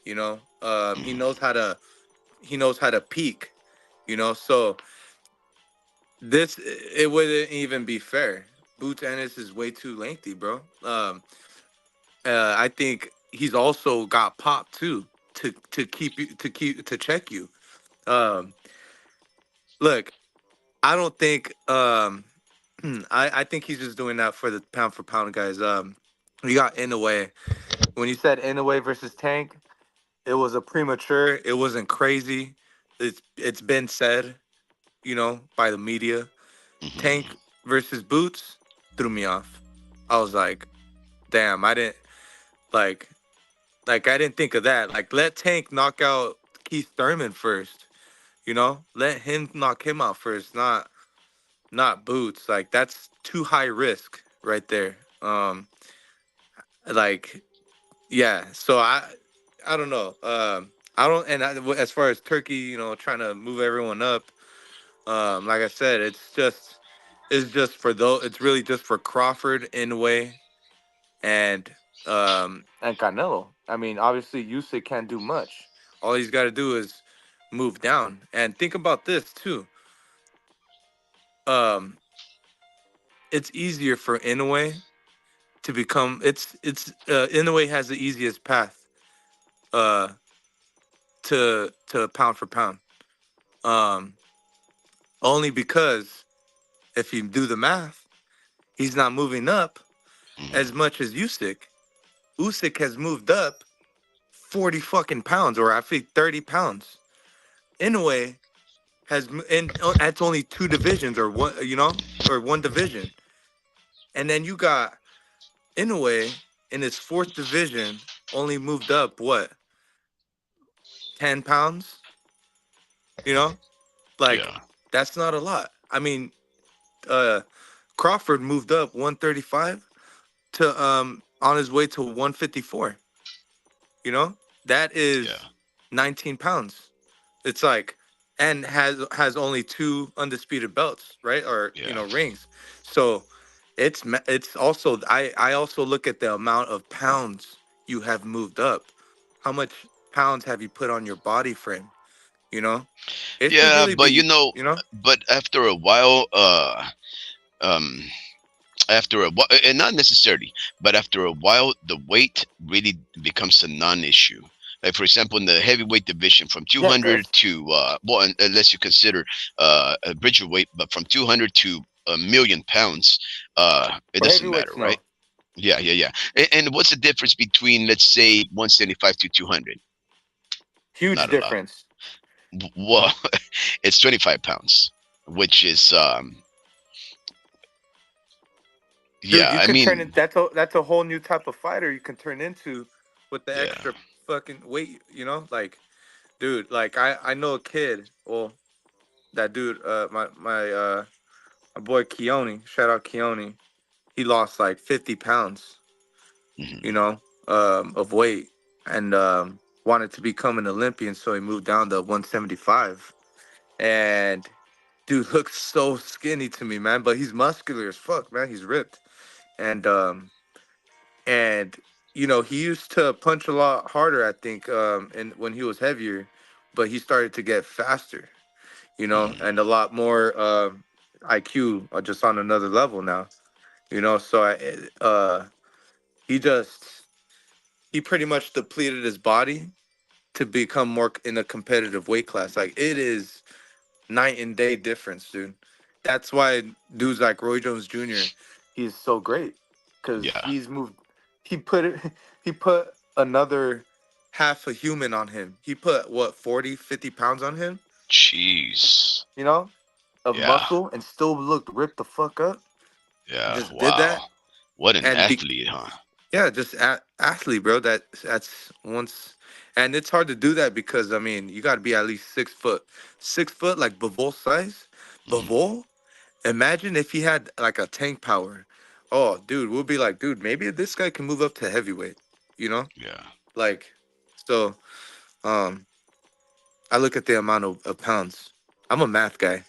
He Mhm. knows how to peak. So this it wouldn't even be fair. Boots Ennis is way too lengthy, bro. I think he's also got pop too to check you. Um, Look, I don't think I think he's just doing that for the pound for pound guys. You got Inoue. When you said Inoue versus Tank, it was a premature. It wasn't crazy. It's been said, by the media. Mhm. Tank versus Boots threw me off. I was like, damn, I didn't like I didn't think of that. Like let Tank knock out Keith Thurman first. Let him knock him out first, not Boots. Like that's too high risk right there. Like yeah. So I don't know. I don't. And as far as Turkey, trying to move everyone up. Like I said, it's just for those. It's really just for Crawford in a way, and Canelo. I mean, obviously, Usyk can't do much. All he's got to do is move down. And think about this too. Um, it's easier for Inoue to become. Inoue has the easiest path uh to pound for pound. Um, Only because if you do the math, he's not moving up as Mhm. much as Usyk. Usyk has moved up 40 fucking pounds, or I think 30 pounds. Inoue and that's only two divisions, or one, or one division. And then you got Inoue in his fourth division, only moved up what, 10 pounds? You know, like Yeah, that's not a lot. I mean, uh, Crawford moved up 135 to on his way to 154. You know, that yeah, is 19 pounds. It's like, and has only two undisputed belts, right? Or yeah, rings. So it's also, I also look at the amount of pounds you have moved up. How much pounds have you put on your body frame? You know, it should yeah. really But be. You know, but after a while, um, after a while, and not necessarily, but after a while, the weight really becomes a non-issue. Like for example, in the heavyweight division, from yeah, 200 guys. to well, unless you consider a bridger weight, but from 200 to a million pounds, it For doesn't matter, heavyweights, right? no, Yeah, yeah, yeah. And what's the difference between, let's say, 175 to 200? huge Not a lot. difference. Well, it's 25 pounds, which is Dude, yeah. you I could turn mean, it. That's a whole new type of fighter you can turn into with the yeah. extra fucking weight. Like, dude, like I know a kid. Well, that dude, my boy Keone. Shout out Keone. He lost like 50 pounds. You Mhm. know, of weight, and wanted to become an Olympian, so he moved down to 175. And dude looks so skinny to me, man. But he's muscular as fuck, man. He's ripped, and he used to punch a lot harder, I think, and when he was heavier, but he started to get faster, Mhm. and a lot more IQ, just on another level now. So he just he pretty much depleted his body to become more in a competitive weight class. Like, it is night and day difference, dude. That's why dudes like Roy Jones Jr. He's so great, because Yeah. he's moved. He put it. He put another half a human on him. He put what, 40, 50 pounds on him. Jeez. You know, of Yeah. muscle, and still looked ripped the fuck up. Yeah. Just did that, Wow. What an and athlete, huh? yeah, just athlete, bro. That's once, and it's hard to do that because I mean you got to be at least 6 foot, 6 foot, like Bivol size. Mhm. Bivol, imagine if he had like a tank power. Oh, dude, we'll be like, dude, maybe this guy can move up to heavyweight. You know, Yeah. like, so. Um, I look at the amount of pounds. I'm a math guy.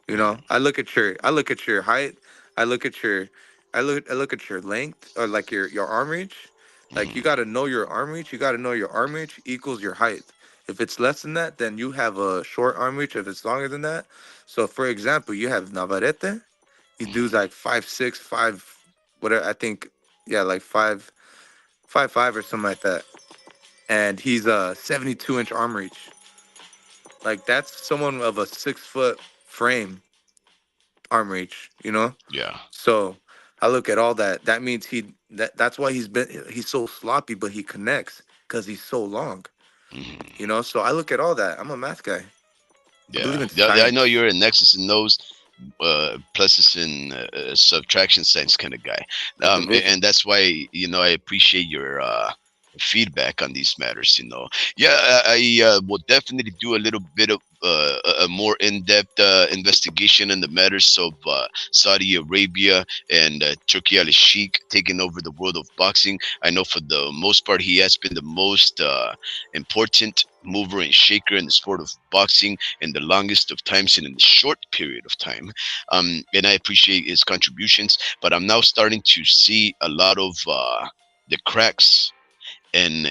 Mhm. I look at your height. I look at your I look at your length, or like your arm reach. Like, you Mhm. got to know your arm reach. You got to know your arm reach equals your height. If it's less than that, then you have a short arm reach. If it's longer than that, so for example, you have Navarrete. He Mhm. does like 5'6", whatever. I think, yeah, like 5'5" or something like that. And he's a 72-inch arm reach. Like, that's someone of a 6 foot frame arm reach. Yeah. So I look at all that. That means that's why he's so sloppy, but he connects because he's so long. Mhm. So I look at all that. I'm a math guy. I believe Yeah. in Yeah. I know science. you're a Nexus and those pluses and subtraction science kind of guy. And And division. that's why, I appreciate your feedback on these matters. Yeah, I will definitely do a little bit of a more in-depth investigation in the matters of Saudi Arabia and Turki Alalsheikh taking over the world of boxing. I know for the most part he has been the most important mover and shaker in the sport of boxing in the longest of times and in the short period of time. And I appreciate his contributions, but I'm now starting to see a lot of the cracks and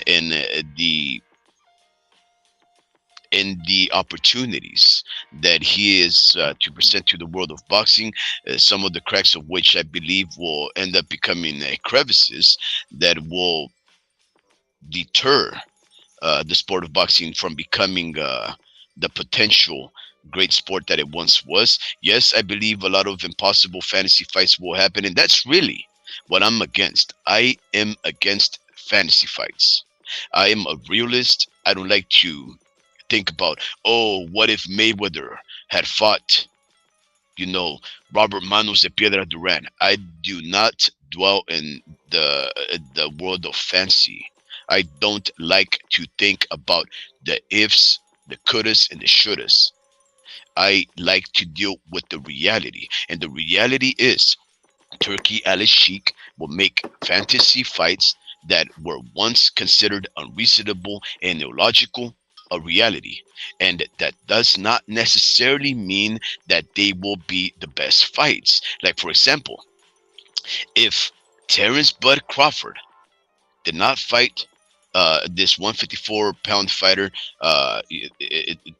the opportunities that he is to present to the world of boxing, some of the cracks of which I believe will end up becoming crevices that will deter the sport of boxing from becoming the potential great sport that it once was. Yes, I believe a lot of impossible fantasy fights will happen, and that's really what I'm against. I am against fantasy fights. I am a realist. I don't like to think about, oh, what if Mayweather had fought, you know, Robert Manos de Piedra Duran. I do not dwell in the world of fancy. I don't like to think about the ifs, the couldas, and the shouldas. I like to deal with the reality, and the reality is Turkey Alalsheikh will make fantasy fights that were once considered unreasonable and illogical a reality. And that does not necessarily mean that they will be the best fights. Like, for example, if Terrence Bud Crawford did not fight this 154-pound fighter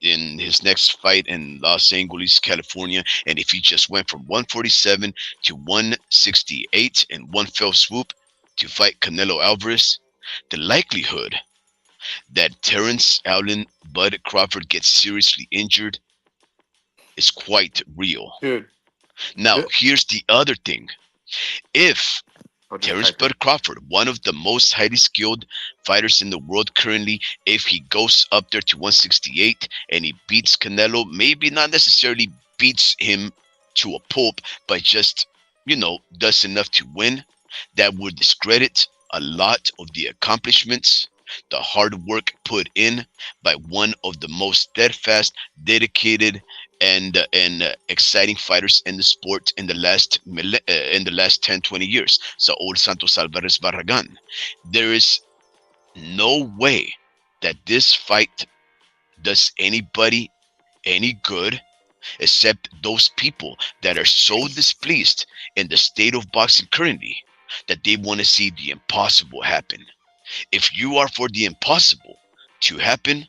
in his next fight in Los Angeles, California, and if he just went from 147 to 168 in one fell swoop to fight Canelo Alvarez, the likelihood that Terrence Allen Bud Crawford gets seriously injured is quite real. Dude, Now, th- here's the other thing. If I'll just Terrence type it. Bud Crawford, one of the most highly skilled fighters in the world currently, if he goes up there to 168 and he beats Canelo, maybe not necessarily beats him to a pulp, but just, does enough to win, that would discredit a lot of the accomplishments, the hard work put in by one of the most steadfast, dedicated, and exciting fighters in the sport in the last 10, 20 years. Saul Santos Alvarez Barragan. There is no way that this fight does anybody any good except those people that are so displeased in the state of boxing currently that they want to see the impossible happen. If you are for the impossible to happen,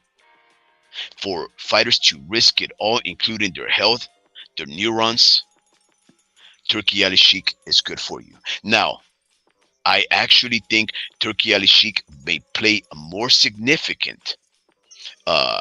for fighters to risk it all, including their health, their neurons, Turki Alalsheikh is good for you. Now, I actually think Turki Alalsheikh may play a more significant uh,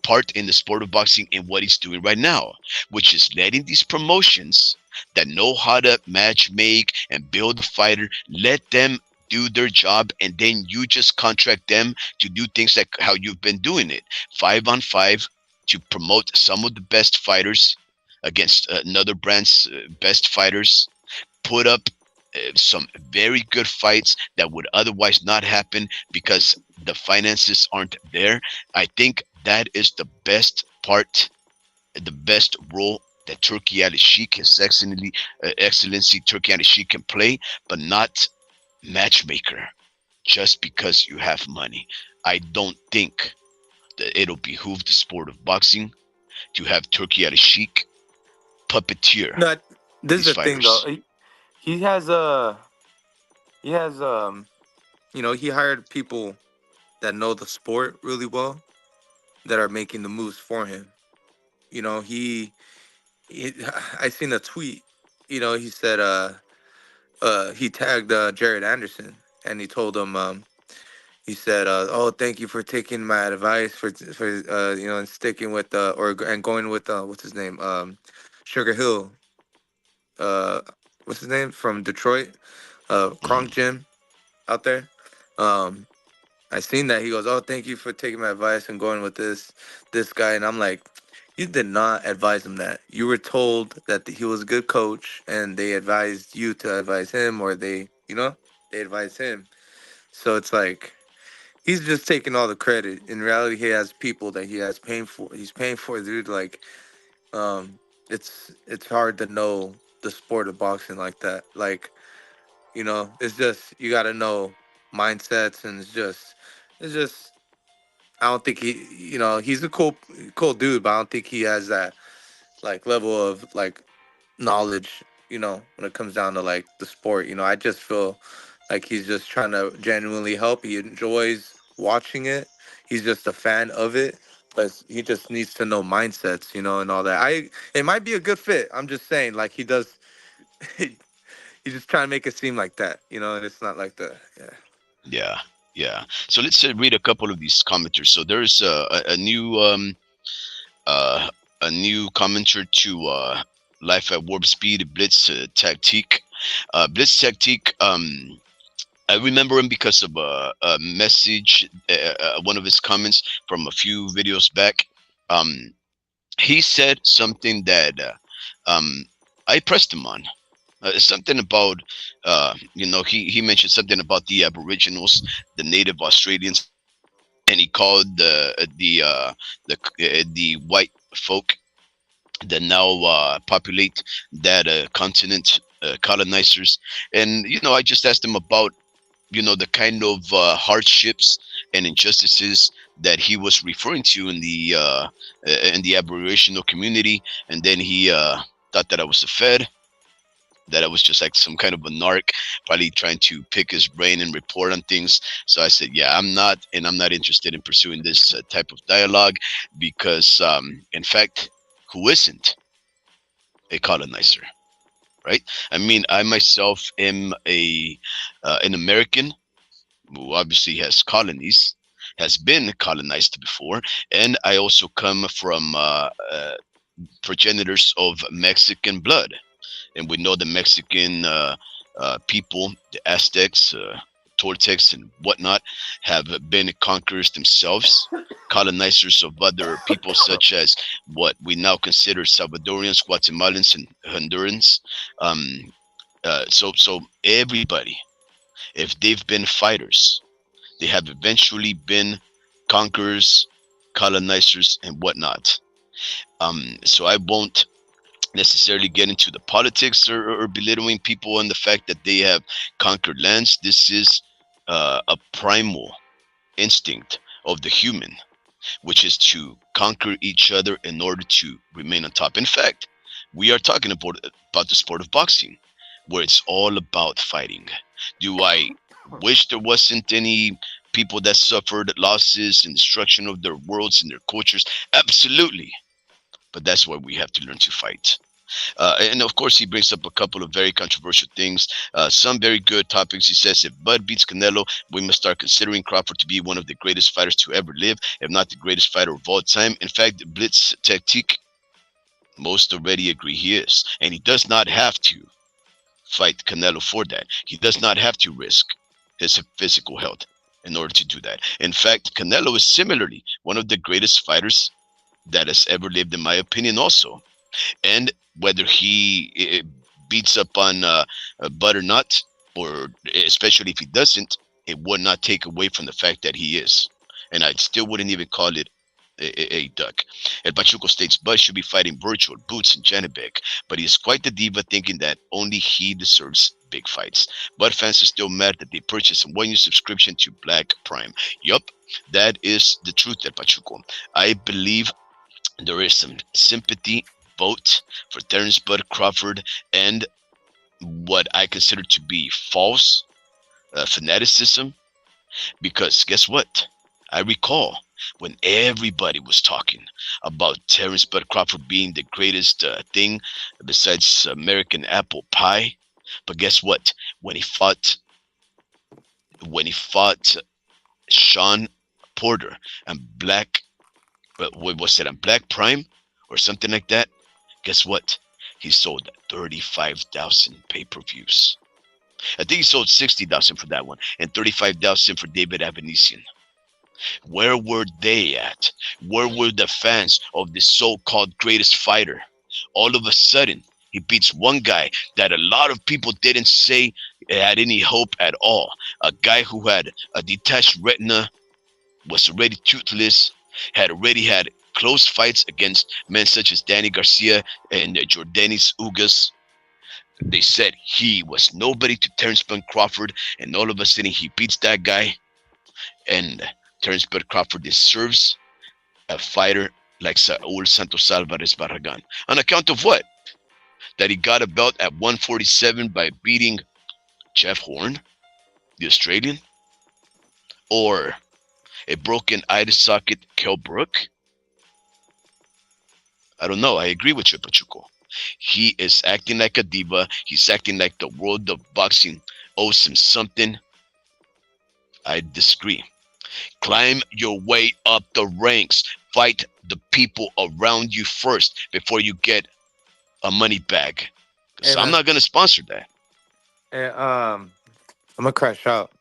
part in the sport of boxing in what he's doing right now, which is letting these promotions that know how to match make and build a fighter, let them do their job, and then you just contract them to do things like how you've been doing it, 5-on-5, to promote some of the best fighters against another brand's best fighters, put up some very good fights that would otherwise not happen because the finances aren't there. I think that is the best part, the best role that Turki Alalsheikh, His Excellency Turki Alalsheikh can play, but not matchmaker just because you have money. I don't think that it'll behoove the sport of boxing to have Turki Alalsheikh puppeteer No, this is these the thing though. fighters. He has he has he hired people that know the sport really well that are making the moves for him. You know, he I seen a tweet. He said he tagged Jared Anderson and he told him he said oh, thank you for taking my advice for and sticking with and going with what's his name, Sugar Hill, uh what's his name, from Detroit, Kronk Mhm. Gym out there. um I seen that. He goes, oh, thank you for taking my advice and going with this guy. And I'm like, you did not advise him that. You were told that he was a good coach and they advised you to advise him, or they advised him. So it's like he's just taking all the credit. In reality, he has people that he's paying for, dude. Like, um it's hard to know the sport of boxing like that. Like, it's just you got to know mindsets, and it's just I don't think he's a cool dude, but I don't think he has that like level of like knowledge, when it comes down to like the sport. I just feel like he's just trying to genuinely help. He enjoys watching it. He's just a fan of it, but he just needs to know mindsets, and all that. It might be a good fit. I'm just saying, like, he does. He's just trying to make it seem like that, and it's not like that. Yeah. Yeah. Yeah. So let's read a couple of these commenters. So there's uh, a new commenter to Life at Warp Speed, Blitz Tactique. Blitz Tactique. I remember him because of a message, one of his comments from a few videos back. Um, he said something that I pressed him on. Something about, he mentioned something about the Aboriginals, the native Australians, and he called the white folk that now populate that continent colonizers. And I just asked him about the kind of hardships and injustices that he was referring to in the Aboriginal community, and then he thought that I was a Fed, that I was just like some kind of a narc, probably trying to pick his brain and report on things. So I said, yeah, I'm not, and I'm not interested in pursuing this type of dialogue because, in fact, who isn't a colonizer, right? I mean, I myself am an American who obviously has colonies, has been colonized before, and I also come from progenitors of Mexican blood, and we know the Mexican people, the Aztecs, Toltecs, and whatnot, have been conquerors themselves, colonizers of other people such as what we now consider Salvadorians, Guatemalans, and Hondurans. Um, so everybody, if they've been fighters, they have eventually been conquerors, colonizers, and whatnot. So I won't necessarily get into the politics or belittling people on the fact that they have conquered lands. This is a primal instinct of the human, which is to conquer each other in order to remain on top. In fact, we are talking about the sport of boxing, where it's all about fighting. Do I wish there wasn't any people that suffered losses and destruction of their worlds and their cultures? Absolutely. But that's why we have to learn to fight. And of course, he brings up a couple of very controversial things, some very good topics. He says, if Bud beats Canelo, we must start considering Crawford to be one of the greatest fighters to ever live, if not the greatest fighter of all time. In fact, Blitz Tactique, most already agree he is. And he does not have to fight Canelo for that. He does not have to risk his physical health in order to do that. In fact, Canelo is similarly one of the greatest fighters that has ever lived, in my opinion, also. And whether he beats up on Butternut, or especially if he doesn't, it would not take away from the fact that he is. And I still wouldn't even call it a duck. El Pachuco states Bud should be fighting Virtual, Boots, and Janibek, but he is quite the diva, thinking that only he deserves big fights. Bud fans are still mad that they purchased a 1-year subscription to Black Prime. Yup, that is the truth, El Pachuco. I believe there is some sympathy vote for Terence Bud Crawford and what I consider to be false fanaticism, because guess what? I recall when everybody was talking about Terence Bud Crawford being the greatest thing besides American apple pie. But guess what? When he fought, when he fought Sean Porter and what was it, on Black Prime or something like that? Guess what? He sold 35,000 pay-per-views. I think he sold 60,000 for that one and 35,000 for David Avanesian. Where were they at? Where were the fans of the so-called greatest fighter? All of a sudden, he beats one guy that a lot of people didn't say had any hope at all. A guy who had a detached retina, was already toothless, had already had close fights against men such as Danny Garcia and Jordanis Ugas. They said he was nobody to Terence Bud Crawford, and all of a sudden he beats that guy, and Terence Bud Crawford deserves a fighter like Saul Santos Alvarez Barragan. On account of what? That he got a belt at 147 by beating Jeff Horn, the Australian? Or a broken eye socket, Kell Brook? I don't know. I agree with you, Pachuco. He is acting like a diva. He's acting like the world of boxing owes him something. I disagree. Climb your way up the ranks. Fight the people around you first before you get a money bag. Because Hey I'm man, not going to sponsor that. hey, I'm gonna crash out.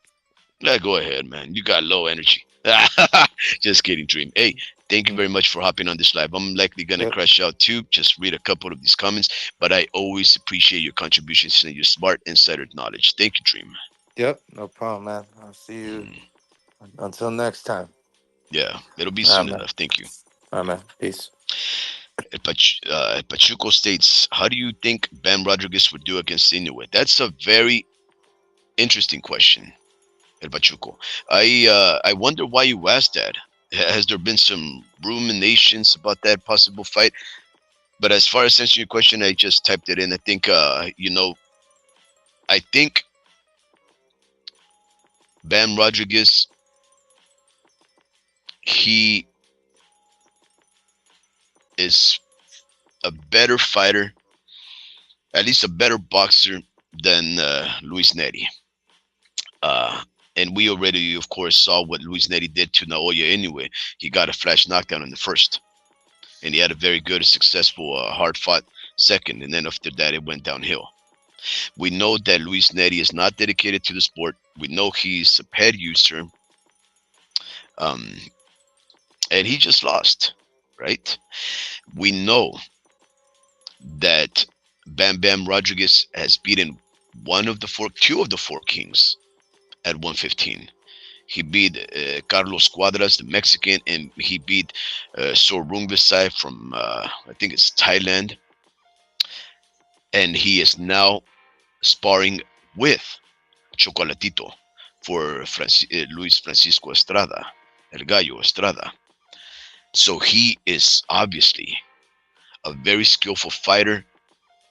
Yeah, go ahead, man. You got low energy. Just kidding, Dream. Hey, thank you Mm, very much for hopping on this live. I'm likely gonna yep, crash out too. Just read a couple of these comments, but I always appreciate your contributions and your smart insider knowledge. Thank you, Dream. yep, no problem, man. I'll see you Mm, until next time. yeah, it'll be All right, soon man. enough. Thank you. All right, man. Peace. Pachuco states, how do you think Bam Rodriguez would do against Inuit? That's a very interesting question, El Pachuco. I wonder why you asked that. Has there been some ruminations about that possible fight? But as far as answering your question, I just typed it in. I think, I think Bam Rodriguez, he is a better fighter, at least a better boxer than Luis Neri. Uh, and we already, of course, saw what Luis Neri did to Naoya anyway. He got a flash knockdown in the first, and he had a very good, successful, hard fought second. And then after that, it went downhill. We know that Luis Neri is not dedicated to the sport. We know he's a pet user. Um, and he just lost, right? We know that Bam Bam Rodriguez has beaten two of the four kings at 115. He beat Carlos Cuadras, the Mexican, and he beat Sorung Visai from I think it's Thailand, and he is now sparring with Chocolatito for Luis Francisco Estrada, El Gallo Estrada. So he is obviously a very skillful fighter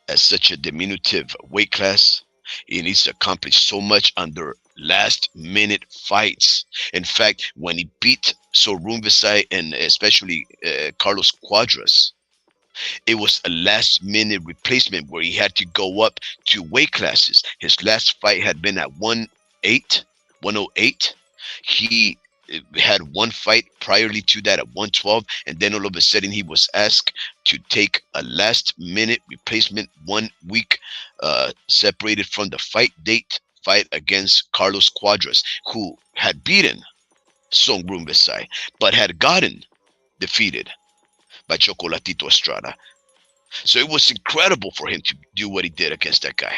at such a diminutive weight class. He needs to accomplish so much under last minute fights. In fact, when he beat Sorun Visay and especially Carlos Cuadras, it was a last minute replacement where he had to go up to weight classes. His last fight had been at 108. He had one fight priorly to that at 112, and then all of a sudden he was asked to take a last minute replacement 1 week separated from the fight date fight against Carlos Cuadras, who had beaten Song Rumbesai but had gotten defeated by Chocolatito Estrada. So it was incredible for him to do what he did against that guy.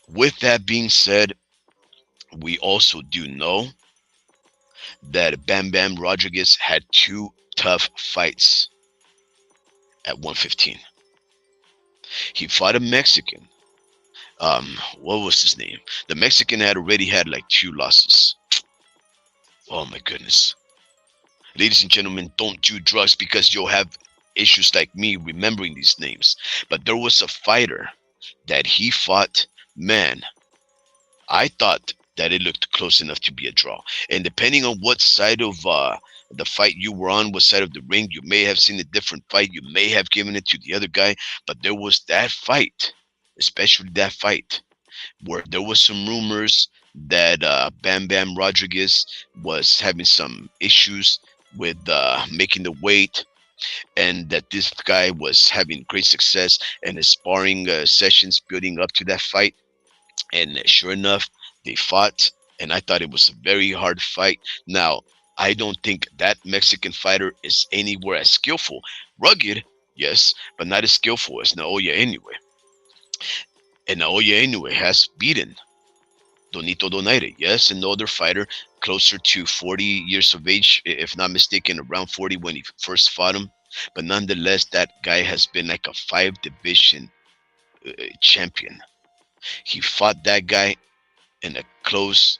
With that being said, we also do know that Bam Bam Rodriguez had two tough fights at 115. He fought a Mexican. What was his name? The Mexican had already had like two losses. Oh my goodness. Ladies and gentlemen, don't do drugs because you'll have issues like me remembering these names. But there was a fighter that he fought. Man, I thought that it looked close enough to be a draw. And depending on what side of the fight you were on, what side of the ring, you may have seen a different fight. You may have given it to the other guy. But there was that fight, especially that fight, where there was some rumors that Bam Bam Rodriguez was having some issues with making the weight, and that this guy was having great success and his sparring sessions building up to that fight. And sure enough, they fought, and I thought it was a very hard fight. Now, I don't think that Mexican fighter is anywhere as skillful. Rugged, yes, but not as skillful as Naoya anyway. And Naoya anyway has beaten Donito Donaire, yes, another fighter closer to 40 years of age, if not mistaken, around 40 when he first fought him. But nonetheless, that guy has been like a five division champion. He fought that guy in a close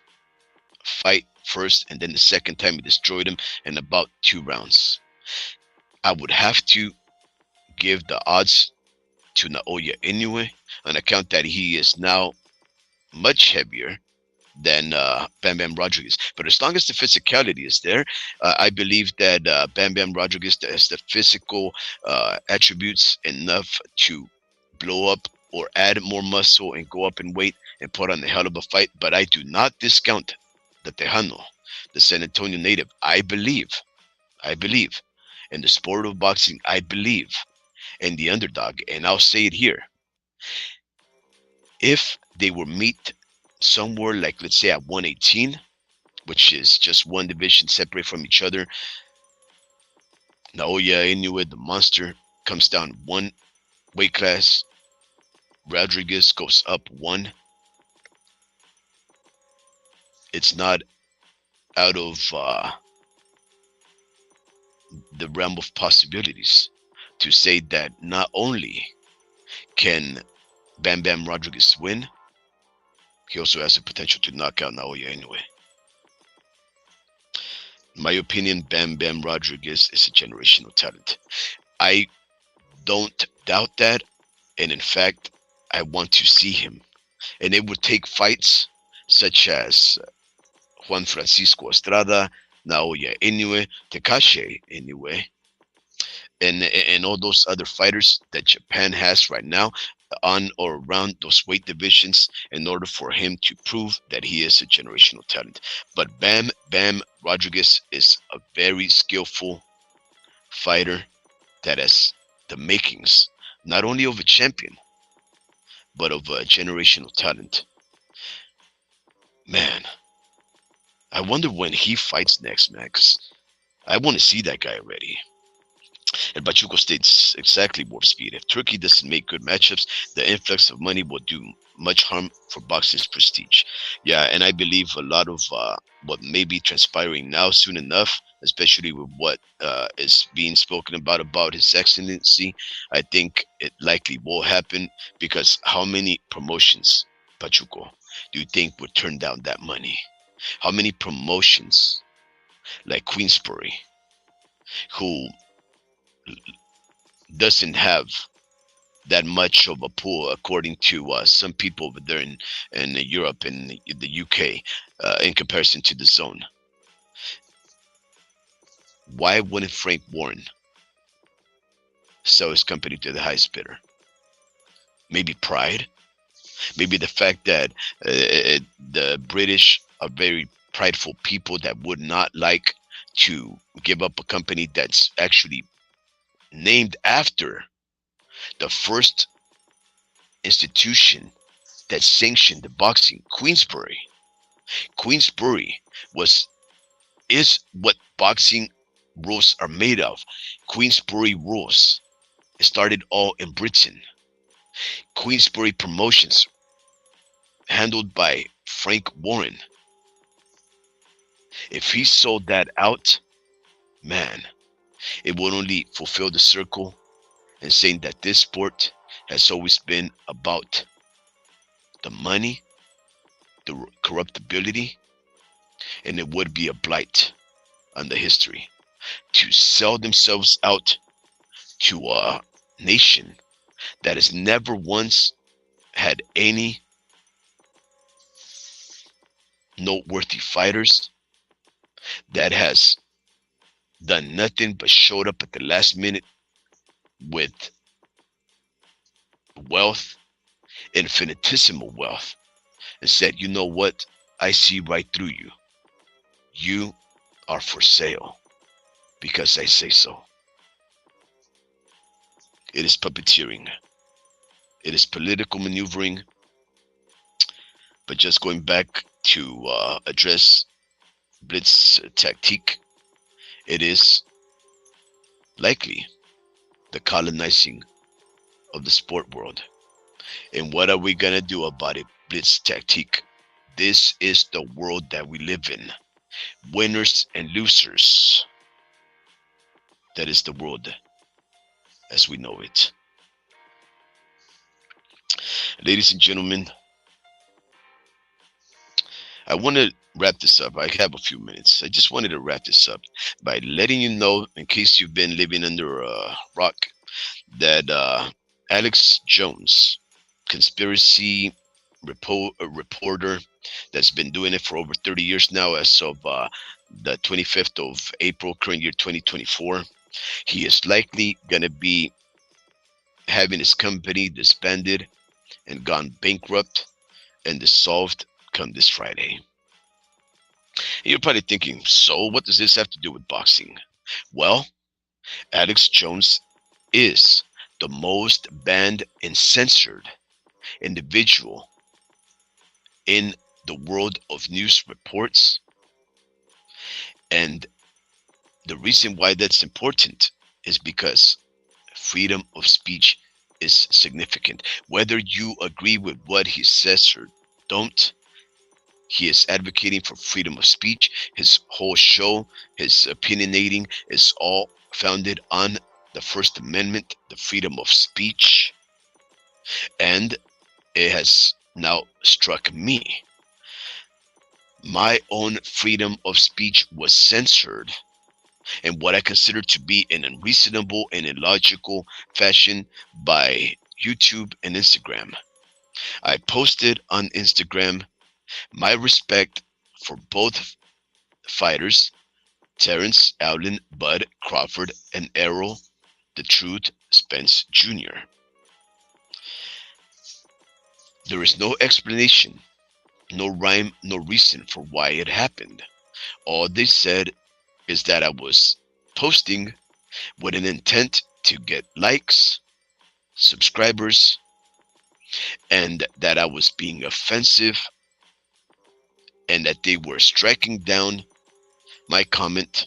fight first, and then the second time he destroyed him in about 2 rounds. I would have to give the odds to Naoya anyway, on account that he is now much heavier than Bam Bam Rodriguez. But as long as the physicality is there, I believe that Bam Bam Rodriguez has the physical attributes enough to blow up or add more muscle and go up in weight and put on a hell of a fight. But I do not discount the Tejano, the San Antonio native. I believe in the sport of boxing. I believe in the underdog, and I'll say it here. If they were meet somewhere like, let's say, at 118, which is just one division separate from each other, Naoya Inoue, the monster, comes down one weight class. Rodriguez goes up one. It's not out of the realm of possibilities to say that not only can Bam Bam Rodriguez win, he also has the potential to knock out Naoya Inoue. In my opinion, Bam Bam Rodriguez is a generational talent. I don't doubt that, and in fact, I want to see him. And it would take fights such as Juan Francisco Estrada, Naoya Inoue, Takashi Inoue, and all those other fighters that Japan has right now on or around those weight divisions in order for him to prove that he is a generational talent. But Bam Bam Rodriguez is a very skillful fighter that has the makings not only of a champion but of a generational talent. Man, I wonder when he fights next, man, 'cause I want to see that guy already. And Pachuco states exactly Warp Speed. If Turkey doesn't make good matchups, the influx of money will do much harm for boxing's prestige. Yeah, and I believe a lot of what may be transpiring now soon enough, especially with what is being spoken about His Excellency, I think it likely will happen because how many promotions, Pachuco, do you think would turn down that money? How many promotions like Queensbury, who doesn't have that much of a pool, according to some people over there in Europe and the UK, in comparison to the zone. Why wouldn't Frank Warren sell his company to the highest bidder? Maybe pride. Maybe the fact that the British are very prideful people that would not like to give up a company that's actually named after the first institution that sanctioned the boxing, Queensbury. Queensbury was is what boxing rules are made of. Queensbury rules. It started all in Britain. Queensbury Promotions, handled by Frank Warren. If he sold that out, man, it would only fulfill the circle and saying that this sport has always been about the money, the corruptibility, and it would be a blight on the history to sell themselves out to a nation that has never once had any noteworthy fighters, that has done nothing but showed up at the last minute with wealth, infinitesimal wealth, and said, you know what? I see right through you. You are for sale because I say so. It is puppeteering. It is political maneuvering. But just going back to address Blitz tactique, it is likely the colonizing of the sport world. And what are we gonna do about it? Blitz tactique. This is the world that we live in. Winners and losers. That is the world as we know it. Ladies and gentlemen, I want to wrap this up. I have a few minutes. I just wanted to wrap this up by letting you know, in case you've been living under a rock, that Alex Jones, conspiracy reporter that's been doing it for over 30 years now, as of the 25th of April, current year 2024, he is likely going to be having his company disbanded and gone bankrupt and dissolved come this Friday. You're probably thinking, so what does this have to do with boxing? Well, Alex Jones is the most banned and censored individual in the world of news reports. And the reason why that's important is because freedom of speech is significant. Whether you agree with what he says or don't, he is advocating for freedom of speech. His whole show, his opinionating, is all founded on the First Amendment, the freedom of speech. And it has now struck me. My own freedom of speech was censored in what I consider to be an unreasonable and illogical fashion by YouTube and Instagram. I posted on Instagram my respect for both fighters, Terrence Allen Bud Crawford and Errol the Truth Spence Jr. There is no explanation, no rhyme, no reason for why it happened. All they said is that I was posting with an intent to get likes, subscribers, and that I was being offensive and that they were striking down my comment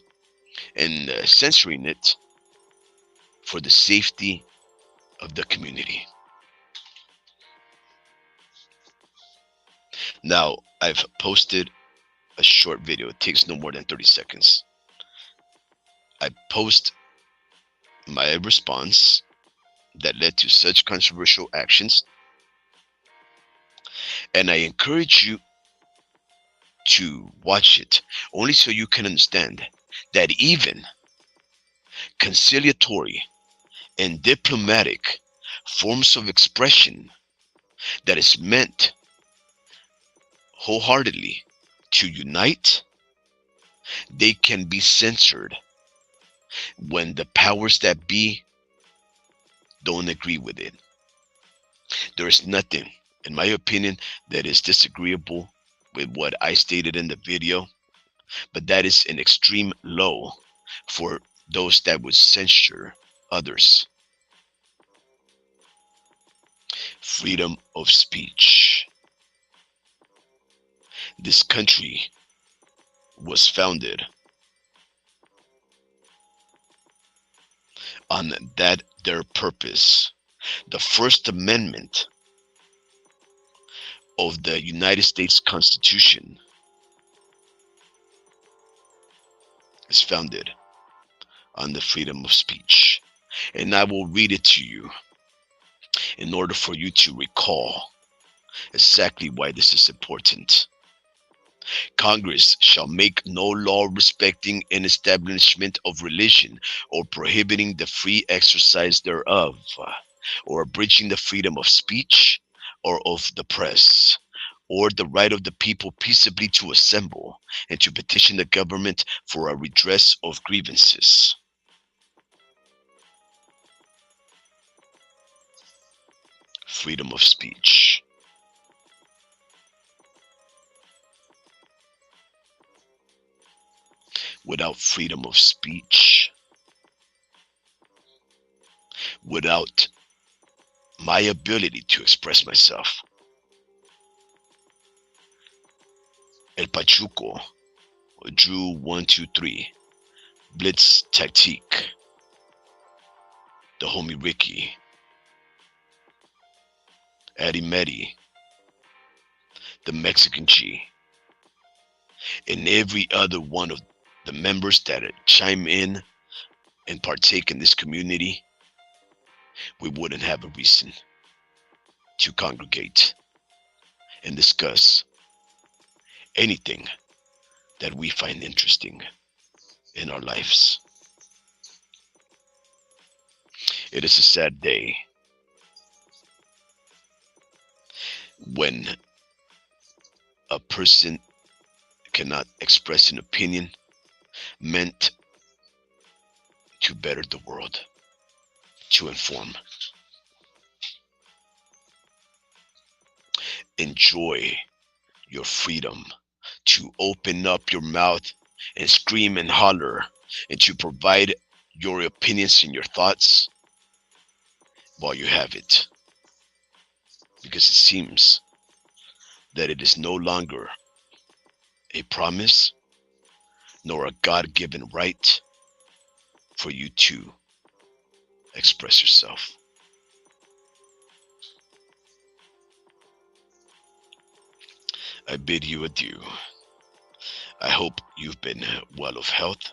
and censoring it for the safety of the community. Now, I've posted a short video. It takes no more than 30 seconds. I post my response that led to such controversial actions, and I encourage you to watch it only so you can understand that even conciliatory and diplomatic forms of expression that is meant wholeheartedly to unite, they can be censored when the powers that be don't agree with it. There is nothing, in my opinion, that is disagreeable with what I stated in the video, but that is an extreme low for those that would censure others. Freedom of speech. This country was founded on that their purpose. The First Amendment of the United States Constitution is founded on the freedom of speech. And I will read it to you in order for you to recall exactly why this is important. Congress shall make no law respecting an establishment of religion or prohibiting the free exercise thereof, or abridging the freedom of speech or of the press, or the right of the people peaceably to assemble and to petition the government for a redress of grievances. Freedom of speech. Without freedom of speech, without my ability to express myself, El Pachuco, Drew 123, Blitz Tactique, the homie Ricky, Eddie Medi, the Mexican G, and every other one of the members that chime in and partake in this community, we wouldn't have a reason to congregate and discuss anything that we find interesting in our lives. It is a sad day when a person cannot express an opinion meant to better the world, to inform. enjoy your freedom to open up your mouth and scream and holler and to provide your opinions and your thoughts while you have it. Because it seems that it is no longer a promise nor a God given right for you to express yourself. I bid you adieu. I hope you've been well of health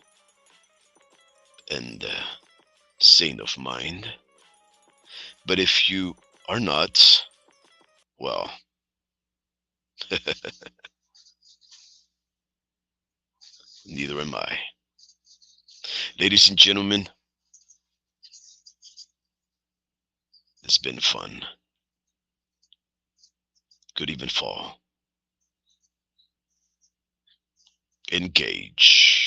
and sane of mind. But if you are not, well, neither am I. Ladies and gentlemen, it's been fun. Good even fall. Engage.